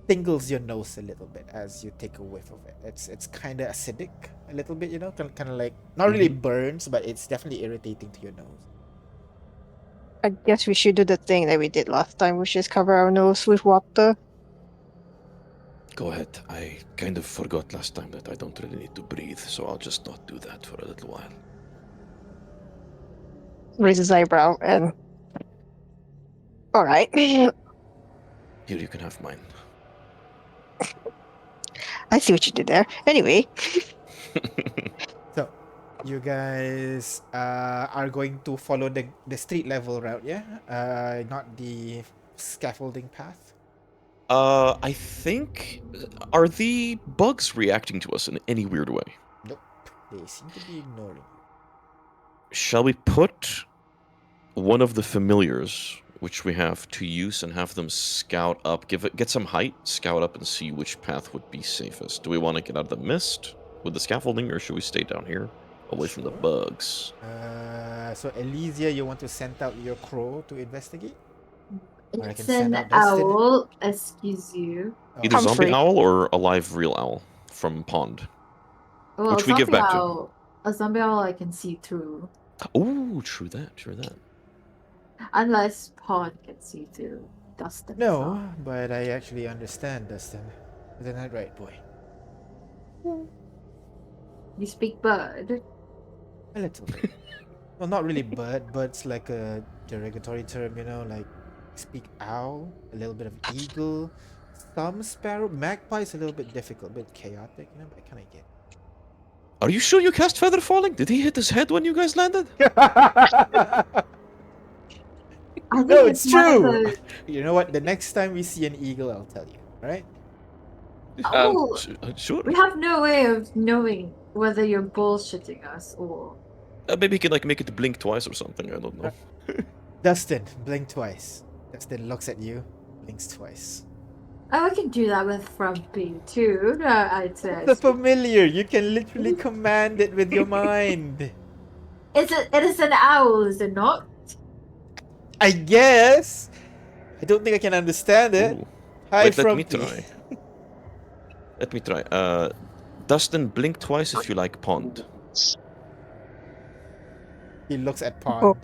tingles your nose a little bit as you take a whiff of it. It's kind of acidic a little bit, kind of like not really burns, but it's definitely irritating to your nose. I guess we should do the thing that we did last time, which is cover our nose with water. Go ahead. I kind of forgot last time that I don't really need to breathe, so I'll just not do that for a little while. Raise his eyebrow and. Alright. Here, you can have mine. I see what you did there. Anyway. So, you guys are going to follow the street level route, yeah? Not the scaffolding path. I think are the bugs reacting to us in any weird way? Nope, they seem to be ignoring you. Shall we put one of the familiars which we have to use and have them scout up, get some height, scout up and see which path would be safest? Do we want to get out of the mist with the scaffolding, or should we stay down here away from the bugs? So Elysia, you want to send out your crow to investigate? Or I can It's send an out Dustin. owl, excuse you. Oh, Either zombie Humphrey. owl or a live real owl from Pond. Well, Which we give back to. A zombie owl I can see through. Oh, true that. Unless Pawn can see through Dustin. No, but I actually understand, Dustin. Isn't that right, boy? You speak bird. A little bit. Well, not really bird. Bird's like a derogatory term, like speak owl, a little bit of eagle, some sparrow. Magpie's a little bit difficult, a bit chaotic, but I kind of get Are you sure you cast Feather Falling? Did he hit his head when you guys landed? it. I think No, it's one of true. the- You know what? The next time we see an eagle, I'll tell you. All right? Oh, Sure. we have no way of knowing whether you're bullshitting us or. Maybe he can like make it blink twice or something. I don't know. Dustin, blink twice. Dustin looks at you, blinks twice. Oh, we can do that with Frumpy too. I'd say. The familiar. You can literally command it with your mind. It is an owl, is it not? I guess. I don't think I can understand it. Ooh. Hi, Wait, let me Frumpy. try. Let me try. Dustin, blink twice if you like Pond. He looks at Pond.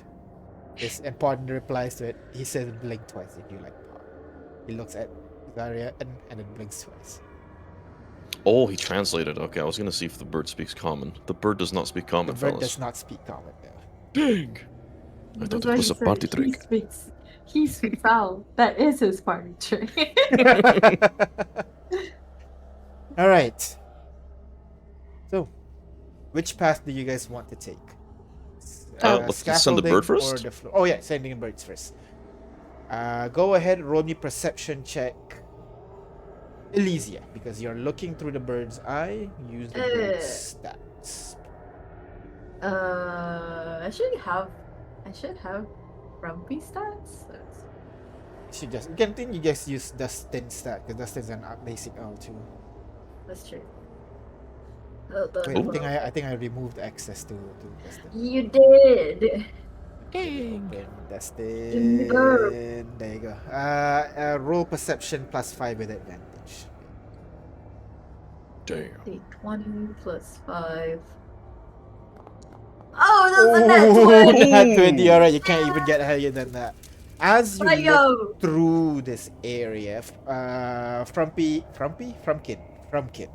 Yes, and Pond replies to it. He says blink twice if you like Pond. He looks at Zarya and then blinks twice. Oh, he translated. Okay, I was gonna see if the bird speaks common. The bird does not speak The common, bird fellas. does not speak common though. Dang! I thought That's it why was he a said party he trick. speaks foul. That is his party trick. All right. So, which path do you guys want to take? Let's send the bird Scaffolding or first. the floor? Oh yeah, sending birds first. Go ahead, roll me perception check. Elysia, because you're looking through the bird's eye. Use the bird's stats. I should have grumpy stats. You can think you just use Dustin's stat because Dustin's an basic owl too. That's true. Wait, I think I removed access to Dustin. You did. Open No. Dustin. There you go. Roll perception +5 with advantage. Damn. 20 plus 5. Oh, that's a net 20! Nat 20, alright, you can't even get higher than that. As you look Ayo! through this area, Frumpkin, Frumpy. Frumpy.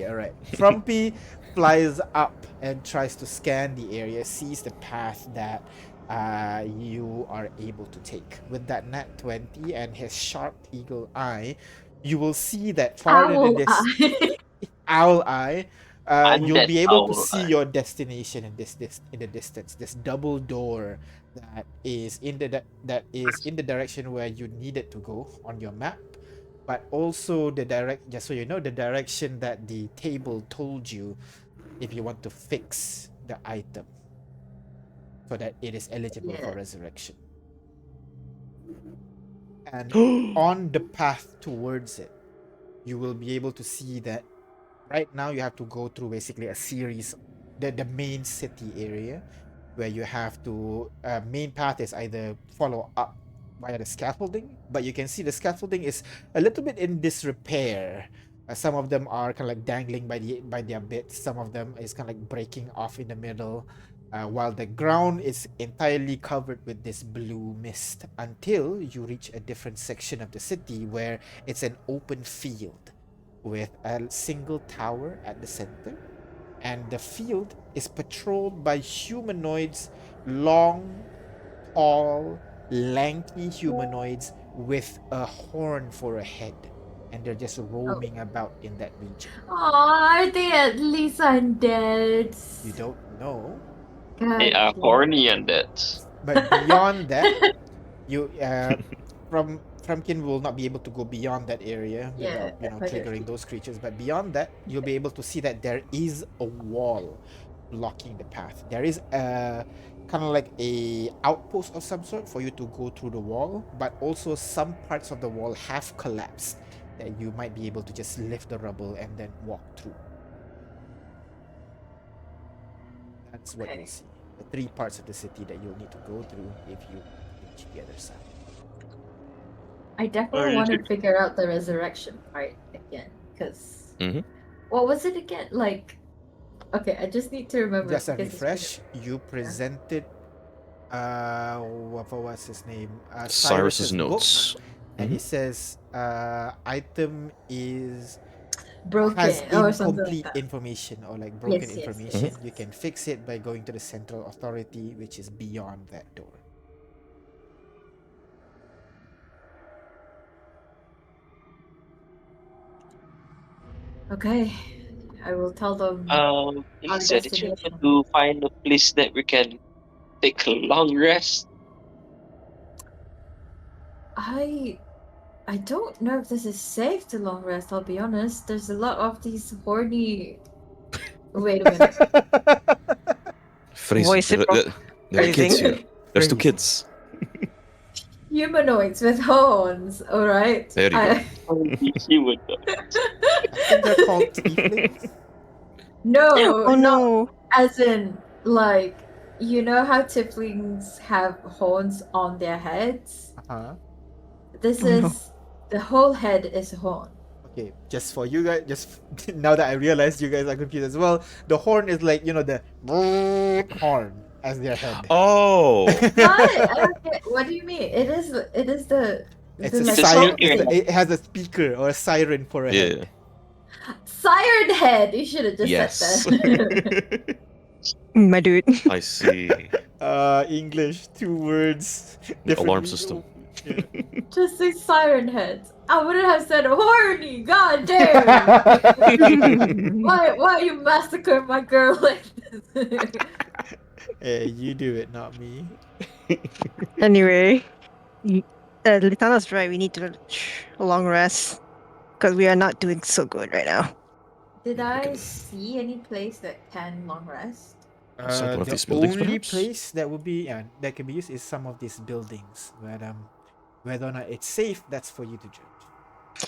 alright. Frumpy flies up and tries to scan the area, sees the path that you are able to take. With that nat 20 and his sharp eagle eye, you will see that far in the distance, owl eye, you'll be able to see your destination in the distance. This double door that is in the direction where you needed to go on your map, but also just so you know, the direction that the table told you if you want to fix the item so that it is eligible for resurrection. And on the path towards it, you will be able to see that right now you have to go through basically a series, the main city area, where you have to main path is either follow up via the scaffolding, but you can see the scaffolding is a little bit in disrepair. Some of them are kind of like dangling by their bits. Some of them is kind of like breaking off in the middle, while the ground is entirely covered with this blue mist until you reach a different section of the city where it's an open field with a single tower at the center, and the field is patrolled by humanoids, long, tall, lanky humanoids with a horn for a head, and they're just roaming about in that region. Aw, are they at least undead? You don't know, They are horny and that. but beyond that, you Frumpkin will not be able to go beyond that area without triggering those creatures. But beyond that, you'll be able to see that there is a wall blocking the path. There is a kind of like a outpost of some sort for you to go through the wall, but also some parts of the wall have collapsed that you might be able to just lift the rubble and then walk through. That's what you'll see. The 3 parts of the city that you'll need to go through if you reach the other side. I definitely want to figure out the resurrection part again, because what was it again? Like, okay, I just need to remember. Just a refresh. You presented, what was his name? Cyrus's notes, book, and it says item is broken has or something incomplete like that. information or like broken Yes. information. You can fix it by going to the central authority, which is beyond that door. Okay, I will tell them. Lisa, did you happen to find a place that we can take a long rest? I don't know if this is safe to long rest, I'll be honest. There's a lot of these horny. Wait a minute. Phrasing. There are kids here. There's 2 kids. Humanoids with horns, alright? There you go. Human. I think they're called tieflings. No, Oh no. as in, like, you know how tieflings have horns on their heads? Uh-huh. This Oh, is no. the whole head is a horn. Okay, just for you guys, just now that I realized you guys are confused as well, the horn is like, the horn as their head. Oh! What? I don't get, what do you mean? It is the It's a Isn't It's a siren. speaker. It has a speaker or a siren for a Yeah. head. Siren head. You should have just Yes. said that. My dude. I see. English, 2 words. The alarm differently- system. Yeah. Just say siren head. I wouldn't have said horny. God damn. Why you massacre my girl like this? Hey, you do it, not me. Anyway, Litana's right. We need to a long rest because we are not doing so good right now. Did We I can- see any place that can long rest? Inside one of The these buildings, only perhaps? place that would be that can be used is some of these buildings, but whether or not it's safe, that's for you to judge.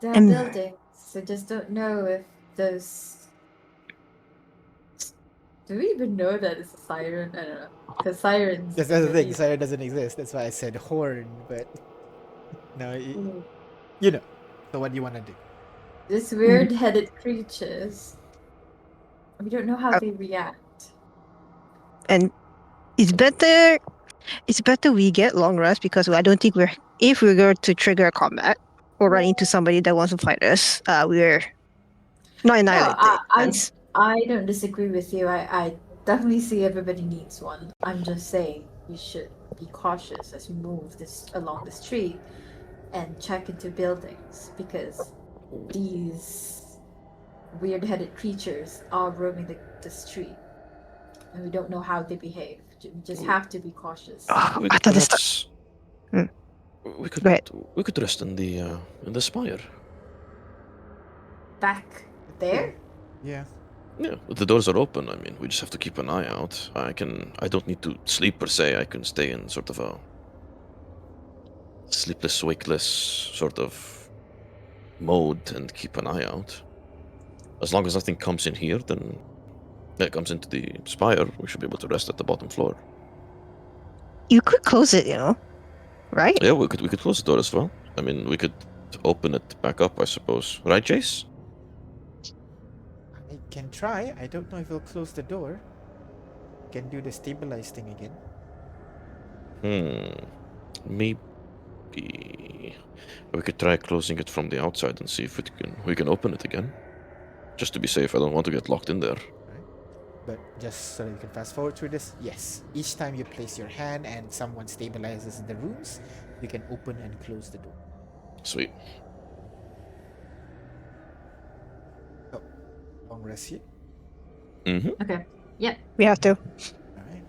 There are And- buildings. I just don't know if those. Do we even know that it's a siren? I don't know. Because sirens. That's the thing. believe- Siren doesn't exist. That's why I said horn, but no, Mm. you know. So what do you want to do? These weird-headed creatures. We don't know how Uh, they react. And it's better we get long rest because I don't think if we're going to trigger a combat or run into somebody that wants to fight us, we're not annihilated. Hence, I don't disagree with you. I definitely see everybody needs one. I'm just saying we should be cautious as we move along the street and check into buildings because these weird-headed creatures are roaming the street, and we don't know how they behave. We just have to be cautious. Oh, We I could thought this. perhaps. Hmm. We could. Go ahead. We could rest in the spire. Back there? Yeah. Yeah, the doors are open. I mean, we just have to keep an eye out. I don't need to sleep per se. I can stay in sort of a sleepless, wakeless sort of mode and keep an eye out. As long as nothing comes in here, then it comes into the spire. We should be able to rest at the bottom floor. You could close it, right? Yeah, we could close the door as well. I mean, we could open it back up, I suppose. Right, Jace? I can try. I don't know if it'll close the door. Can do the stabilize thing again. Maybe we could try closing it from the outside and see if we can open it again. Just to be safe. I don't want to get locked in there. But just so that you can fast forward through this, yes. Each time you place your hand and someone stabilizes the rooms, you can open and close the door. Sweet. Long rest here. Mm-hmm. Okay. We have to. Alright.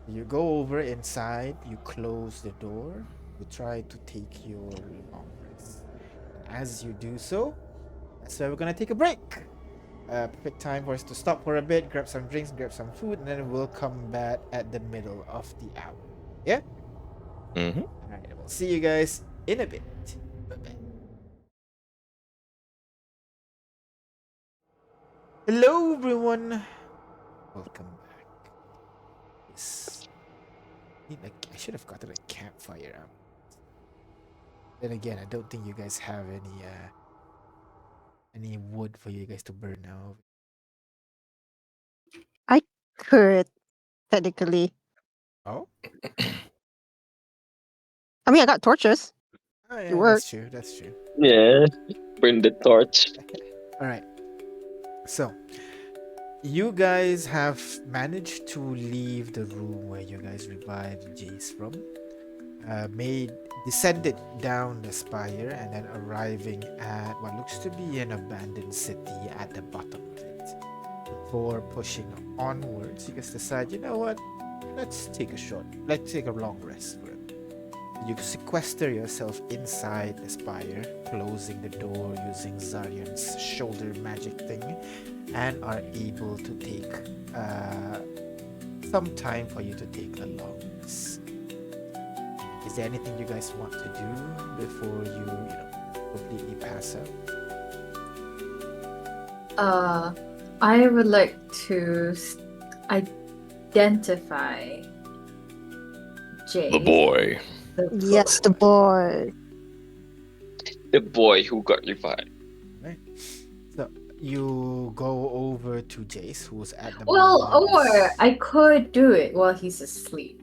You go over inside, you close the door, you try to take your long rest. And as you do so, that's where we're gonna take a break. Perfect time for us to stop for a bit, grab some drinks, grab some food, and then we'll come back at the middle of the hour. Yeah? Mm-hmm. Alright, we'll see you guys in a bit. Bye-bye. Hello everyone! Welcome back. Yes. I should have gotten a campfire out. Then again, I don't think you guys have any wood for you guys to burn now. Could technically. Oh? I mean, I got torches. Oh yeah, work. that's true, that's true. Yeah. Burn the torch. Alright. So, you guys have managed to leave the room where you guys revived Jace from. Descended down the spire and then arriving at what looks to be an abandoned city at the bottom of it. Before pushing onwards, you guys decide, you know what? Let's take a long rest for it. You sequester yourself inside the spire, closing the door using Zaryan's shoulder magic thing, and are able to take some time for you to take a long rest. Is there anything you guys want to do before you completely pass out? I would like to identify Jay. The boy. Yes, the boy. The boy who got revived. Right. So you go over to Jace, who's at the Well, moment or is- I could do it while he's asleep.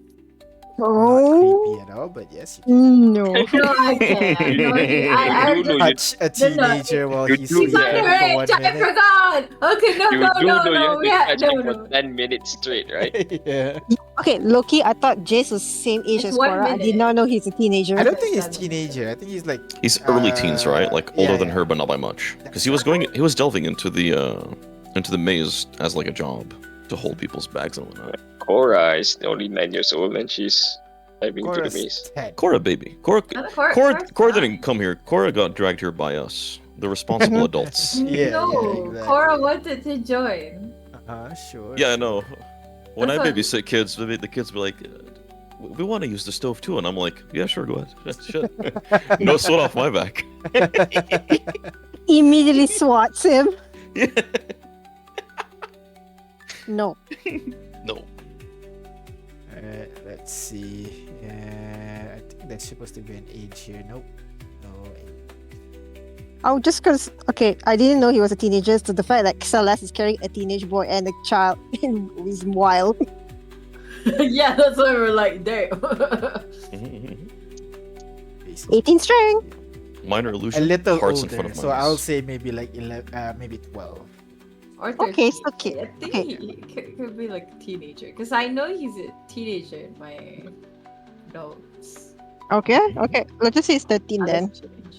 Not creepy Oh at all, but yes, you can no. No, I can't. No, You do know you touch a No, no, teenager while you he's do he's sleeping yeah. for underage. 1 I minute. forgot. Okay, no, You no, do no, know you no. have to Yeah, touch no, him for no. 10 minutes straight, right? Yeah. Okay, Loki, I thought Jace was same age It's as 1 Cora. I did minute. not know he's a teenager. I don't think he's 7 teenager. I think he's like He's early teens, right? Like older yeah, than yeah. her, but not by much. Because he was delving into the maze as like a job to hold people's bags and whatnot. Cora is only 9 years old and she's diving into the Cora's maze. 10. Cora, baby. Cora Cora's didn't come here. Cora got dragged here by us, the responsible adults. Yeah, no, exactly. Cora wanted to join. Sure. Yeah, I know. When I That's what- babysit kids, the kids be like, "We want to use the stove too," and I'm like, "Yeah, sure, go ahead." Shit. No sweat off my back. Immediately swats him. Yeah. No. No. Let's see. I think that's supposed to be an age here. Nope. No. Oh, just because, okay, I didn't know he was a teenager, so the fact that Celeste is carrying a teenage boy and a child is wild. Yeah, that's why we're like, damn. 18 string. Minor A illusion. little Hearts in front older, of so my I'll eyes. say maybe like 11, maybe 12. Or 13. Okay, it's okay. I think Okay. he could be like a teenager. Because I know he's a teenager in my notes. Okay, okay. Let's just say it's 13 then. Unless change.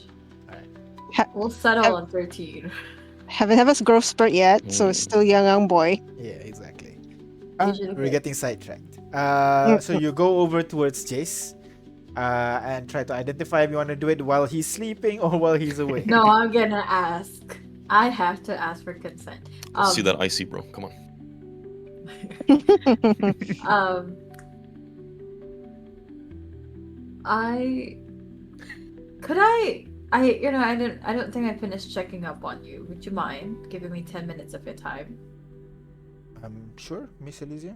Ha- We'll settle on 13. haven't have his growth spurt yet, so it's still young boy. Yeah, exactly. Usually We're good. getting sidetracked. So you go over towards Jace, and try to identify if you want to do it while he's sleeping or while he's awake. No, I'm gonna ask. I have to ask for consent. See that icy, bro? Come on. Um, I don't think I finished checking up on you. Would you mind giving me 10 minutes of your time? Sure, Miss Elysia.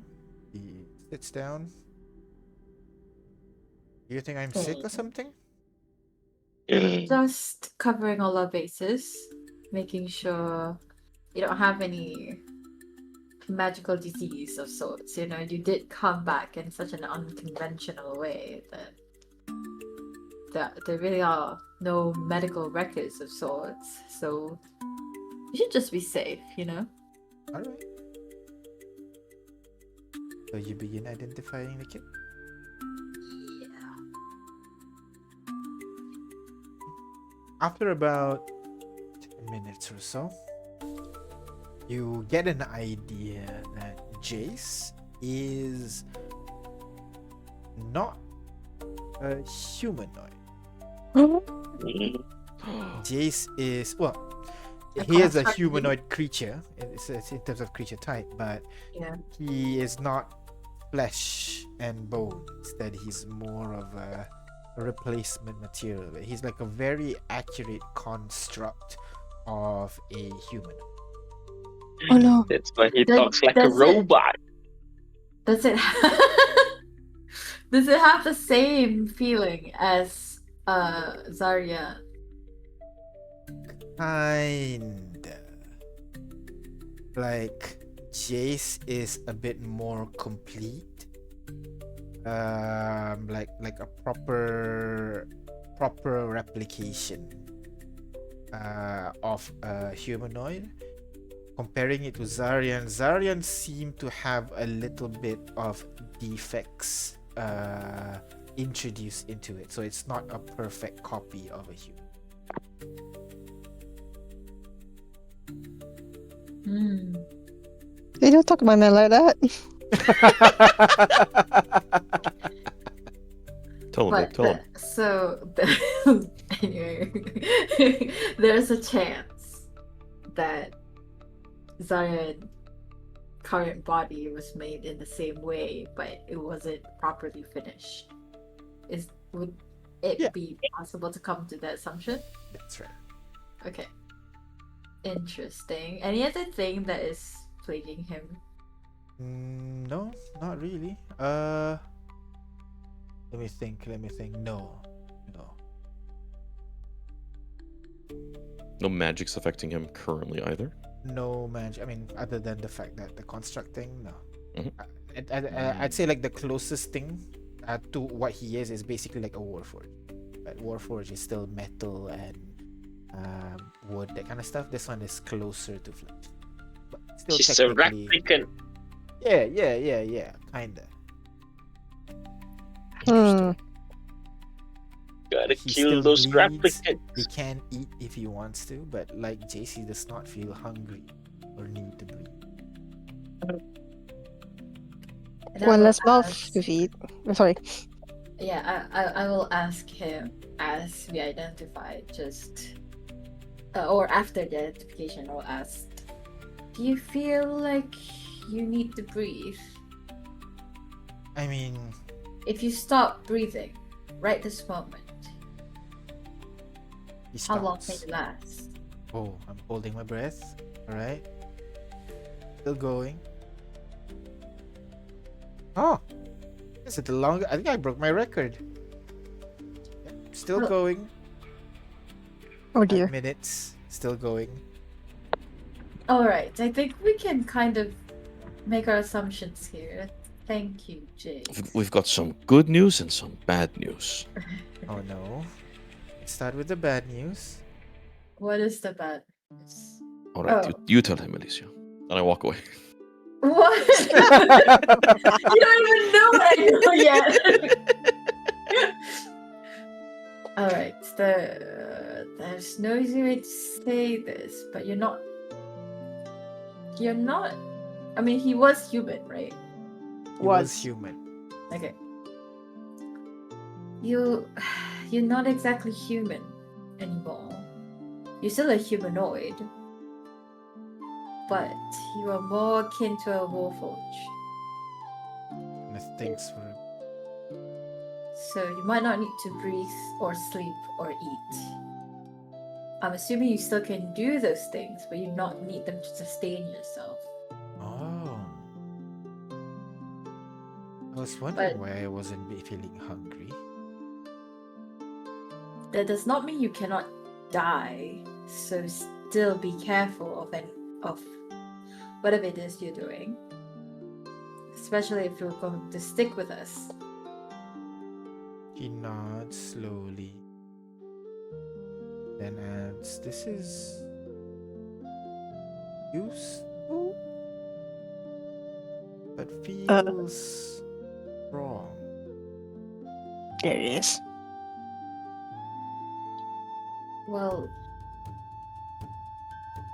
He sits down. Do you think I'm sick or something? Just covering all our bases, making sure you don't have any magical disease of sorts. You know, you did come back in such an unconventional way that there really are no medical records of sorts. So you should just be safe, you know? Alright. So you begin identifying the kid? Yeah. After about 10 minutes or so, you get an idea that Jace is not a humanoid. Jace is, well, A he is a construct humanoid creature in terms of creature type, but Yeah. he is not flesh and bone. Instead, he's more of a replacement material. He's like a very accurate construct of a human. Oh no. That's why he Does- talks like a does it- robot. Does it does it have the same feeling as Zarya? Kinda. Like Jace is a bit more complete. Like a proper replication of a humanoid. Comparing it to Zaryan seemed to have a little bit of defects introduced into it, so it's not a perfect copy of a human. Hmm. They don't talk about me like that. Tell him, babe, tell him. Anyway, there's a chance that Zaryan's current body was made in the same way, but it wasn't properly finished. Would it Yeah. be possible to come to that assumption? That's right. Okay. Interesting. Any other thing that is plaguing him? No, not really. Let me think. No. No magic's affecting him currently either. No magic. I mean, other than the fact that the construct thing, no. Mhm. I'd say like the closest thing to what he is basically like a warforged. But warforged is still metal and wood, that kind of stuff. This one is closer to flesh, but still She's a technically. replicant. Yeah, kinda. Hmm. Gotta He kill still those bleeds. He replicants. can eat if he wants to, but like JC does not feel hungry or need to breathe. And I One will less mouth ask- to feed. I'm sorry. Yeah, I will ask him as we identify just or after the identification. I'll ask, do you feel like you need to breathe? I mean, If you stop breathing right this moment, he how long can stops. you last? Oh, I'm holding my breath. All right, still going. Oh, is it the longer? I think I broke my record. Yep, still Oh. going. Oh 5 dear. minutes, still going. All right, I think we can kind of make our assumptions here. Thank you, Jay. We've got some good news and some bad news. Oh no. Let's start with the bad news. What is the bad news? All right, Oh. you tell him, Alicia. And I walk away. What? You don't even know what I know yet. All right, there's no easy way to say this, but you're not. I mean, he was human, right? He was Was. human. Okay. You're not exactly human anymore. You're still a humanoid, but you are more akin to a warforged. Thanks for. So you might not need to breathe or sleep or eat. I'm assuming you still can do those things, but you not need them to sustain yourself. Oh. I was wondering why I wasn't feeling hungry. That does not mean you cannot die. So still be careful of whatever it is you're doing. Especially if you're going to stick with us. He nods slowly. Then adds, "This is useful, but feels wrong." There it is. Well,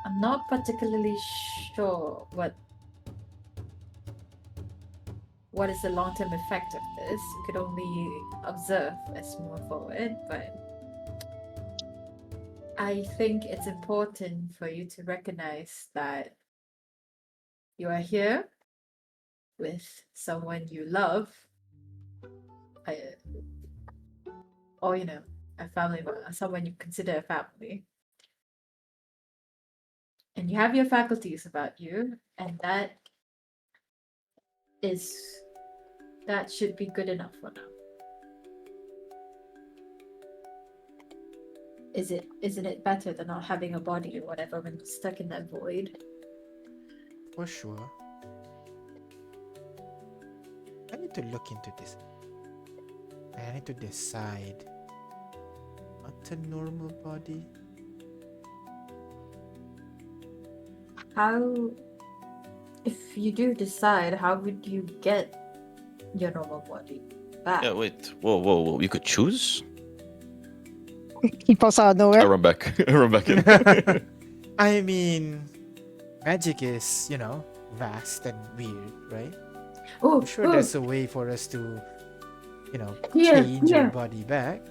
I'm not particularly sure what is the long-term effect of this. We could only observe as we move forward, but I think it's important for you to recognize that you are here with someone you love, or a family, someone you consider a family, and you have your faculties about you, and that should be good enough for now. Isn't it better than not having a body or whatever when you're stuck in that void? For sure. I need to look into this. I need to decide. What's a normal body? If you do decide, how would you get your normal body back? Yeah, wait. Whoa. You could choose? He pops out of I nowhere. run back. I run back in. I mean, magic is, vast and weird, right? Oh, I'm sure there's a way for us to, Yeah, change our yeah. body back.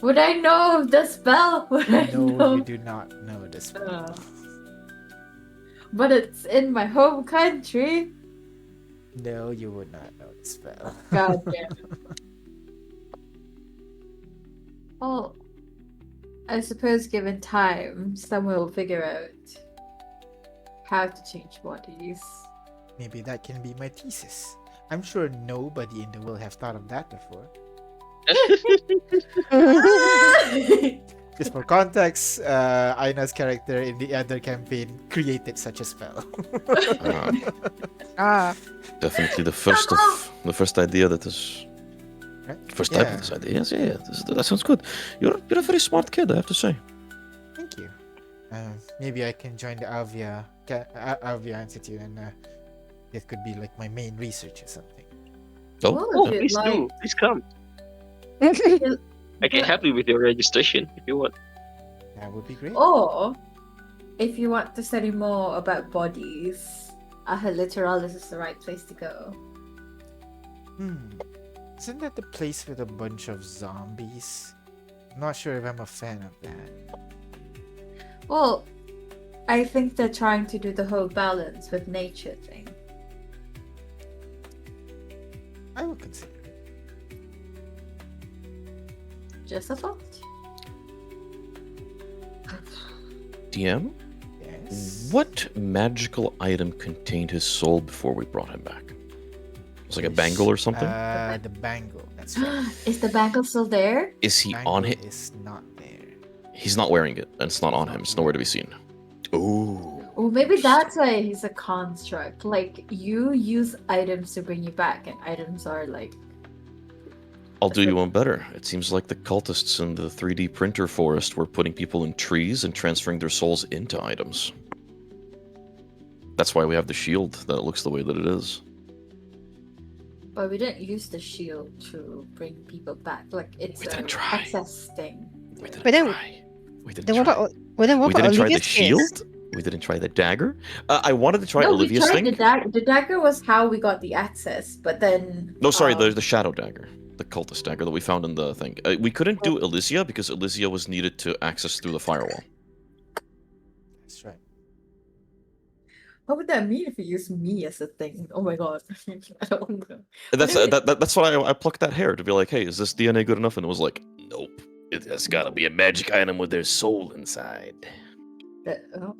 Would I know the spell? Would I No, know? you do not know the spell. But it's in my home country. No, you would not know the spell. God damn. Well, I suppose given time, someone will figure out how to change bodies. Maybe that can be my thesis. I'm sure nobody in the world have thought of that before. Just for context, Aina's character in the other campaign created such a spell. Ah, Ah. definitely the first idea that has Right? First type of this idea. Yes, yeah. That sounds good. You're a very smart kid, I have to say. Thank you. Maybe I can join the Alvia Institute, and it could be like my main research or something. Oh, Well, if you'd Please like, do. Please come. I can but- help you with your registration if you want. That would be great. Or if you want to study more about bodies, Literalis is the right place to go. Isn't that the place with a bunch of zombies? I'm not sure if I'm a fan of that. Well, I think they're trying to do the whole balance with nature thing. I will consider it. Just a thought. DM, Yes. what magical item contained his soul before we brought him back? It was like a bangle or something? The bangle. That's right. Is the bangle still there? Is he Bangle on him? is not there. He's not wearing it, and it's not on him. It's nowhere to be seen. Ooh. Well, maybe that's why he's a construct. Like, you use items to bring you back, and items are like. I'll do you one better. It seems like the cultists in the 3D printer forest were putting people in trees and transferring their souls into items. That's why we have the shield that looks the way that it is. But we didn't use the shield to bring people back. Like, it's We didn't an try. access thing. We didn't But then- try. We didn't Then what try. about what about We didn't try the Olivia's case? shield. We didn't try the dagger. I wanted to try No, we Olivia's tried thing. the dagger. The dagger was how we got the access, but then. No, sorry, the shadow dagger. The cultist dagger that we found in the thing. We couldn't do Oh. Elysia because Elysia was needed to access through the firewall. That's right. What would that mean if you use me as a thing? Oh my god. I don't know. That's What is that's why I plucked that hair to be like, hey, is this DNA good enough? And it was like, nope. It has got to be a magic item with their soul inside. Oh.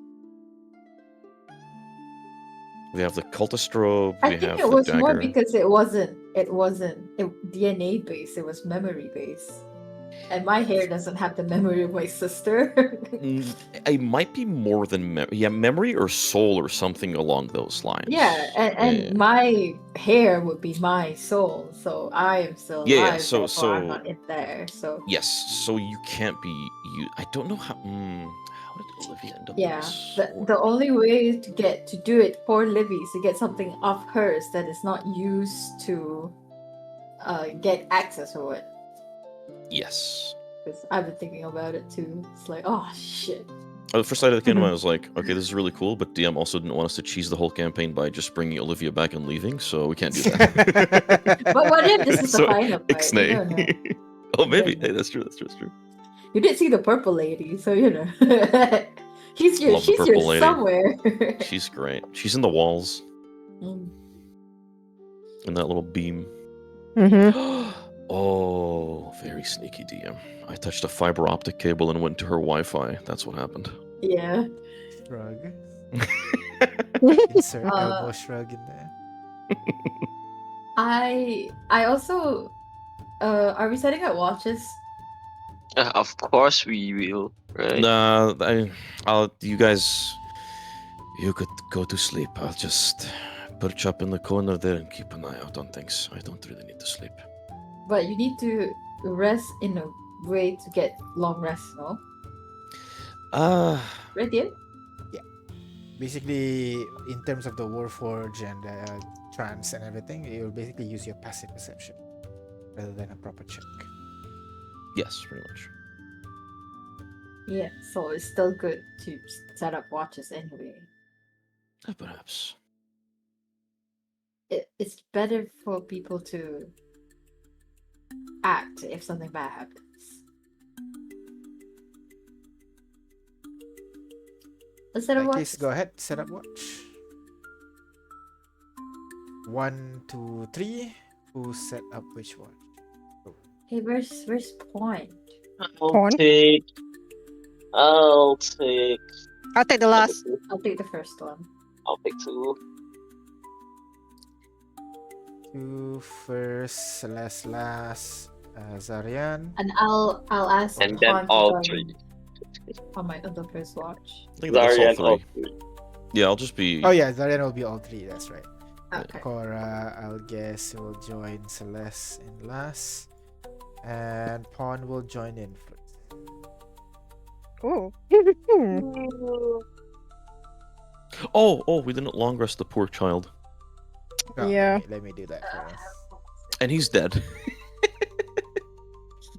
We have the cultist robe. I We think have it the was more dagger. because it wasn't DNA based, it was memory based. And my hair doesn't have the memory of my sister. It might be more than memory or soul or something along those lines. Yeah, and Yeah. my hair would be my soul, so I am still Yeah, alive. so- therefore I'm so- not in there. So Yes, so you can't be. I don't know how. How did Olivia end up? with yeah, this the sword? only way to do it for Livy is to get something off hers that is not used to get access to it. Yes. Because I've been thinking about it too. It's like, oh shit. The first sight of the kingdom, I was like, okay, this is really cool, but DM also didn't want us to cheese the whole campaign by just bringing Olivia back and leaving, so we can't do that. But what if this is So, the final fight? You Ixnay. don't know. Oh, maybe. Yeah. Hey, that's true. That's true. You did see the purple lady, so you know. She's here. Love the She's purple here lady. somewhere. She's great. She's in the walls Mm. in that little beam. Mm-hmm. Oh, very sneaky DM. I touched a fiber optic cable and went to her Wi-Fi. That's what happened. Yeah. Shrug. Insert elbow shrug in there. I also. Are we setting up watches? Of course we will, right? Nah, you guys, you could go to sleep. I'll just perch up in the corner there and keep an eye out on things. I don't really need to sleep. But you need to rest in a way to get long rest, no? Right, yeah? Basically, in terms of the Warforge and trance and everything, you'll basically use your passive perception rather than a proper check. Yes, pretty much. Yeah, so it's still good to set up watches anyway. Perhaps. It's better for people to act if something bad happens. Let's set In up that watches. case, go ahead, set up watch. 1, 2, 3. Who set up which watch? Hey, where's Point? Porn? I'll take. I'll take the last. I'll take the first one. I'll take 2. 2 first, Celeste last, Zarian. And I'll ask And then Juan to all join 3. on the first watch. I think that's Zarian, all all three. 3. Yeah, I'll just be. Oh yeah, Zarian will be all 3, that's right. Okay. Cora, I'll guess, will join Celeste in last. And Pawn will join in first. Oh. Oh, we didn't long rest the poor child. Oh, Yeah. let me do that for us. And he's dead.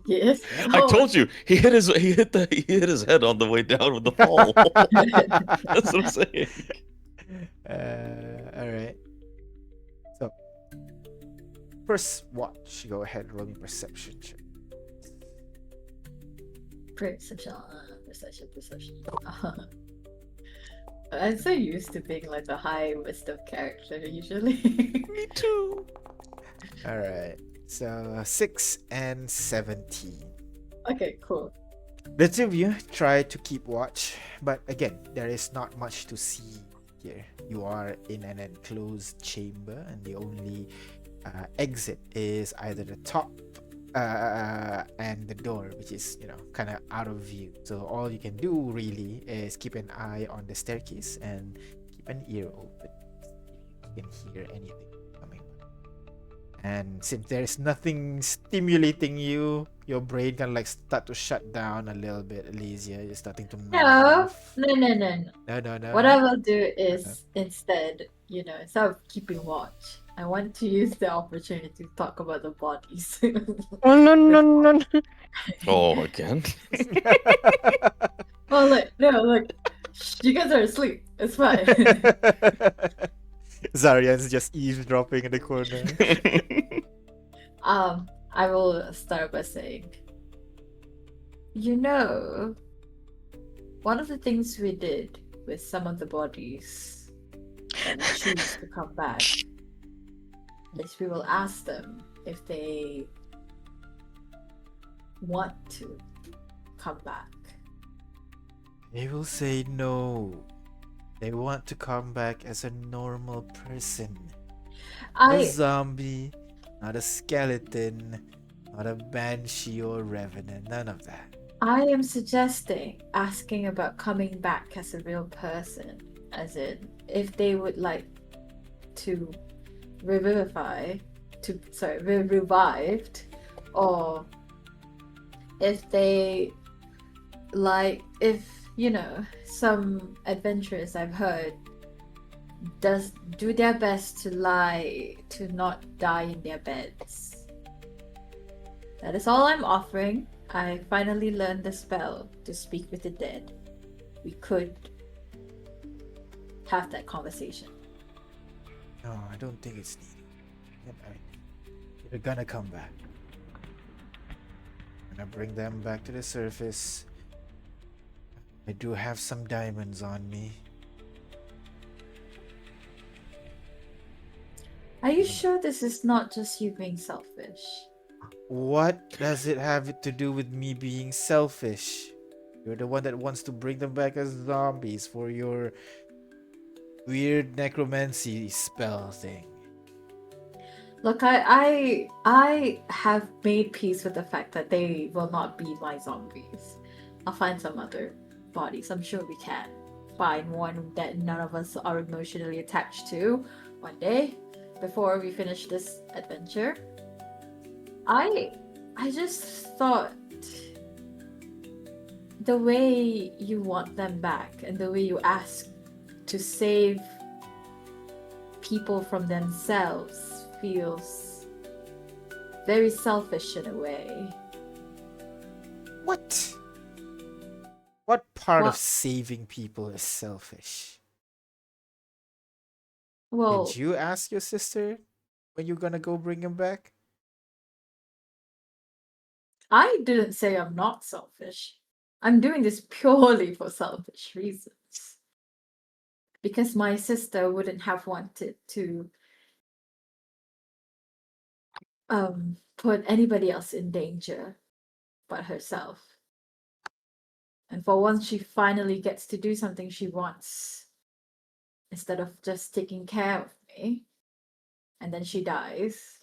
Yes. I told you, he hit his head on the way down with the fall. That's what I'm saying. All right. So, first watch. Go ahead, roll me perception check. Perception. I'm so used to being like the high wisdom character usually. Me too. All right. So 6 and 17. Okay, cool. The two of you try to keep watch, but again, there is not much to see here. You are in an enclosed chamber, and the only exit is either the top and the door, which is, kind of out of view. So all you can do really is keep an eye on the staircase and keep an ear open if you can hear anything coming. And since there's nothing stimulating you, your brain can like start to shut down a little bit, Elysia. You're starting to nod No, off. no. No. What I will do is instead, instead of keeping watch, I want to use the opportunity to talk about the bodies. Oh no. Oh, again? Oh look, shh, you guys are asleep. It's fine. Zarian's just eavesdropping in the corner. I will start by saying, one of the things we did with some of the bodies that we choose to come back is we will ask them if they want to come back. They will say no. They want to come back as a normal person. A zombie, not a skeleton, not a banshee or revenant, none of that. I am suggesting asking about coming back as a real person, as in if they would like to be revived, or if they like, if some adventurers I've heard do their best to not die in their beds. That is all I'm offering. I finally learned the spell to speak with the dead. We could have that conversation. No, I don't think it's needed. They're gonna come back. I'm gonna bring them back to the surface. I do have some diamonds on me. Are you sure this is not just you being selfish? What does it have to do with me being selfish? You're the one that wants to bring them back as zombies for your weird necromancy spell thing. Look, I have made peace with the fact that they will not be my zombies. I'll find some other bodies. I'm sure we can find one that none of us are emotionally attached to one day before we finish this adventure. I just thought the way you want them back and the way you ask to save people from themselves feels very selfish in a way. What? What part of What? saving people is selfish? Well, Did you ask your sister when you're gonna go bring him back? I didn't say I'm not selfish. I'm doing this purely for selfish reasons. Because my sister wouldn't have wanted to put anybody else in danger but herself. And for once she finally gets to do something she wants instead of just taking care of me, and then she dies.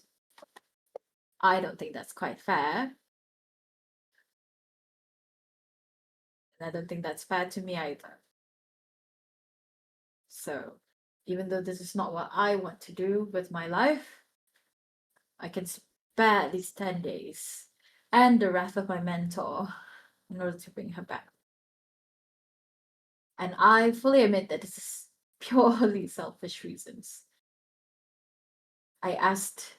I don't think that's quite fair. And I don't think that's fair to me either. So, even though this is not what I want to do with my life, I can spare at least 10 days and the wrath of my mentor in order to bring her back. And I fully admit that this is purely selfish reasons. I asked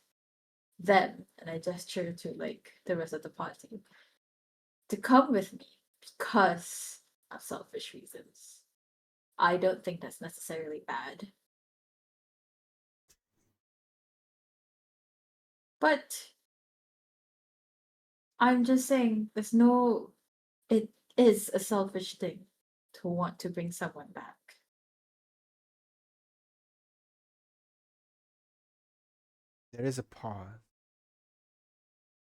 them, and I gestured to like the rest of the party, to come with me because of selfish reasons. I don't think that's necessarily bad. But I'm just saying it is a selfish thing to want to bring someone back. There is a pause,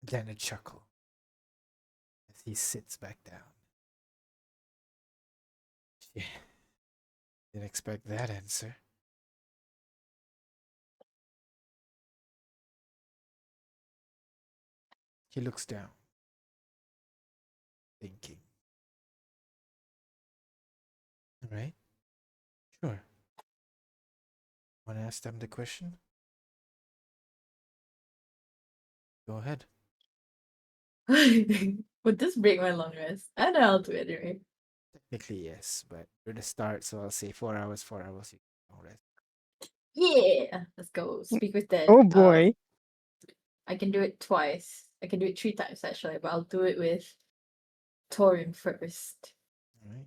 then a chuckle as he sits back down. Yeah, didn't expect that answer. He looks down, thinking. All right, sure. Want to ask them the question? Go ahead. Would this break my long rest? I know I'll do it anyway. Technically, yes, but you're the start, so I'll say 4 hours, 4 hours. You don't rest. Yeah, let's go. Speak with Dead. Oh boy. I can do it twice. I can do it 3 times actually, but I'll do it with Torin first. All right.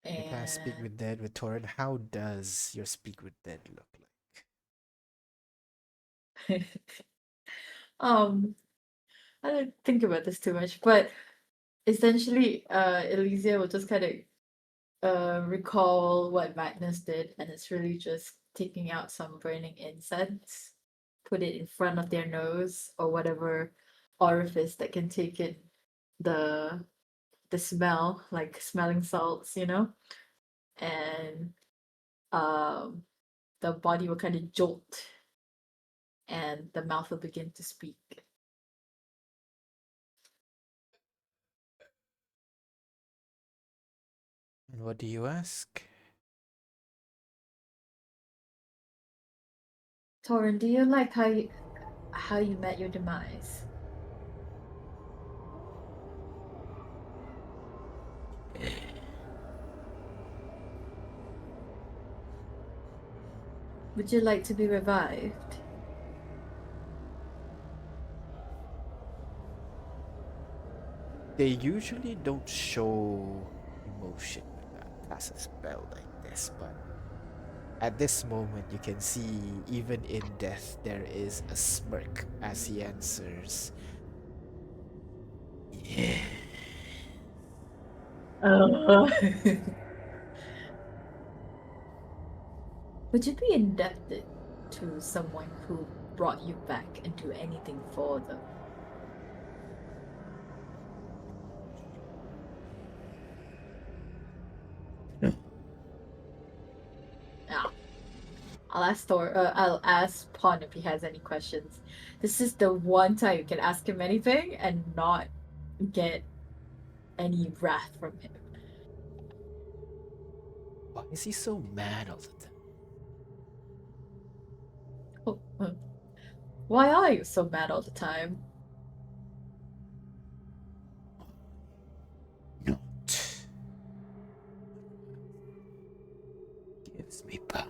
And You can speak with Dead with Torrent. How does your speak with Dead look like? I don't think about this too much, but essentially, Elysia will just kind of recall what Magnus did, and it's really just taking out some burning incense, put it in front of their nose or whatever orifice that can take in the smell, like smelling salts, and the body will kind of jolt, and the mouth will begin to speak. And what do you ask? Torin, do you like how you met your demise? Would you like to be revived? They usually don't show emotion when I cast a spell like this, but at this moment you can see even in death there is a smirk as he answers. Yeah. Would you be indebted to someone who brought you back and do anything for them? No. Ah, I'll ask Pon if he has any questions. This is the one time you can ask him anything and not get any wrath from him. Why is he so mad all the time? Why are you so mad all the time? Not. Gives me power.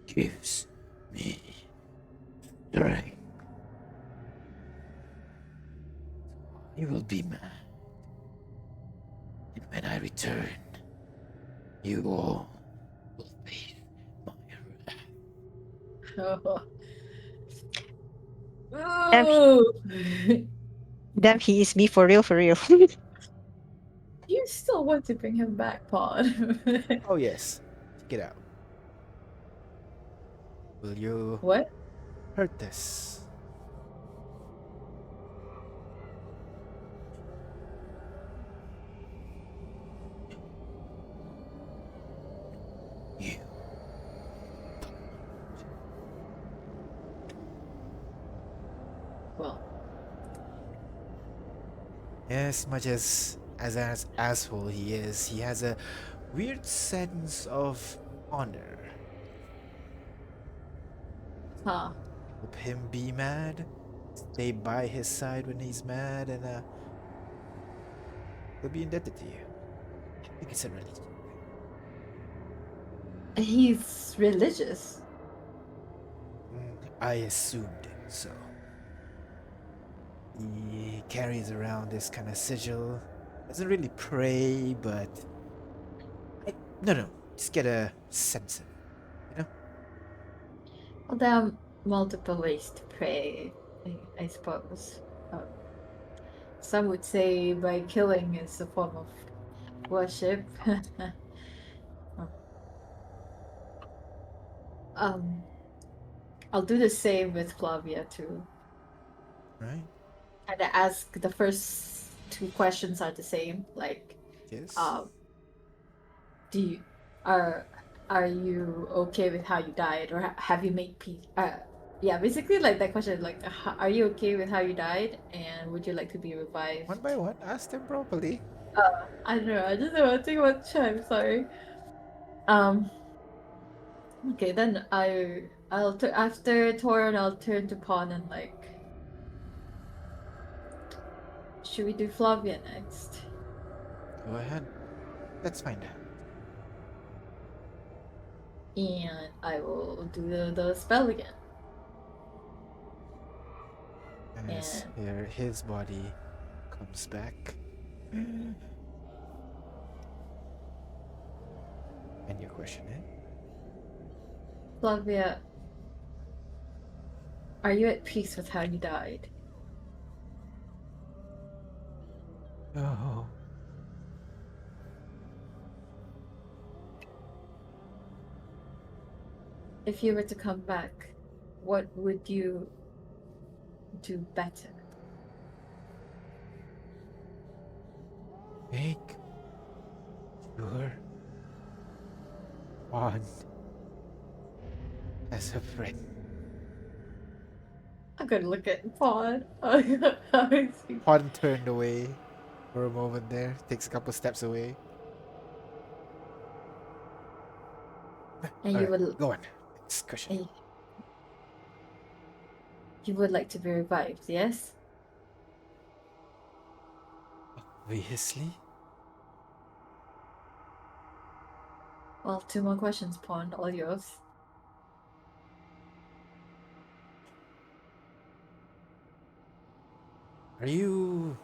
Gives me strength. You will be mad. And when I return, you all will face my wrath. Oh. Damn, he is me for real, for real. You still want to bring him back, Pod? Oh yes, check it out. Will you What? hurt this? You. Well, As much as an asshole he is, he has a weird sense of honor. huh. help him be mad, stay by his side when he's mad, and he'll be indebted to you. I think it's a religion. He's religious. I assumed it, so. He carries around this kind of sigil. Doesn't really pray, but no, just get a sense of it, you know? Well, there are multiple ways to pray, I suppose. Some would say by killing is a form of worship. um, I'll do the same with Flavia too. Right? And I ask the first two questions are the same. Like, Yes. do you are you okay with how you died, or have you made peace? Yeah, basically like that question. Like, are you okay with how you died, and would you like to be revived? One by one, ask them properly. I don't know. I just want to take one time. Sorry. Okay, then after Torin, I'll turn to Pawn and like, should we do Flavia next? Go ahead. Let's find out. And I will do the spell again. As his body comes back. And your question is? Flavia, are you at peace with how you died? Oh. If you were to come back, what would you do better? Make sure Juan as a friend. I'm gonna look at Pawn. Juan turned away for a moment there, takes a couple steps away. And you would Go on. Next question. and you would like to be revived, yes? Obviously. Well, two more questions, Pawn. All yours. Are you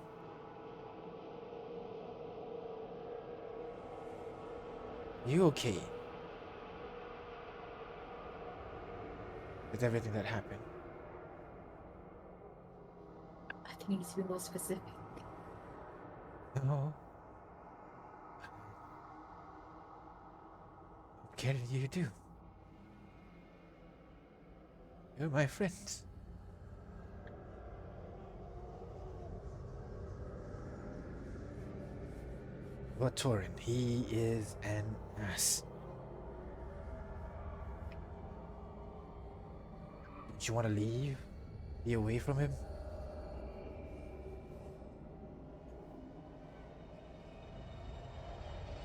okay with everything that happened? I think you need to be more specific. No. What can you do? You're my friends. But Torin, he is an ass. Don't you want to leave? Be away from him?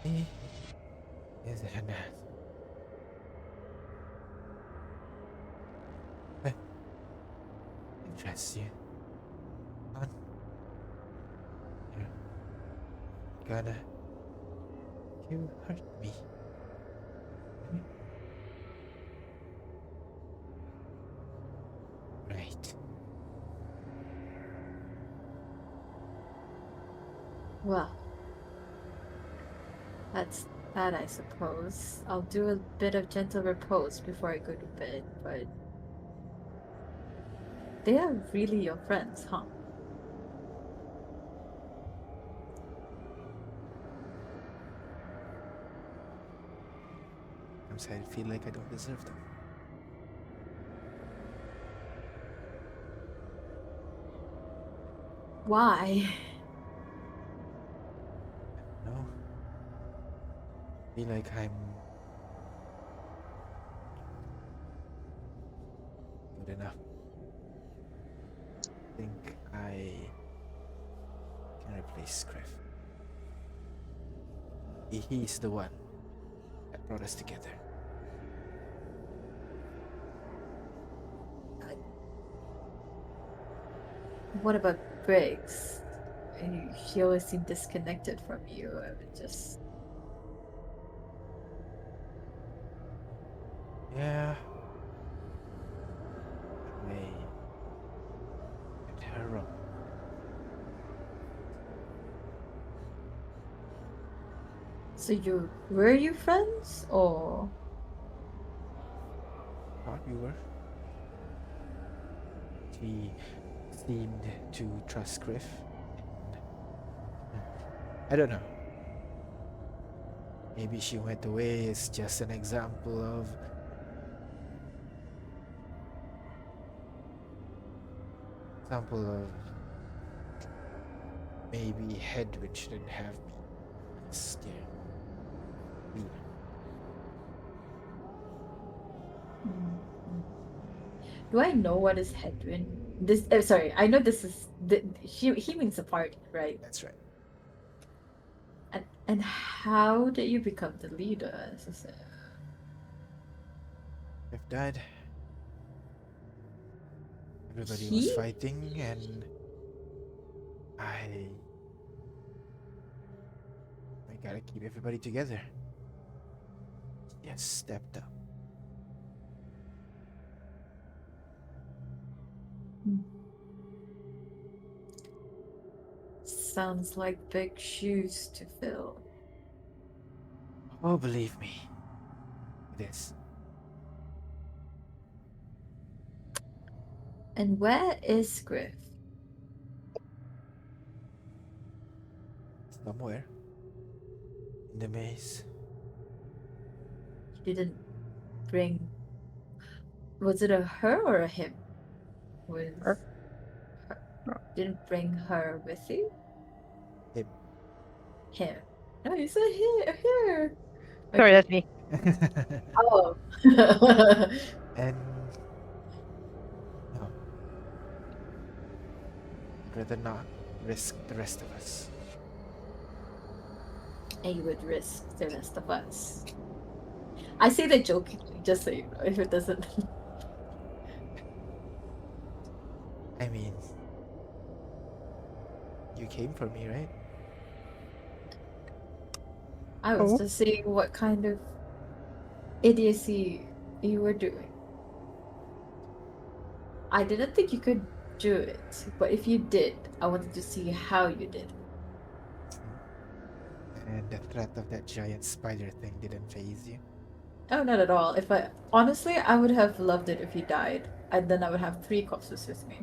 He is an ass. What interests you? Come on. You're gonna... You hurt me. Right. Well, that's that, I suppose. I'll do a bit of gentle repose before I go to bed, but they are really your friends, huh? Sometimes I feel like I don't deserve them. Why? No? I feel like I'm good enough. I think I can replace Griff. He's the one that brought us together. What about Briggs? She always seemed disconnected from you. I would just. Yeah. I get her wrong. So were you friends or? Thought we were. She seemed to trust Griff. I don't know. Maybe she went away is just an example of maybe Hedwig shouldn't have been scared. Do I know what is Hedwin? This sorry, I know this is he means the party, right? That's right. And how did you become the leader? Griff died. Everybody was He? fighting, and I gotta keep everybody together. Yes, stepped up. Sounds like big shoes to fill. Oh, believe me, it is. And where is Griff? Somewhere in the maze. You didn't bring. Was it a her or a him? Was Her. Didn't bring her with you? Him. Him. No, you said here. Sorry, that's me. Oh. And no, I'd rather not risk the rest of us. And you would risk the rest of us. I say that jokingly, just so you know, if it doesn't. I mean, you came for me, right? I was Oh. just seeing what kind of idiocy you were doing. I didn't think you could do it, but if you did, I wanted to see how you did. And the threat of that giant spider thing didn't faze you. Oh, not at all. If I honestly, I would have loved it if you died, and then I would have 3 corpses with me.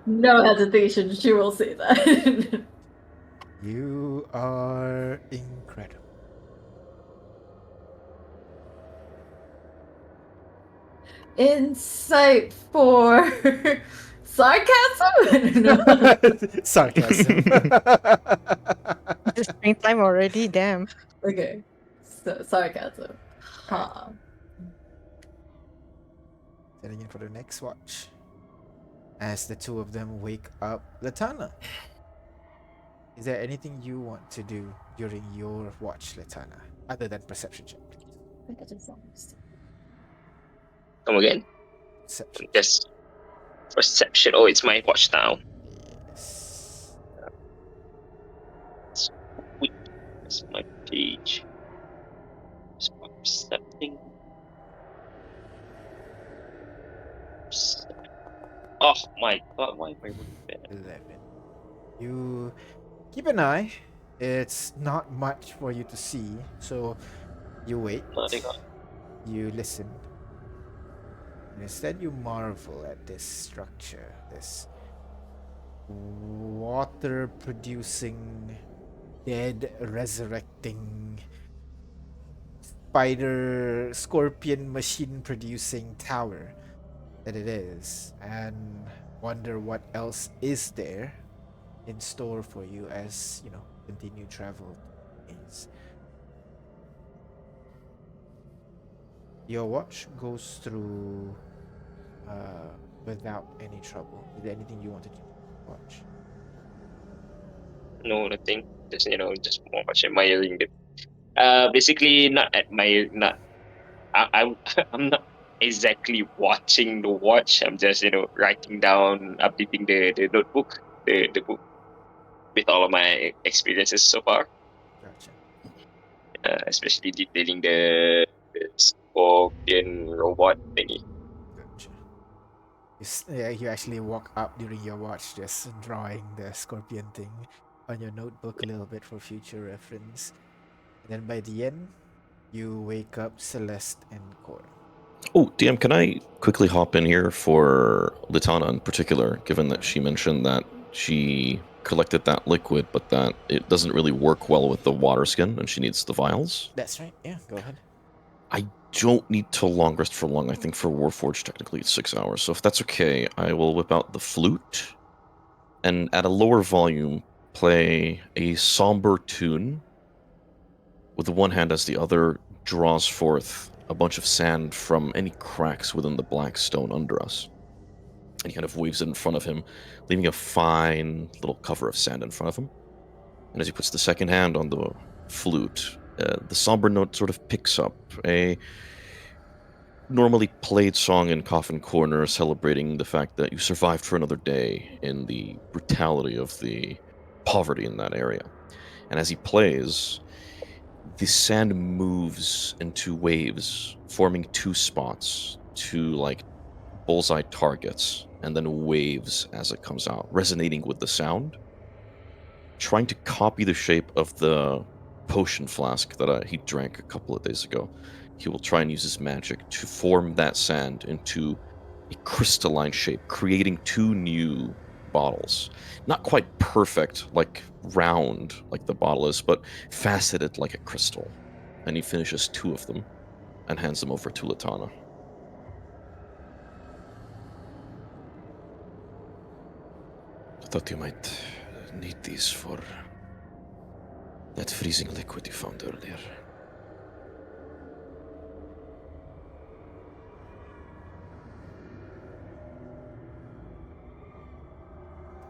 No hesitation, she will say that. You are incredible. Insight for sarcasm? No. Sarcasm. It's springtime already, damn. Okay, so sarcasm. Huh. Setting in for the next watch. As the two of them wake up Latana. Is there anything you want to do during your watch, Latana? Other than perception check, please. Come again. Perception. Just perception. Oh, it's my watch now. Yes. Sweet. That's my page. Just percepting. Oh my god, why am I really bad? 11. You keep an eye. It's not much for you to see, so you wait. Bloody god. You listen. And instead, you marvel at this structure, this water producing, dead resurrecting, spider scorpion machine producing tower that it is, and wonder what else is there in store for you as continue travel is. Your watch goes through without any trouble. Is there anything you want to do? Watch. No, nothing. Just just watch admiring it. Basically not admire. Not. I'm I'm not exactly watching the watch. I'm just writing down, updating the notebook, the book with all of my experiences so far, Gotcha. especially detailing the scorpion robot thingy. Gotcha. Yeah, you actually walk up during your watch, just drawing the scorpion thing on your notebook a little bit for future reference. And then by the end, you wake up Celeste and Core. Oh, DM, can I quickly hop in here for Litana in particular, given that she mentioned that she collected that liquid, but that it doesn't really work well with the water skin and she needs the vials? That's right. Yeah, go ahead. I don't need to long rest for long. I think for Warforged, technically it's 6 hours. So if that's okay, I will whip out the flute and at a lower volume play a somber tune with the one hand as the other draws forth a bunch of sand from any cracks within the black stone under us. And he kind of waves it in front of him, leaving a fine little cover of sand in front of him. And as he puts the second hand on the flute, the somber note sort of picks up a normally played song in Coffin Corner celebrating the fact that you survived for another day in the brutality of the poverty in that area. And as he plays, the sand moves into waves, forming two spots, two like bullseye targets, and then waves as it comes out, resonating with the sound, trying to copy the shape of the potion flask that he drank a couple of days ago. He will try and use his magic to form that sand into a crystalline shape, creating two new bottles. Not quite perfect, like round, like the bottle is, but faceted like a crystal. And he finishes two of them and hands them over to Latana. I thought you might need these for that freezing liquid you found earlier.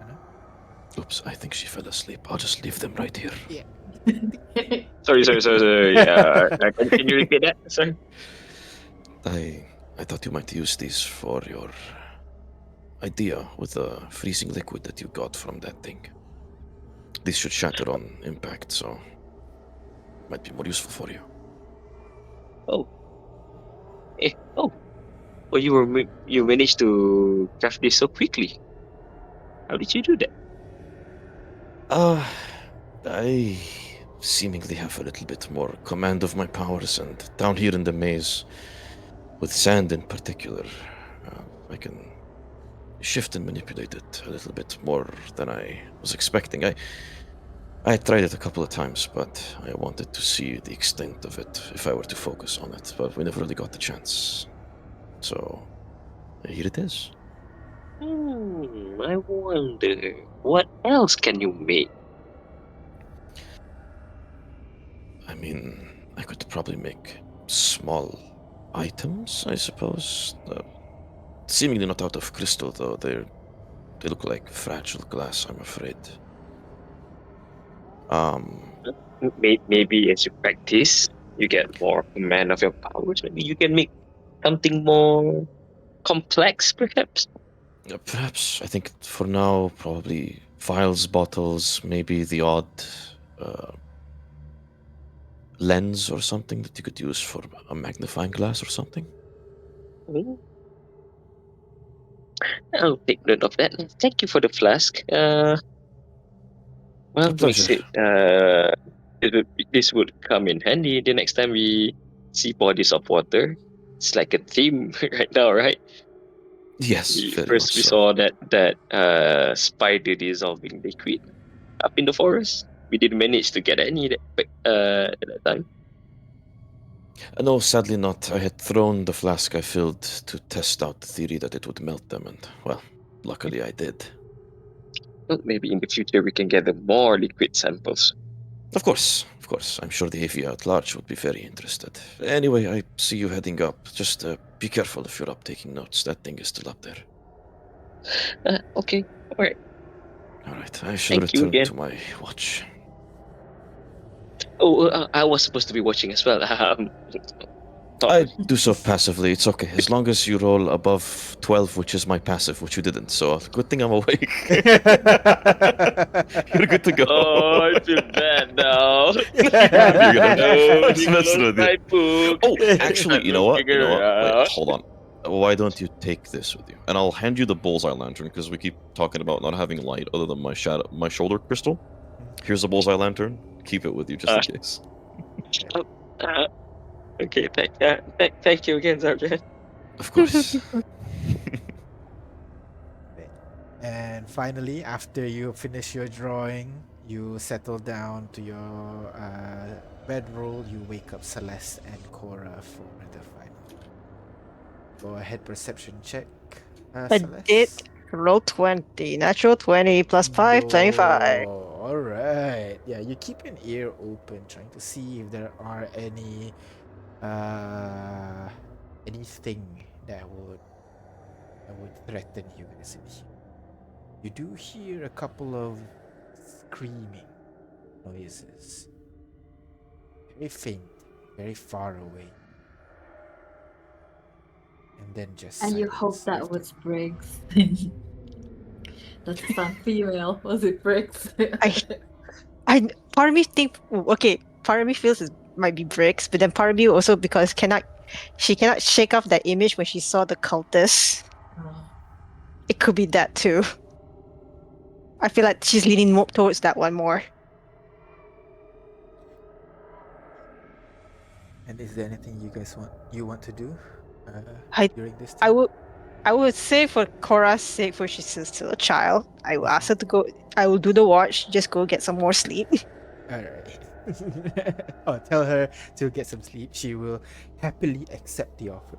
Anna? Oops, I think she fell asleep. I'll just leave them right here. Yeah. Sorry. Can you repeat that? Sorry. I thought you might use these for your idea with the freezing liquid that you got from that thing. This should shatter on impact, so might be more useful for you. Oh. Oh. Well, you managed to craft this so quickly. How did you do that? I seemingly have a little bit more command of my powers, and down here in the maze, with sand in particular, I can shift and manipulate it a little bit more than I was expecting. I tried it a couple of times, but I wanted to see the extent of it if I were to focus on it, but we never really got the chance. So, here it is. I wonder what else can you make? I mean, I could probably make small items, I suppose. Seemingly not out of crystal, though. They look like fragile glass, I'm afraid. Maybe as you practice, you get more command of your powers. Maybe you can make something more complex, perhaps. Perhaps, I think for now, probably vials, bottles, maybe the odd uh, lens or something that you could use for a magnifying glass or something. Hmm. I'll take note of that. Thank you for the flask. A Well, makes pleasure. it this would come in handy the next time we see bodies of water. It's like a theme right now, right? Yes, very much First we so. saw that spider dissolving liquid up in the forest. We didn't manage to get any at that time. No, sadly not. I had thrown the flask I filled to test out the theory that it would melt them, and, well, luckily I did. Well, maybe in the future we can gather more liquid samples. Of course, of course. I'm sure the Heavy at large would be very interested. Anyway, I see you heading up. Just be careful if you're up taking notes. That thing is still up there. Okay, all right. All right, I shall Thank you return again. to my watch. Oh, I was supposed to be watching as well. I do so passively. It's okay. As long as you roll above 12, which is my passive, which you didn't. So good thing I'm awake. You're good to go. Oh, I feel bad now. You're gonna. No, I'm he just messing closed with you. my book. Oh, I'm actually, not you know what? looking You know what? Wait, around. hold on. Why don't you take this with you? And I'll hand you the bullseye lantern because we keep talking about not having light other than my shoulder crystal. Here's a bullseye lantern. Keep it with you just in case. Uh, okay, thank you again, Sergeant. Of course. And finally, after you finish your drawing, you settle down to your bedroll. You wake up Celeste and Cora for the final. Go ahead, perception check. I Celeste. did roll 20. Natural 20 plus 5, 25. Oh, all right. Yeah, you keep an ear open, trying to see if there are anything that would threaten you guys in here. You do hear a couple of screaming noises. Very faint, very far away. And then just And you hope silence that after. was Briggs. That's some female. Was it Briggs? Part of me think, okay, part of me feels it might be Briggs, but then part of me also because she cannot shake off that image when she saw the cultist. Oh. It could be that too. I feel like she's leaning more towards that one more. And is there anything you want to do I- during this I time? I would say for Cora's sake, for she's still a child, I will ask her to go. I will do the watch. Just go get some more sleep. All right. Oh, tell her to get some sleep. She will happily accept the offer.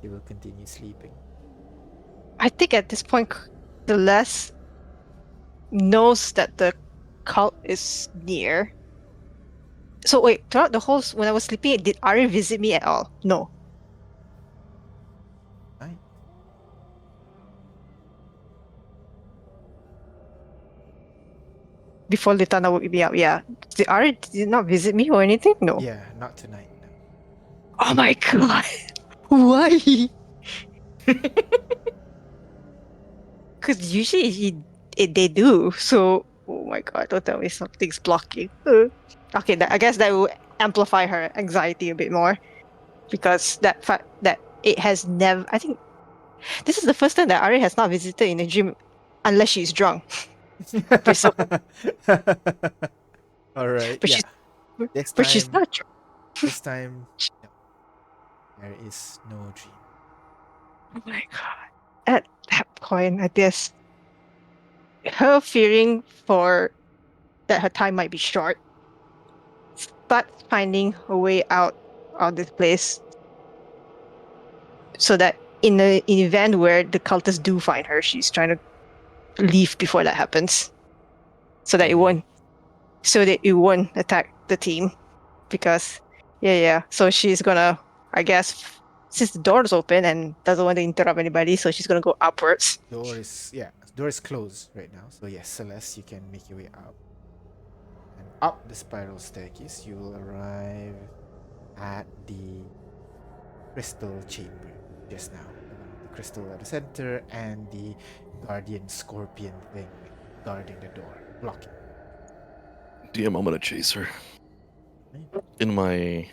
She will continue sleeping. I think at this point, the less knows that the cult is near. So wait, throughout the whole when I was sleeping, did Ari visit me at all? No. Right. Before Litana woke me up, yeah. Did Ari did not visit me or anything? No. Yeah, not tonight. No. Oh my god. Why? Because usually they do. So, oh my god, don't tell me something's blocking. Okay, I guess that will amplify her anxiety a bit more. Because that fact that it has never. I think this is the first time that Ari has not visited in a dream unless she's drunk. So, All right. but Yeah. she's This but she's time, not drunk. this time, no. There is no dream. Oh my god. At that point, I guess her fearing for that her time might be short, but finding a way out of this place so that in an event where the cultists do find her, she's trying to leave before that happens. So that it won't attack the team. Because so she's gonna, I guess, since the door is open and doesn't want to interrupt anybody, so she's gonna go upwards. Door is closed right now. So yes, Celeste, you can make your way up. And up the spiral staircase, you will arrive at the crystal chamber just now. The crystal at the center and the guardian scorpion thing guarding the door, blocking. DM, I'm gonna chase her. In my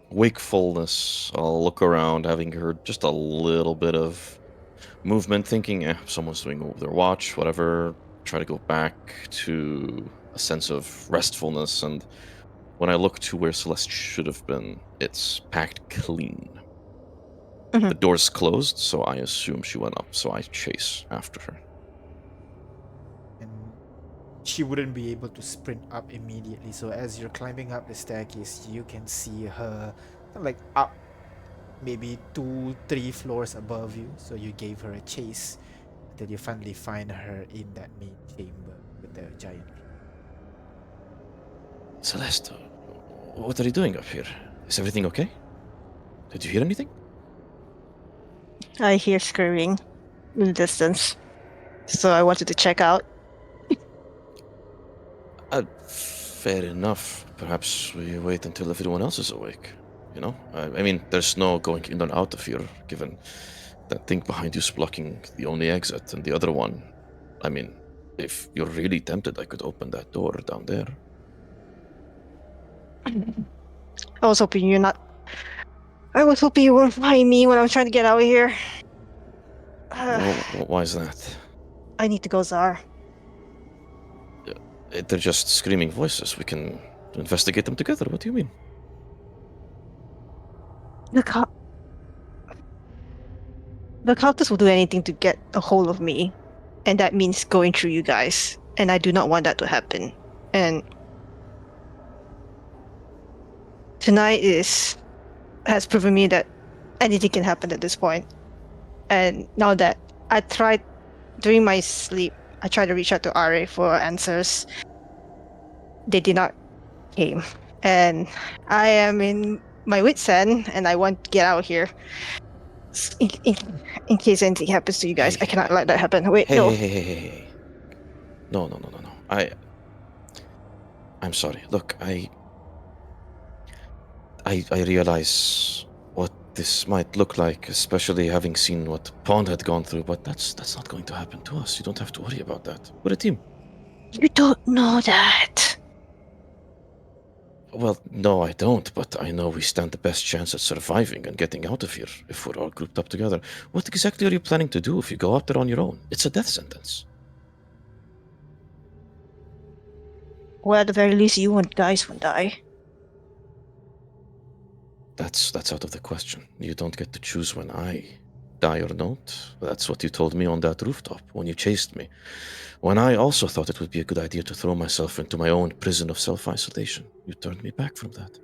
wakefulness, I'll look around, having heard just a little bit of movement, thinking, someone's doing their watch, whatever. Try to go back to a sense of restfulness, and when I look to where Celeste should have been, it's packed clean. Mhm. The door's closed, so I assume she went up, so I chase after her. And she wouldn't be able to sprint up immediately. So as you're climbing up the staircase, you can see her like up maybe 2-3 floors above you. So you gave her a chase until you finally find her in that main chamber with the giant. Celeste, what are you doing up here? Is everything okay? Did you hear anything? I hear screaming in the distance, so I wanted to check out. Fair enough. Perhaps we wait until everyone else is awake. You know, I mean, there's no going in and out of here, given that thing behind you is blocking the only exit, and the other one. I mean, if you're really tempted, I could open that door down there. I was hoping you're not. I was hoping you weren't behind me when I was trying to get out of here. Why is that? I need to go, Zar. They're just screaming voices. We can investigate them together. What do you mean? The Countess will do anything to get a hold of me, and that means going through you guys. And I do not want that to happen. And tonight has proven me that anything can happen at this point. And now that I tried during my sleep, I tried to reach out to RA for answers. They did not came. And I am in my wit's end, and I want to get out of here. In case anything happens to you guys, I cannot let that happen. Wait, no. Hey. No. I'm sorry. Look, I realize what this might look like, especially having seen what Pond had gone through, but that's not going to happen to us. You don't have to worry about that. We're a team. You don't know that. Well, no, I don't, but I know we stand the best chance at surviving and getting out of here if we're all grouped up together. What exactly are you planning to do if you go out there on your own? It's a death sentence. Well, at the very least, you guys won't die. That's out of the question. You don't get to choose when I die or don't. That's what you told me on that rooftop when you chased me. When I also thought it would be a good idea to throw myself into my own prison of self-isolation, you turned me back from that.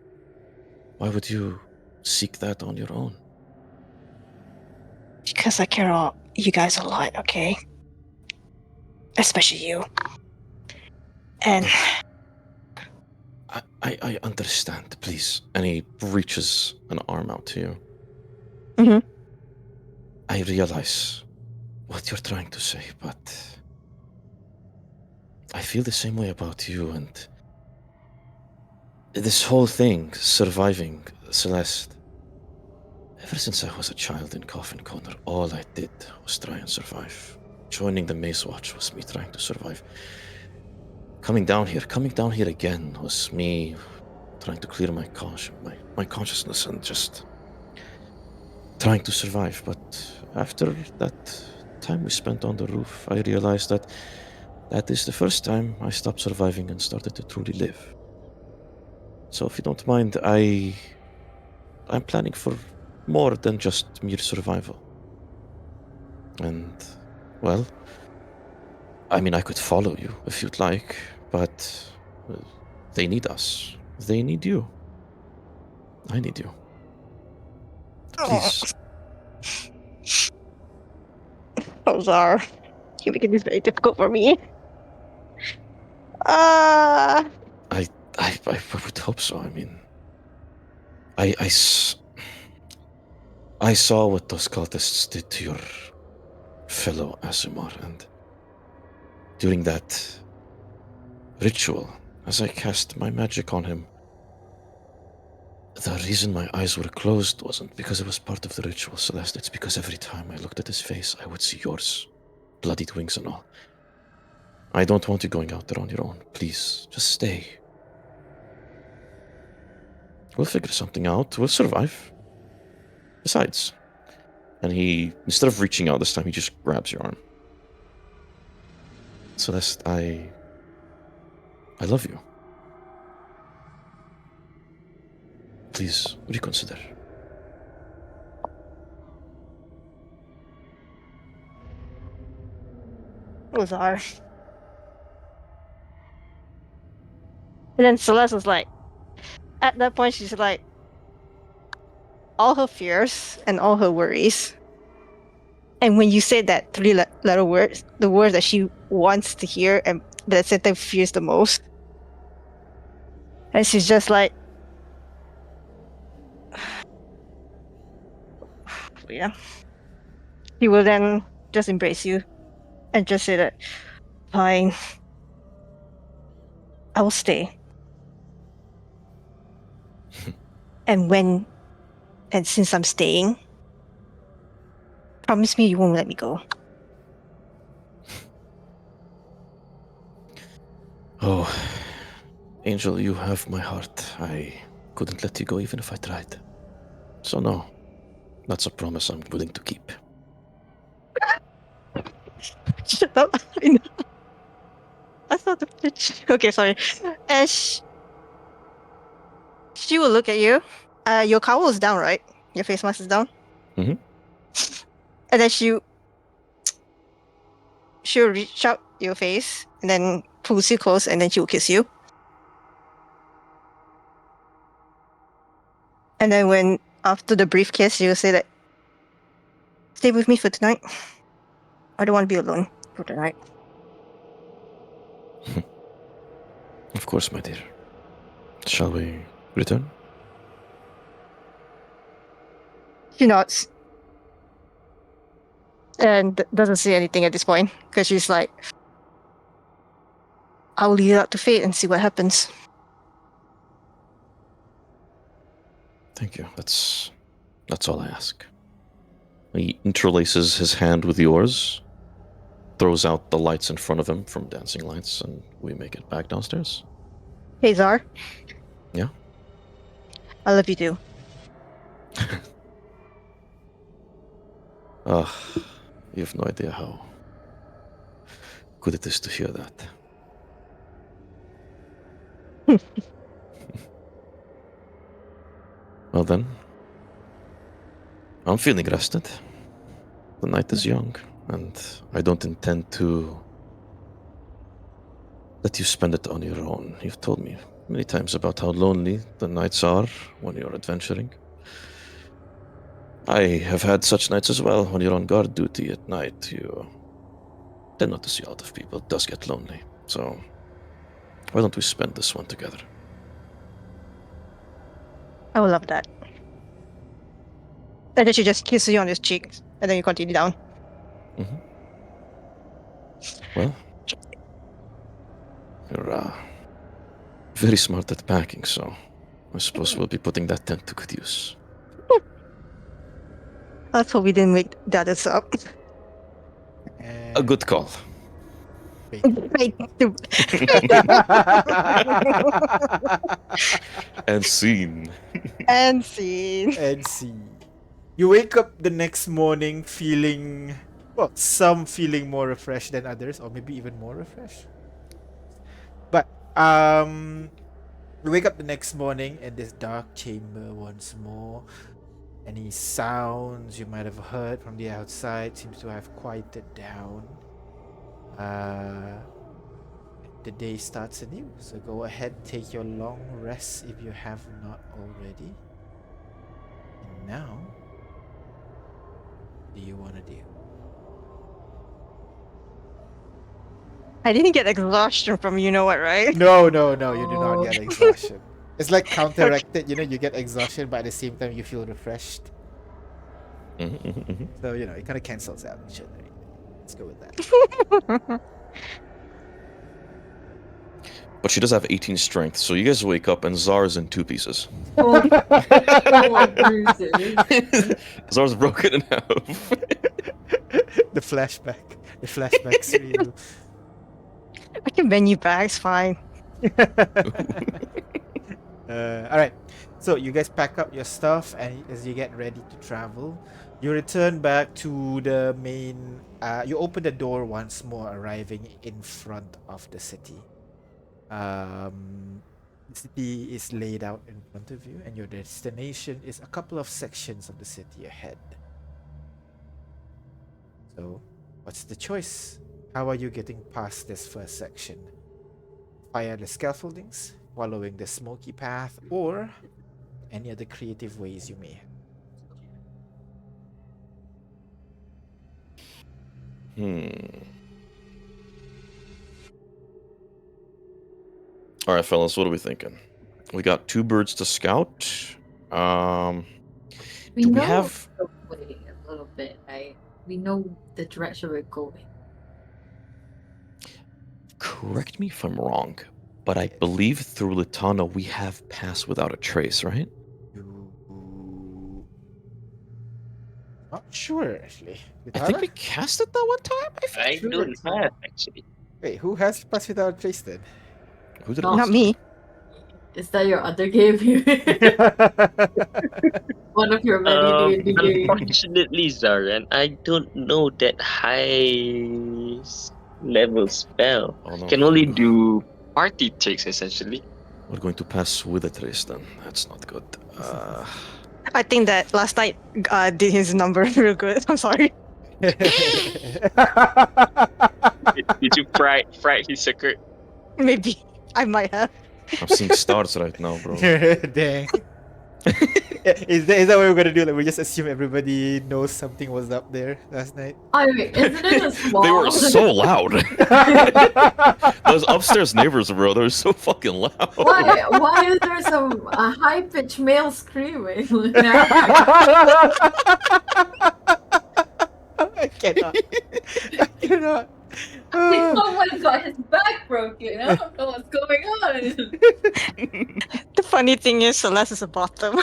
Why would you seek that on your own? Because I care about you guys a lot, okay? Especially you. And I understand, please. And he reaches an arm out to you. Mhm. I realize what you're trying to say, but I feel the same way about you, and this whole thing, surviving Celeste. Ever since I was a child in Coffin Corner, all I did was try and survive. Joining the Maze Watch was me trying to survive. Coming down here again was me trying to clear my consciousness and just trying to survive. But after that time we spent on the roof, I realized that is the first time I stopped surviving and started to truly live. So if you don't mind, I'm planning for more than just mere survival. And, well, I mean, I could follow you if you'd like, but they need us. They need you. I need you. Please. Oh, Zar, you're making this very difficult for me. Uh, I would hope so. I mean, I saw what those cultists did to your fellow Asumar, and during that ritual, as I cast my magic on him, the reason my eyes were closed wasn't because it was part of the ritual, Celeste. It's because every time I looked at his face, I would see yours, bloodied wings and all. I don't want you going out there on your own. Please, just stay. We'll figure something out. We'll survive. Besides, and he, instead of reaching out this time, he just grabs your arm. Celeste, I love you. Please, reconsider. Zar. And then Celeste was like, at that point, she's like, all her fears and all her worries. And when you say that three-letter words, the words that she wants to hear and that same time fears the most, and she's just like, yeah. He will then just embrace you and just say that, fine, I will stay. And when And since I'm staying, promise me you won't let me go. Oh, Angel, you have my heart. I couldn't let you go even if I tried. So no, that's a promise I'm willing to keep. Shut up. I know. I thought the bitch. Okay, sorry. And she will look at you. Your cowl is down, right? Your face mask is down. Mhm. And then she'll reach out your face and then pulls you close, and then she'll kiss you. And then when after the brief kiss, she'll say that, "Stay with me for tonight. I don't want to be alone for tonight." Of course, my dear. Shall we return? She nods and doesn't say anything at this point because she's like, "I'll leave it up to fate and see what happens." Thank you. That's all I ask. He interlaces his hand with yours, throws out the lights in front of him from dancing lights, and we make it back downstairs. Hey, Zar. Yeah? I love you too. Ah, you have no idea how good it is to hear that. Well then, I'm feeling rested. The night is young, and I don't intend to let you spend it on your own. You've told me many times about how lonely the nights are when you're adventuring. I have had such nights as well. When you're on guard duty at night, you tend not to see a lot of people. It does get lonely. So, why don't we spend this one together? I would love that. And then she just kisses you on his cheek, and then you continue down. Mm-hmm. Well, you're very smart at packing, so I suppose we'll be putting that tent to good use. Let's hope we didn't wake the others up. A good call. Wait. Right. And scene. And scene. And see. You wake up the next morning feeling, well, some feeling more refreshed than others, or maybe even more refreshed. But you wake up the next morning in this dark chamber once more. Any sounds you might have heard from the outside seems to have quieted down. The day starts anew, so go ahead, take your long rest if you have not already. And now, what do you want to do? I didn't get exhaustion from you know what, right? No, you do not Oh. get exhaustion. It's like counteracted, you get exhaustion, but at the same time you feel refreshed. So, it kind of cancels out each other. Let's go with that. But she does have 18 strength, so you guys wake up and Zar's in two pieces. Oh, bruises. Zar's broken in half. The flashbacks real. I can bend you back, it's fine. All right. So you guys pack up your stuff, and as you get ready to travel, you return back to the main. You open the door once more, arriving in front of the city. The city is laid out in front of you, and your destination is a couple of sections of the city ahead. So, what's the choice? How are you getting past this first section? Via the scaffoldings, following the smoky path, or any other creative ways you may have. All right, fellas, what are we thinking? We got two birds to scout. We Do we know have- the way a little bit, right? We know the direction we're going. Correct me if I'm wrong, but I believe through Litana we have passed without a trace, right? Not sure, actually. I think Vitara? we cast it that one time. I think. I Sure, don't it's fine. have actually. Wait, who has Pass Without Trace then? Who did it Not last Not me. Is that your other game? One of your many D&D games. Unfortunately, Zarian, I don't know that high level spell. Oh no. Can only do party tricks essentially. We're going to pass with a trace then. That's not good. I think that last night did his number real good. I'm sorry. Did you fry his secret? Maybe I might have. I'm seeing stars right now, bro. Dang. Is that what we're gonna do? Like we just assume everybody knows something was up there last night? I mean, isn't it a small? They were so loud. Those upstairs neighbors, bro, they're so fucking loud. Why is there some high pitched male screaming? I cannot. I cannot. Someone got his back broken. I don't know what's going on. The funny thing is, Celeste is a bottom.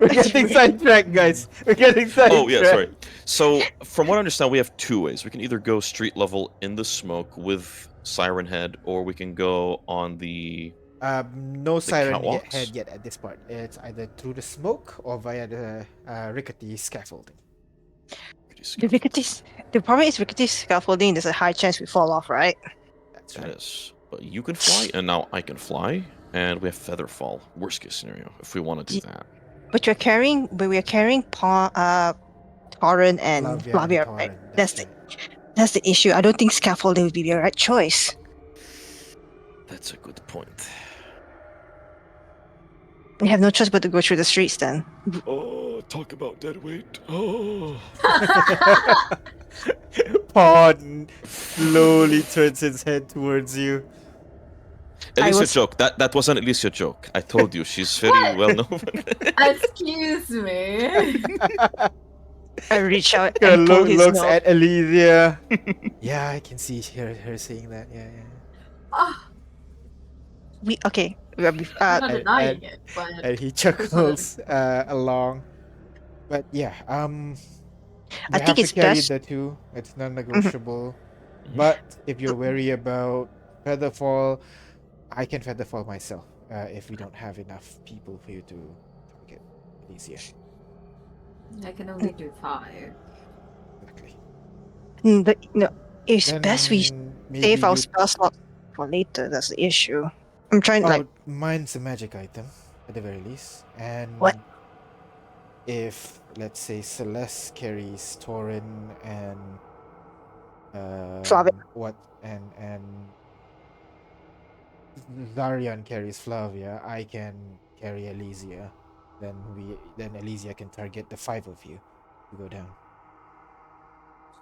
We're getting sidetracked, guys. We're getting sidetracked. Oh yeah, sorry. So from what I understand, we have two ways. We can either go street level in the smoke with Siren Head, or we can go on the. No siren catwalks? head yet at this part. It's either through the smoke or via the rickety scaffolding. The problem is rickety scaffolding. There's a high chance we fall off, right? That's That right. is. But you can fly, and now I can fly, and we have feather fall. Worst case scenario, if we want to do that. But we're carrying Torrent and Flavia, right? Torrent, That's the issue. I don't think scaffolding would be the right choice. That's a good point. We have no choice but to go through the streets then. Oh, talk about dead weight. Oh. Pawn slowly turns his head towards you. Alicia was- joke. That wasn't Alicia joke. I told you she's very What? well known. Excuse me. I reach out Girl and pull his looks nose. at Elysia. Yeah, I can see her saying that. Yeah. Oh, Okay. I'm not and- denying it, but And he chuckles along. But yeah, I we think have to it's carry best- the two. It's non-negotiable. But if you're wary about Featherfall, I can Featherfall myself if we don't have enough people for you to target Elysia. I can only do 5. Exactly. It's best we Then maybe save our you- spell slot for later. That's the issue. I'm trying Oh, mine's a magic item at the very least. And What? if let's say Celeste carries Torin and Flavia. and Zarian carries Flavia, I can carry Elysia. Then Elysia can target the 5 of you to go down.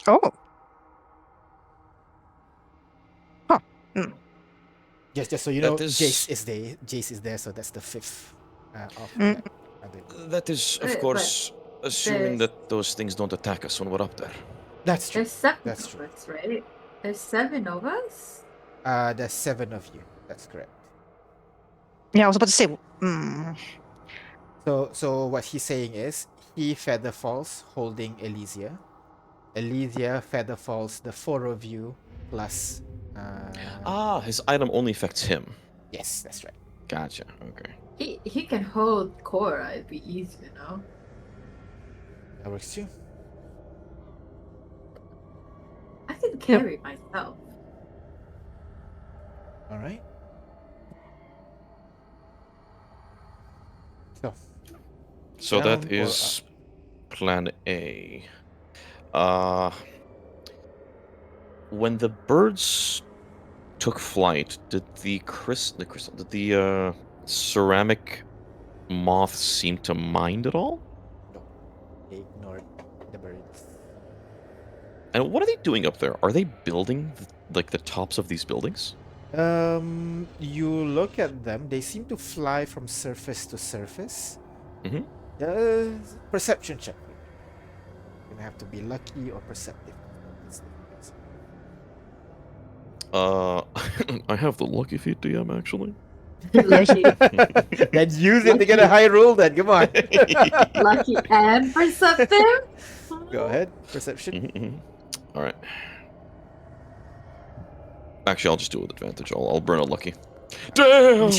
Oh, Just so you know, That is- Jace is there, so that's the 5th of Mm. that ability. That is, of But course, assuming there's- that those things don't attack us when we're up there. That's true. There's 7 That's of true. us, right? There's 7 of us? There's 7 of you. That's correct. yeah. I was about to say. Mm, So what he's saying is he feather falls holding Elysia. Elysia feather falls the 4 of you plus. His item only affects him. Yes, that's right. Gotcha. Okay. He can hold Cora, it'd be easy, you know? That works too. I can carry myself. All right. So So Down that or is plan A. When the birds took flight, did the ceramic moth seem to mind at all? they ignored the birds. And what are they doing up there? Are they building like the tops of these buildings? You look at them. They seem to fly from surface to surface. Mhm. Perception check. You're gonna have to be lucky or perceptive. I have the lucky feat, DM, actually. Lucky, Then use it to get a high roll then. Come on. lucky and perceptive. Go ahead. Perception. All right. Actually, I'll just do it with advantage. I'll burn a lucky. Damn!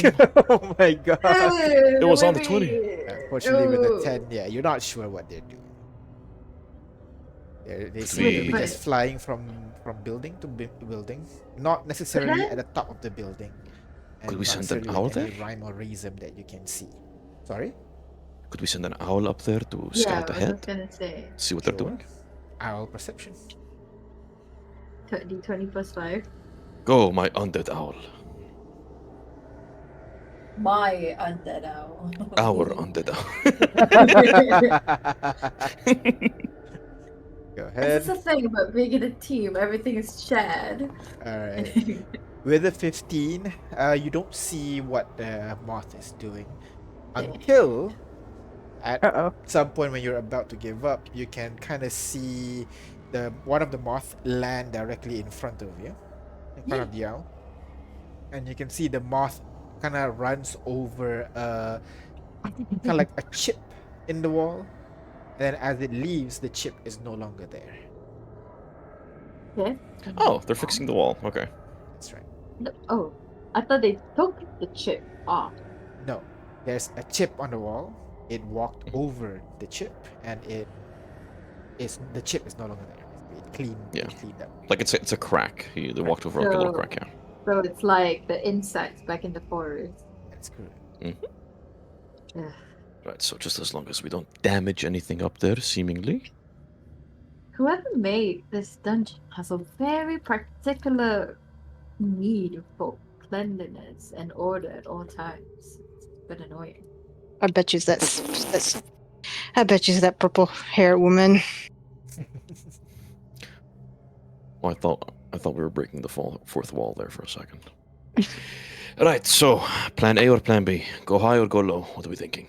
Oh my god. It was on the 20. Unfortunately, with the 10, yeah, you're not sure what they're doing. They seem to be But- just flying from building to building, not necessarily at the top of the building. And Could we not send an necessarily with owl any there? rhyme or reason that you can see. Sorry? Could we send an owl up there to Yeah, scout I was ahead? gonna say See what they're Sure. doing? Owl perception. D20 plus 5. Go, my undead owl. My undead owl. Our undead owl. Go This ahead. is the thing about being in a team. Everything is shared. Alright. With the 15, you don't see what the moth is doing until at Uh-oh. some point when you're about to give up, you can kind of see one of the moth land directly in front of you, in front of the owl, and you can see the moth kind of runs over kind of like a chip in the wall. And then as it leaves, the chip is no longer there. Okay. Oh, they're fixing the wall. Okay. That's right. No, oh, I thought they took the chip off. No, there's a chip on the wall. It walked over the chip, and the chip is no longer there. It cleaned up. Like it's a crack. They walked over like a little So- crack, yeah. So it's like the insects back in the forest. That's correct. Ugh. Right, so just as long as we don't damage anything up there, seemingly. Whoever made this dungeon has a very particular need for cleanliness and order at all times. It's a bit annoying. I bet you I bet you that purple hair woman. Oh, I thought we were breaking the fourth wall there for a second. Right, so plan A or plan B? Go high or go low? What are we thinking?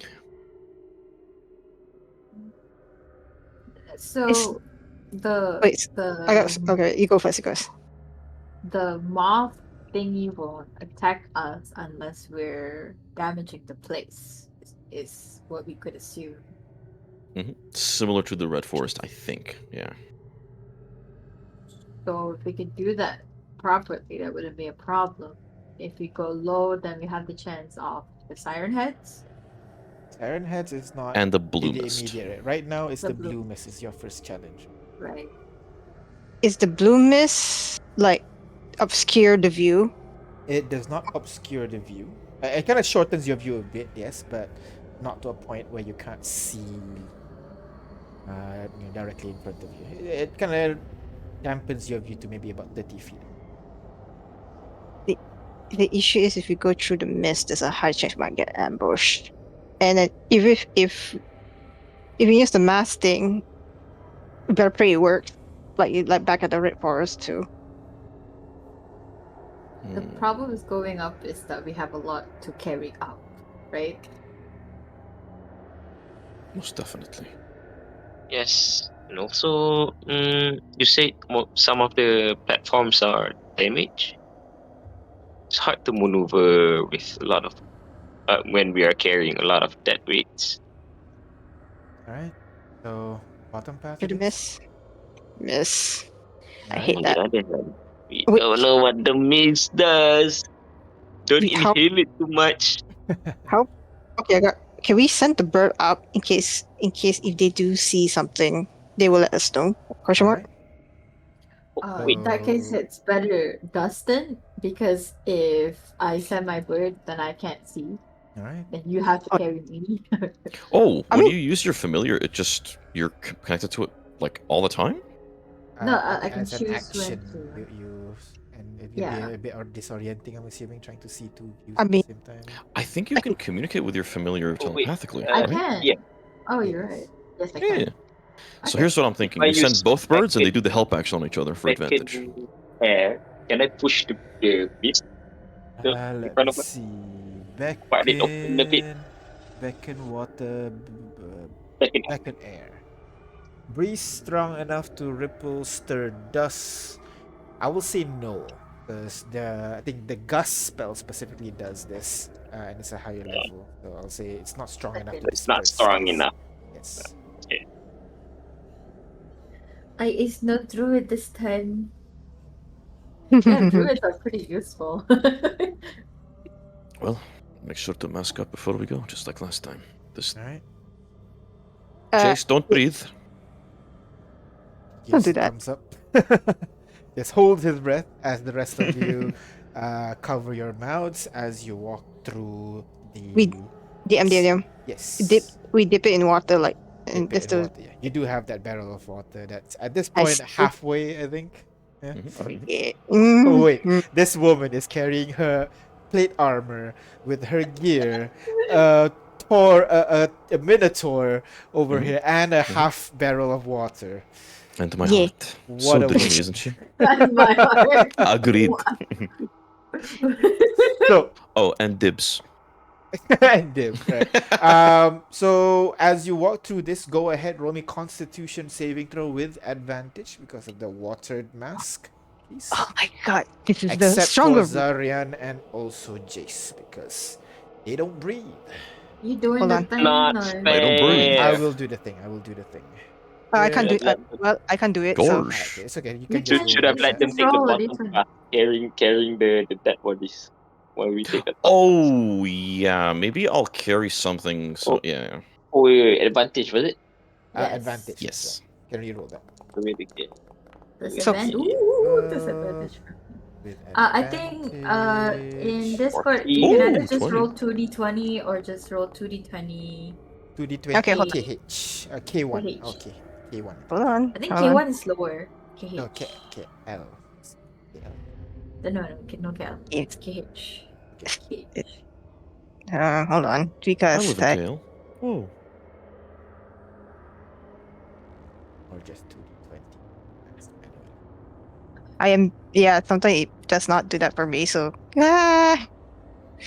So It's- the Wait, the I got okay. You go first, you guys. the moth thingy won't attack us unless we're damaging the place. Is what we could assume. Similar to the Red Forest, I think. Yeah. So if we could do that properly, that wouldn't be a problem. If we go low, then we have the chance of the siren heads. Siren Heads is not And the in blue the mist. immediate. Right now, it's The the blue- blue mist is your first challenge. Right. Is the blue mist like obscure the view? It does not obscure the view. It kind of shortens your view a bit, yes, but not to a point where you can't see directly in front of you. It kind of dampens your view to maybe about 30 feet. The issue is if you go through the mist, there's a high chance you might get ambushed. And then if you use the mask thing, you better pray it works. Like back at the Red Forest too. The Hmm. problem with going up is that we have a lot to carry up, right? Most definitely. Yes, and also, you said some of the platforms are damaged. It's hard to maneuver with a lot of when we are carrying a lot of dead weights. Alright, so bottom path. Through it the is. mist. I Alright. hate On that. the other hand, we Wait. don't know what the mist does. Don't How- inhale it too much. Okay, can we send the bird up in case if they do see something, they will let us know? Question mark. Alright. Wait, In that case, So- it's better Dustin, because if I send my bird, then I can't see. Alright. Then you have to Oh. carry me. Oh, I when mean- you use your familiar, you're connected to it like all the time? No, I can as an choose when action to. you use, and it Yeah. can be a bit disorienting. I'm assuming trying to see two views I at mean- the same time. I think you can communicate with your familiar Oh, wait. telepathically, I Uh, right? can. yeah. Oh, you're right. Yes, I Yeah. can. So Okay. here's what I'm thinking. I We send use both birds and they back do the help action on each other for back advantage. in air. Can I push the mist? Yeah, in Let front me of it. see. But it opened a bit. Beacon water, Back in air. beacon air. Breeze strong enough to ripple, stir dust. I will say no. because I think the gust spell specifically does this, and it's a higher level. So I'll say it's not strong enough to It's not disperse strong stuff. enough. Yes. It's no druid this time. Yeah, druids are pretty useful. Well, make sure to mask up before we go, just like last time. This All right. Chase, don't breathe. Don't do Yes, that. comes up. Just holds his breath as the rest of you cover your mouths as you walk through the. We DM. Yes. We dip it in water, like, and Dip it just in to. water. Yeah. You do have that barrel of water. That's at this I point see. halfway, I think. Yeah. Yeah. Oh wait, Mm. this woman is carrying her plate armor with her gear, a minotaur over Mhm. here, and a half barrel of water. And my Yeah. heart. What So a dreamy, waste. isn't she? That's my heart. Agreed. So Oh, and dibs. and dip, right? So as you walk through this, go ahead, roll me Constitution saving throw with advantage because of the watered mask, please. Oh my god, this is the Except for stronger. Zarian and also Jace because they don't breathe. You doing Hold the on. thing? Not or- They don't breathe. I fair. will do the thing. I will do the thing. I can't do. Let- Well, I can't do it. So Gosh. Okay, it's okay. You You can just can- should roll have the let set. them just take the roll a bottom d20. path, carrying the dead bodies while we take the top. Oh, yeah. Maybe I'll carry something. So, Oh. yeah. Oh, wait, advantage was it? Yes. Advantage. Yes. Can you roll that? Wait again. Disadvantage. Okay. Ooh, disadvantage. With I think in Discord you can Ooh, either just 20. roll 2d20 or just roll 2d20. 2d20 Okay, hold on. KH. K1. KH. Okay. K1. hold on. I think hold on. K1 is lower. KH. No, KL. No, no KL. Yeah. It's KH. KH. Hold on, I because live in that. KL. Whoa. Or just 2d20. I am. Yeah, sometimes it does not do that for me. So. Ah.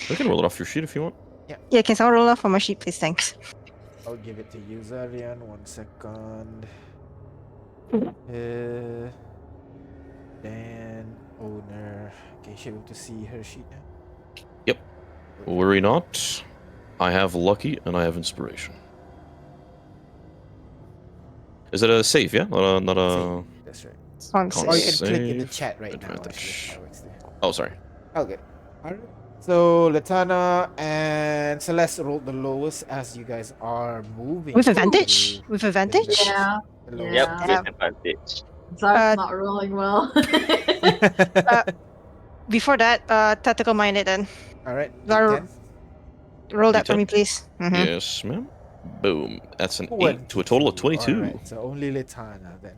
I can roll it off your sheet if you want. Yeah, can someone roll off on my sheet, please? Thanks. I'll give it to you, Zarian. 1 second. Dan, owner. Okay, she able to see her sheet now. Yep. Worry not. I have lucky and I have inspiration. Is it a save? Yeah, not a. Save. That's right. On Con Or you can save. click in the save, chat right now. advantage. Actually, that works there. Oh, sorry. Okay. Alright. So Latana and Celeste rolled the lowest as you guys are moving. With advantage. through With advantage. Yeah. the lowest. Yep, Yeah. with advantage. Zar's not rolling well. Before that, tactical minded. Then Alright. Zara, D10. roll that for D10? me, please. Mhm. Yes, ma'am. Boom. That's an 8 to a 22. total of 22. Alright, so only Litana then.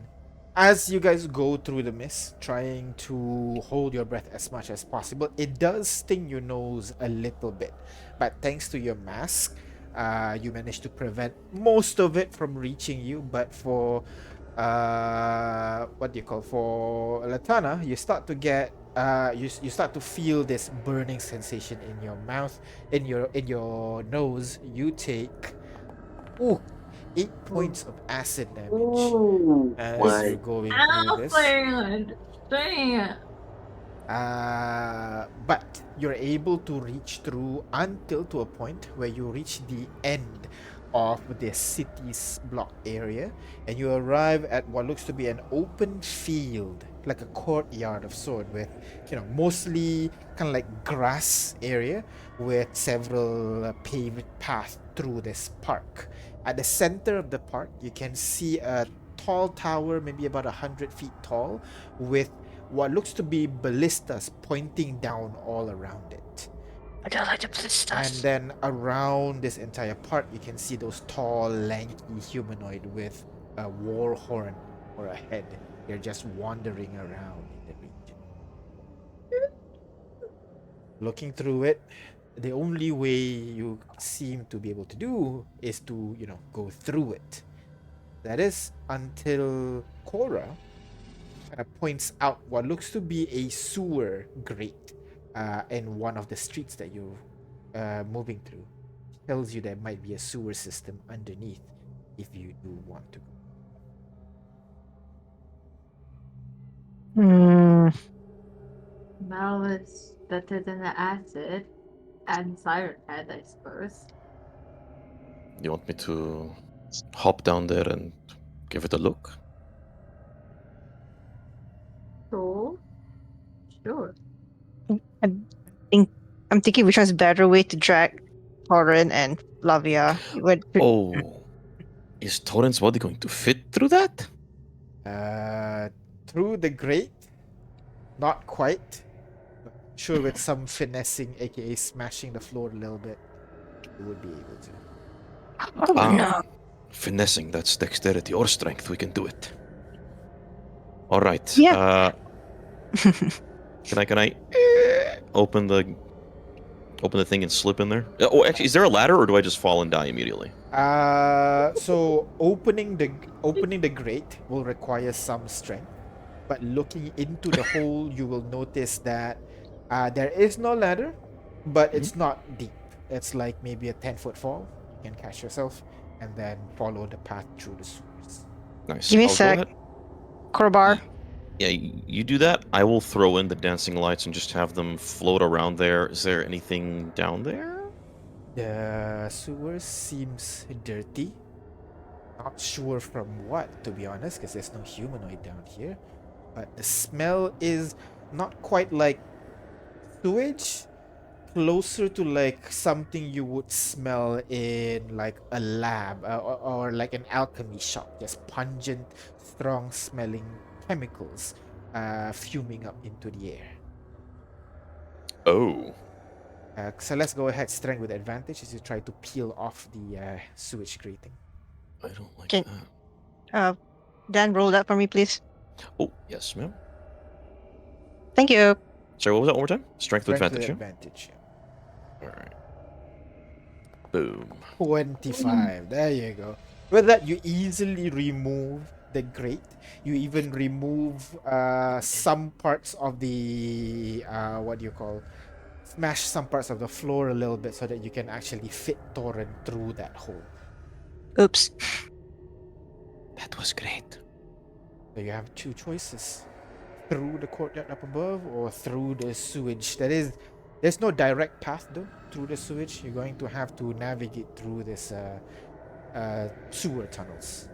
As you guys go through the mist, trying to hold your breath as much as possible, it does sting your nose a little bit. But thanks to your mask, you manage to prevent most of it from reaching you. But for for Latana, you start to get you start to feel this burning sensation in your mouth, in your nose. You take 8 points of acid damage Ooh, as my. you're going through this. Damn. But you're able to reach through until to a point where you reach the end of the city's block area, and you arrive at what looks to be an open field, like a courtyard of sort, with mostly kind of like grass area with several paved paths through this park. At the center of the park, you can see a tall tower, maybe about 100 feet tall, with what looks to be ballistas pointing down all around it. I don't like the ballistas. And then around this entire park, you can see those tall, lanky humanoid with a war horn or a head. They're just wandering around in the region. Looking through it, the only way you seem to be able to do is to, go through it. That is until Korra kind of points out what looks to be a sewer grate in one of the streets that you're moving through. She tells you there might be a sewer system underneath if you do want to go. Hmm. Smell is better than the acid and siren head, I suppose. You want me to hop down there and give it a look? Sure. Sure. I think I'm thinking which one's better way to drag Torin and Flavia. Oh, is Torrent's body going to fit through that? Through the grate, not quite. Sure, with some finessing, aka smashing the floor a little bit, you would be able to. Oh no. Finessing, that's dexterity or strength. We can do it. All right. Yeah. Can I open the thing and slip in there? Oh, actually, is there a ladder or do I just fall and die immediately? So opening the grate will require some strength, but looking into the hole, you will notice that there is no ladder, but it's not deep. It's like maybe a 10-foot fall. You can catch yourself and then follow the path through the sewers. Nice. Give me a I'll go sec. ahead. Crowbar. Yeah, you do that. I will throw in the dancing lights and just have them float around there. Is there anything down there? The sewer seems dirty. Not sure from what, to be honest, because there's no humanoid down here. But the smell is not quite like sewage, closer to like something you would smell in like a lab or like an alchemy shop. Just pungent, strong smelling chemicals fuming up into the air. Oh. So let's go ahead, strength with advantage as you try to peel off the sewage grating. I don't like Can- that. Dan, roll that for me, please. Oh, yes, ma'am. Thank you. Sorry, what was that one more time? Strength with Strength advantage, yeah? advantage. All right. Boom. 25. There you go. With that, you easily remove the grate. You even remove some parts of the what do you call? Smash some parts of the floor a little bit so that you can actually fit Torrent through that hole. Oops. That was great. So you have two choices: through the courtyard up above or through the sewage. There's no direct path though through the sewage. You're going to have to navigate through this sewer tunnels.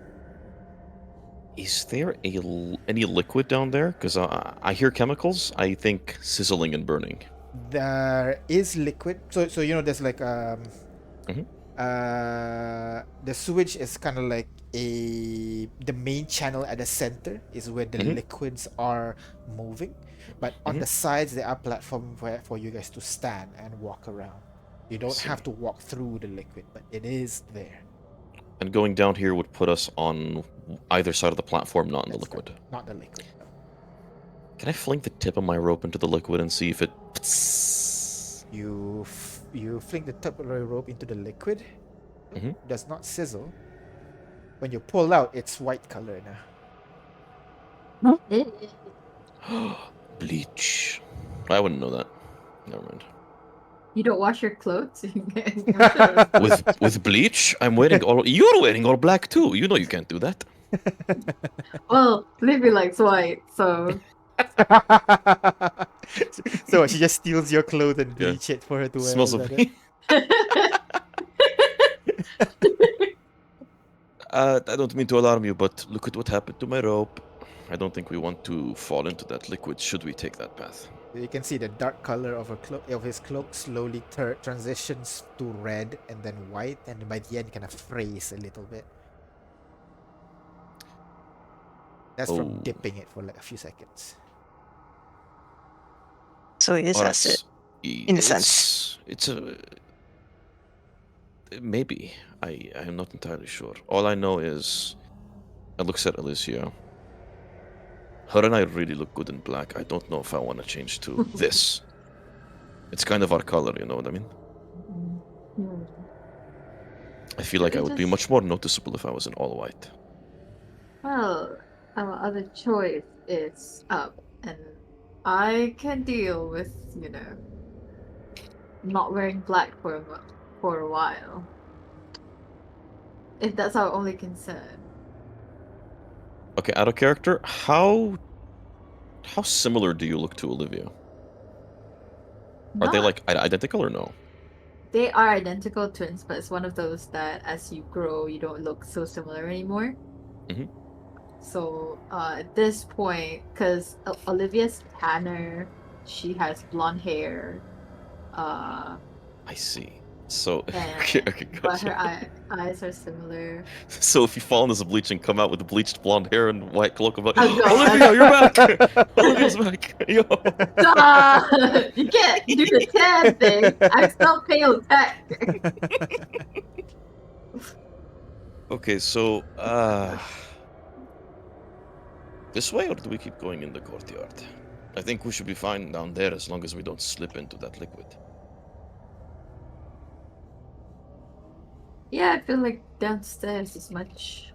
Is there any liquid down there? Because I hear chemicals. I think sizzling and burning. There is liquid. So you know there's like Mhm. The sewage is kind of like the main channel at the center is where the Mhm. liquids are moving, but on the sides there are platforms for you guys to stand and walk around. You don't See. have to walk through the liquid, but it is there. And going down here would put us on either side of the platform, not in the That's liquid. right. Not the liquid. No. Can I fling the tip of my rope into the liquid and see if it... You fling the top of the rope into the liquid. Mhm. Does not sizzle. When you pull out, it's white color now. Bleach. I wouldn't know that. Never mind. You don't wash your clothes? With bleach, I'm wearing all... You're wearing all black too. You know you can't do that. Well, Livy likes white, so... So she just steals your clothes and Yeah. bleach it for her to wear. Smells is of that it? I don't mean to alarm you, but look at what happened to my rope. I don't think we want to fall into that liquid should we take that path. You can see the dark color of his cloak slowly transitions to red and then white, and by the end kind of frays a little bit. That's from Oh. dipping it for like a few seconds. So it is Alright, acid. In a sense. It's a... Maybe. I'm not entirely sure. All I know is... I looks at Alicia. Her and I really look good in black. I don't know if I want to change to this. It's kind of our color, you know what I mean? I feel like I would be much more noticeable if I was in all white. Well, our other choice is up, and I can deal with, not wearing black for a while. If that's our only concern. Okay, out of character, how similar do you look to Olivia? Are they Not- like identical or no? They are identical twins, but it's one of those that as you grow, you don't look so similar anymore. Mhm. So at this point, because Olivia's tanner, she has blonde hair, uh, I see. So and okay, but her gotcha. eyes are similar. So if you fall into the bleach and come out with the bleached blonde hair and white cloak, I'm like, Oh god! Olivia, you're back. Olivia's back. Yo. Duh! You can't do the tan thing. I'm still pale tech. Okay, so this way, or do we keep going in the courtyard? I think we should be fine down there as long as we don't slip into that liquid. Yeah, I feel like downstairs is much.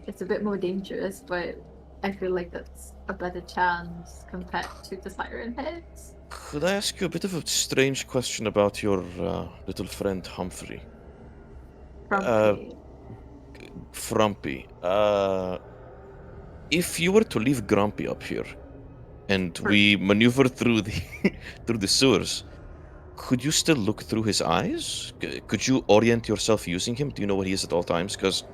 It's a bit more dangerous, but I feel like that's a better chance compared to the siren heads. Could I ask you a bit of a strange question about your little friend Humphrey? Grumpy. Frumpy. If you were to leave Grumpy up here, and we maneuver through the through the sewers, could you still look through his eyes? Could you orient yourself using him? Do you know where he is at all times? Because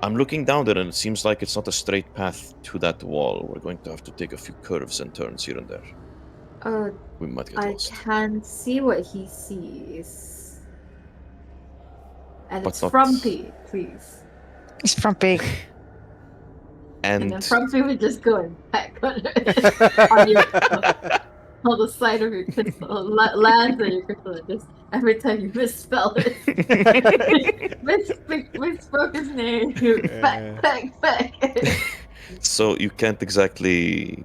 I'm looking down there, and it seems like it's not a straight path to that wall. We're going to have to take a few curves and turns here and there. We might get I lost. can see what he sees. And But it's not- Frumpy, please. It's from big. And then And Frumpy would just go and peck on, on your on the side of your crystal, lands on your crystal, and just every time you misspell it, misspoke his name, you peck. so you can't exactly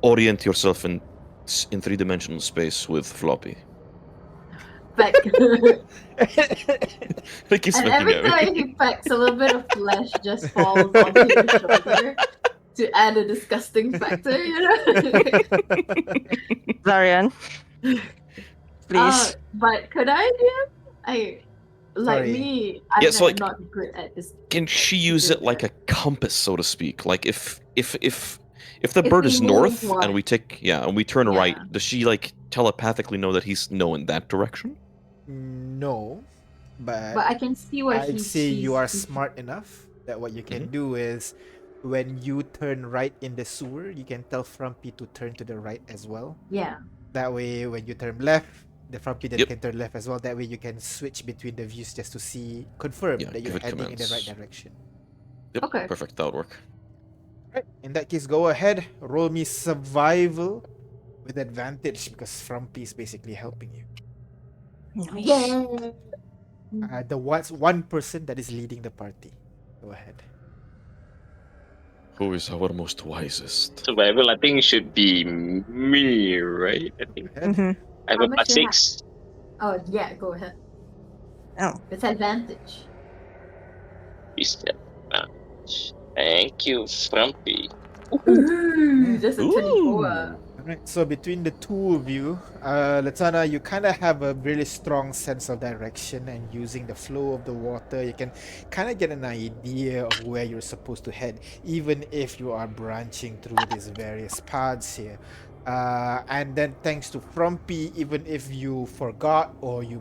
orient yourself in three-dimensional space with Floppy. Peck. Like he's And looking every at me. time he pecks, a little bit of flesh just falls onto your shoulder to add a disgusting factor, you know? Zarian. Please. But could I do? Like Sorry. me, Yeah, I'm so, like, not good at this. Can she use it like a compass, so to speak? Like if the If bird we is move north one- and we take and we turn Yeah. right, does she like telepathically know that he's no in that direction? No, but But I can see what I'd say you are he's- smart enough that what you can Mhm. do is when you turn right in the sewer, you can tell Frumpy to turn to the right as well. Yeah. That way, when you turn left, the Frumpy then Yep. can turn left as well. That way, you can switch between the views just to confirm Yeah, that give you're it heading in the right commands. direction. Yep, Okay. perfect. That would work. Right. In that case, go ahead. Roll me survival with advantage because Frumpy is basically helping you. Yeah. The one person that is leading the party. Go ahead. Who is our most wisest? Survival, I think, should be me, right? I think Go ahead. Mhm. I have How a much plus you have? 6. Oh yeah, go ahead. Oh. It's advantage. Is that much? Thank you, Frumpy. Ooh, just a 24. Ooh. Alright, so between the two of you, Latana, you kind of have a really strong sense of direction, and using the flow of the water, you can kind of get an idea of where you're supposed to head, even if you are branching through these various paths here. And then thanks to Frumpy, even if you forgot or you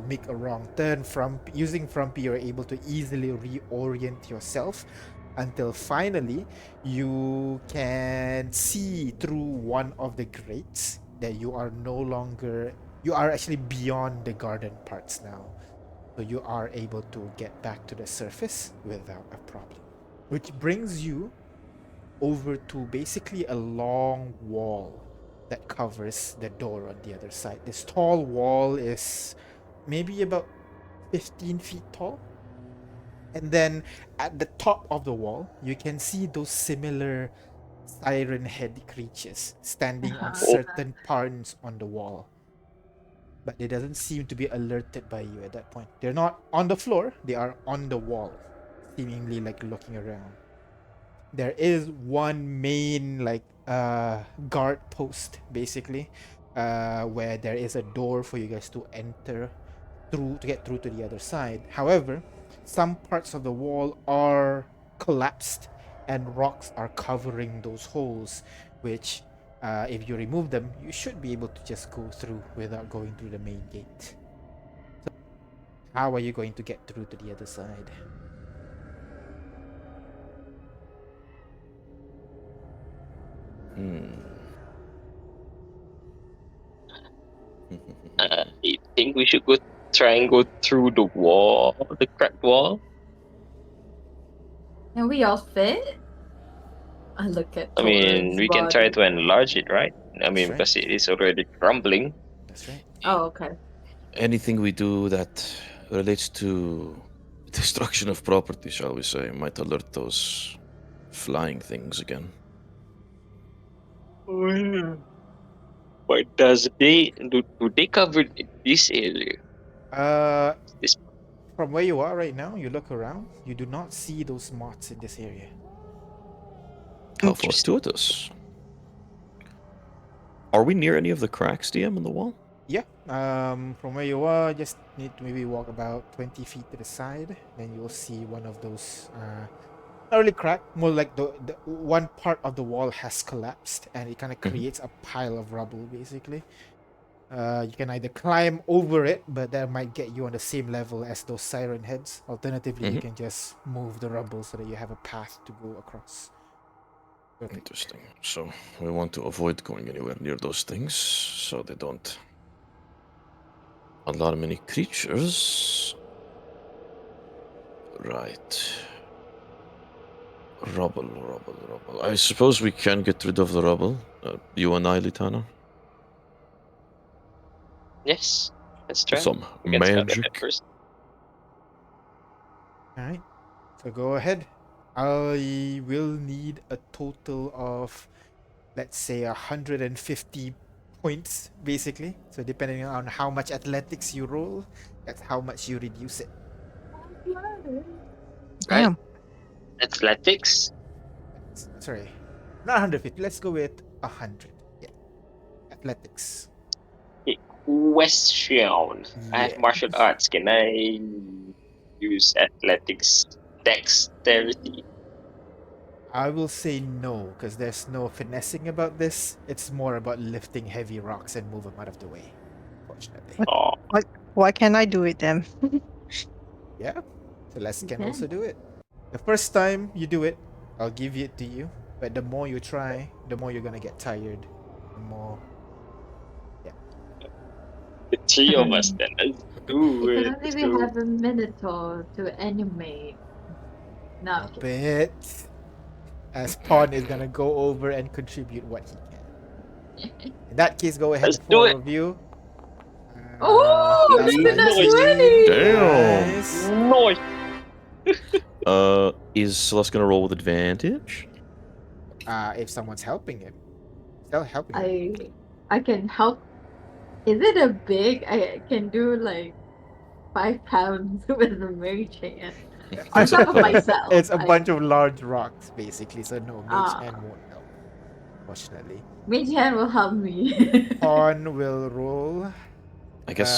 make a wrong turn, using Frumpy, you're able to easily reorient yourself until finally you can see through one of the grates that you are actually beyond the garden parts now, so you are able to get back to the surface without a problem, which brings you over to basically a long wall that covers the door on the other side. This tall wall is maybe about 15 feet tall. And then at the top of the wall, you can see those similar siren head creatures standing on certain parts on the wall. But they doesn't seem to be alerted by you at that point. They're not on the floor, they are on the wall, seemingly like looking around. There is one main guard post basically, where there is a door for you guys to enter through to get through to the other side. However, some parts of the wall are collapsed and rocks are covering those holes, which If you remove them, you should be able to just go through without going through the main gate. So how are you going to get through to the other side? I think we should try and go through the wall, the cracked wall. Can we all fit? I look at I mean, Torrens' we can try body. to enlarge it, right? I mean, right. because it is already crumbling. That's right. Oh, okay. Anything we do that relates to destruction of property, shall we say, might alert those flying things again. But do they cover this area? This From where you are right now, you look around, you do not see those moths in this area. How Interesting. fortuitous. Are we near any of the cracks, DM, in the wall? Yeah, from where you are, just need to maybe walk about 20 feet to the side, then you'll see one of those, not really cracked, more like the one part of the wall has collapsed, and it kind of creates a pile of rubble, basically. You can either climb over it, but that might get you on the same level as those siren heads. Alternatively, you can just move the rubble so that you have a path to go across. Perfect. Interesting. So we want to avoid going anywhere near those things so they don't alarm many creatures. Right. Rubble. I suppose we can get rid of the rubble. You and I, Litana? Yes, let's try. Some We can start with magic. that first. Alright, so go ahead. I will need a total of, let's say, 150 points, basically. So depending on how much athletics you roll, that's how much you reduce it. Damn. Athletics. Sorry, not 150. Let's go with 100. Yeah, athletics. Question. I have Yeah. martial arts. Can I use athletics dexterity? I will say no, because there's no finessing about this. It's more about lifting heavy rocks and move them out of the way, fortunately. Oh, Why can't I do it then? Yeah, Celeste can Okay. also do it. The first time you do it, I'll give it to you. But the more you try, the more you're gonna get tired. The more. the three of us then. Let's do It it. can only Let's be do it. half a minotaur to animate. No, I'm Stop kidding. it. As Pawn is gonna go over and contribute what he can. In that case, go ahead, Let's the do four it. of you. Oh, That's look at that nice. 20! Nice. Nice. Is Celeste gonna roll with advantage? If someone's helping him. Still helping him. I can help. Is it a big? I can do like 5 pounds with a mage hand. On top of myself. It's a bunch of large rocks, basically, so no, Mage Ah. Hand won't help. Fortunately. Mage hand will help me. Pawn will roll. I guess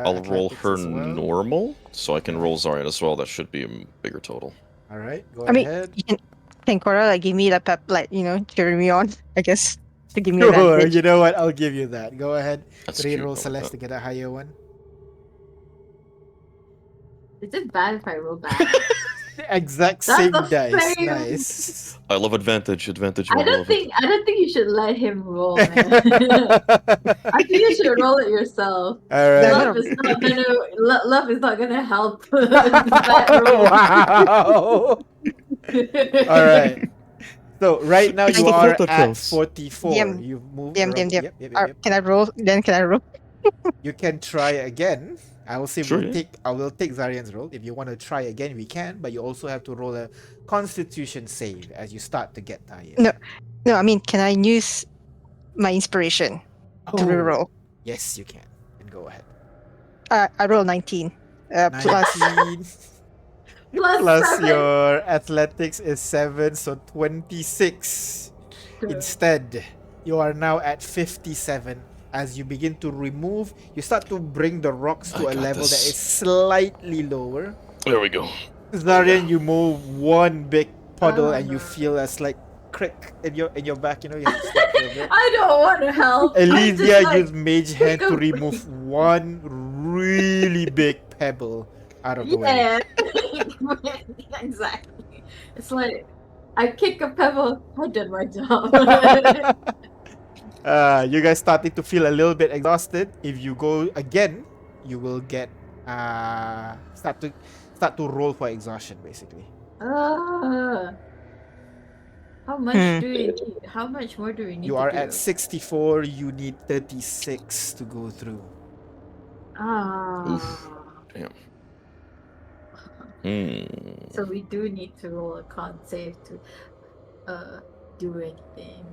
I'll roll athletics her as well. normal, so I can roll Zarian as well. That should be a bigger total. Alright, go I mean, ahead. can Cora like give me the pep, like cheering me on? I guess to give me Sure, advantage. you know what? I'll give you that. Go ahead. That's cute. Reroll I like Celeste that. to get a higher one. Is it bad if I roll bad? Exact That's same the dice. same. Nice. I love advantage. Advantage. I over don't love think you should let him roll, man. Alright. I think you should roll it yourself. Love is not gonna help. that roll. Wow. Alright. So right now It's you the are thought that at counts. 44. DM, You've moved. DM. Yep. Can I roll? Then can I roll? You can try again. I will say Sure, yeah. I will take Zarian's roll. If you want to try again, we can, but you also have to roll a constitution save as you start to get tired. No, I mean, can I use my inspiration to reroll? Yes, you can. And go ahead. I roll 19. Plus 19 plus 7. your athletics is 7, so 26. Instead, you are now at 57. As you begin to remove, you start to bring the rocks to I a got level that this. is slightly lower. There we go. Zarian, you move one big puddle and you no. feel a slight crick in your back. You know, you have to stop for a bit. I don't want to help. I'm just Elysia like, used Mage Hand to go remove one really big pebble out of the way. yeah. Exactly. It's like I kick a pebble. I did my job. You guys starting to feel a little bit exhausted. If you go again, you will get start to roll for exhaustion basically. How much do we need? How much more do we need You to are do? at 64. You need 36 to go through. Oof. Damn. So we do need to roll a con save to do anything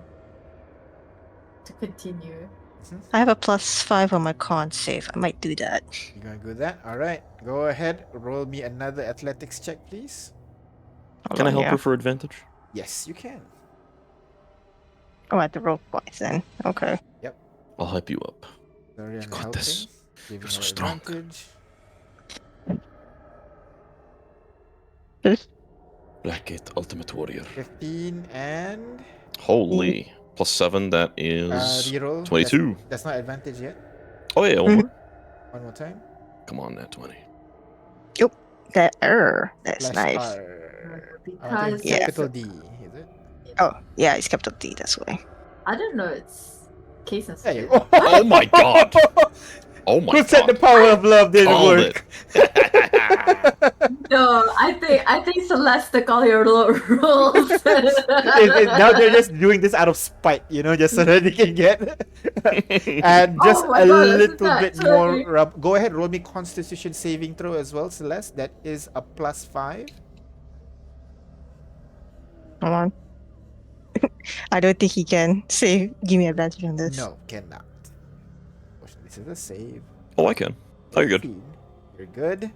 to continue. I have a +5 on my con save. I might do that. You gonna do that? All right. Go ahead. Roll me another athletics check, please. Hold Can I on help here. her for advantage? Yes, you can. Oh, I have to roll twice then. Okay. I'll hype you up. Sorry, I'm got helping. this. Giving You're so her strong. advantage. Black Gate Ultimate Warrior. 15 and Holy. +7, that is reroll. 22. That's not advantage yet. Oh yeah, one more. One more time. Come on, that 20. That's Flash nice. R. I think Because Yeah. capital D, is it? Oh, yeah, it's capital D, that's why. I don't know. It's case There sensitive. you go. Oh my god! Oh my Who said the god. power of love didn't Called work? No, I think Celeste took all your rules. Now they're just doing this out of spite, you know, just so that they can get and just Oh my a God, isn't little that bit more. funny? Go ahead, roll me Constitution saving throw as well, Celeste. That is a +5. Hold on. I don't think he can give me advantage on this. No, cannot. This is a save. Oh, I can. Oh, you're good. 18. You're good.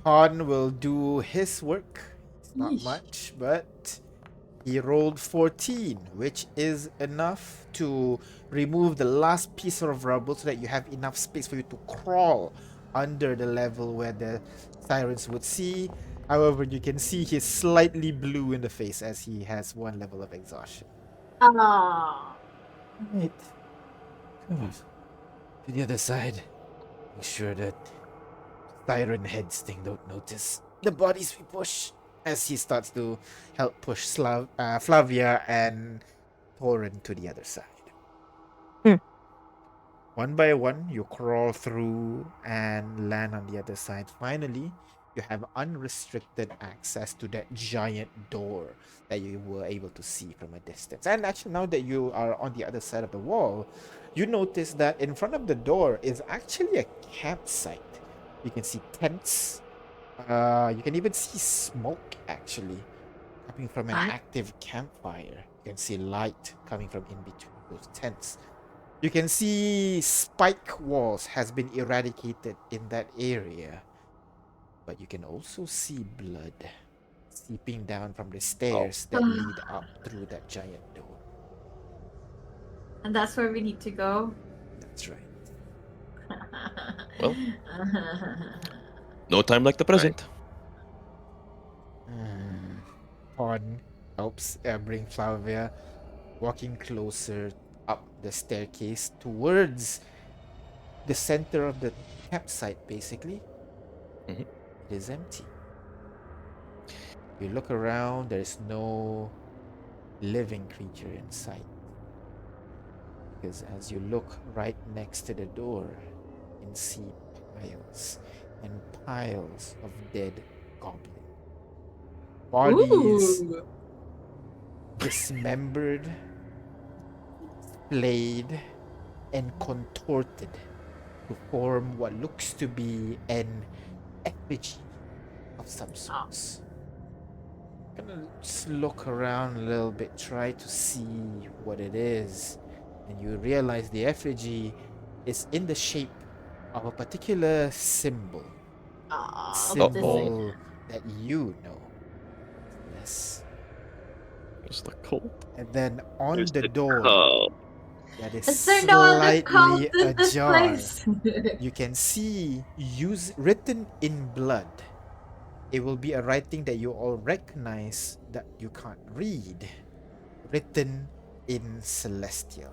Han will do his work. It's not Yeesh. much, but he rolled 14, which is enough to remove the last piece of rubble so that you have enough space for you to crawl under the level where the sirens would see. However, you can see he's slightly blue in the face as he has one level of exhaustion. Ah. Right. Come on. To the other side. Make sure that siren heads thing don't notice the bodies we push. As he starts to help push Flavia and Thorin to the other side. One by one, you crawl through and land on the other side. Finally, you have unrestricted access to that giant door that you were able to see from a distance. And actually, now that you are on the other side of the wall, you notice that in front of the door is actually a campsite. You can see tents. You can even see smoke actually coming from an What? active campfire. You can see light coming from in between those tents. You can see spike walls has been eradicated in that area. But you can also see blood seeping down from the stairs that lead up through that giant door. And that's where we need to go. That's right. Well. No time like the present. Pawn helps bring Flavia walking closer up the staircase towards the center of the campsite, basically. Mhm. It is empty. You look around, there's no living creature in sight. Because as you look right next to the door, you can see piles and piles of dead goblins. Bodies Ooh. dismembered, splayed, and contorted to form what looks to be an effigy of some sorts. Gonna just look around a little bit, try to see what it is, and you realize the effigy is in the shape of a particular symbol. Symbol that you know. Yes. It's the cult. And then on There's the the door call. that is Is there no other cult slightly in this ajar, place? you can see written in blood. It will be a writing that you all recognize that you can't read. written in Celestial.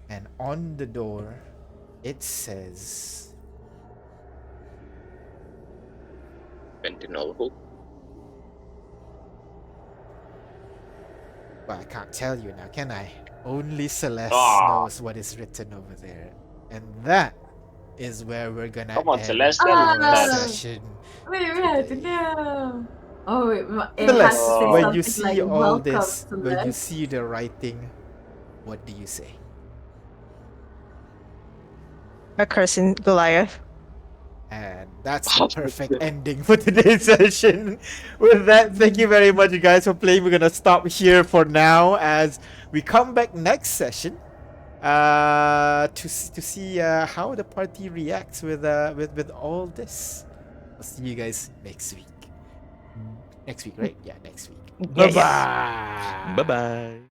And on the door, it says, Sentinel Hope. well, I can't tell you now, can I? Only Celeste Ah. knows what is written over there. And that is where we're gonna Come on, end Celeste, tell our us. session. Wait, we had to today. know. Oh, it has to Celeste, say Oh. when something you see like all welcome, this, when you Celeste. see the writing, what do you say? A cursing Goliath. And that's the perfect ending for today's session. With that, thank you very much, you guys, for playing. We're gonna stop here for now as we come back next session to see how the party reacts with all this. I'll see you guys next week. Next week, right? Yeah, next week. Yes. Bye bye. Bye bye.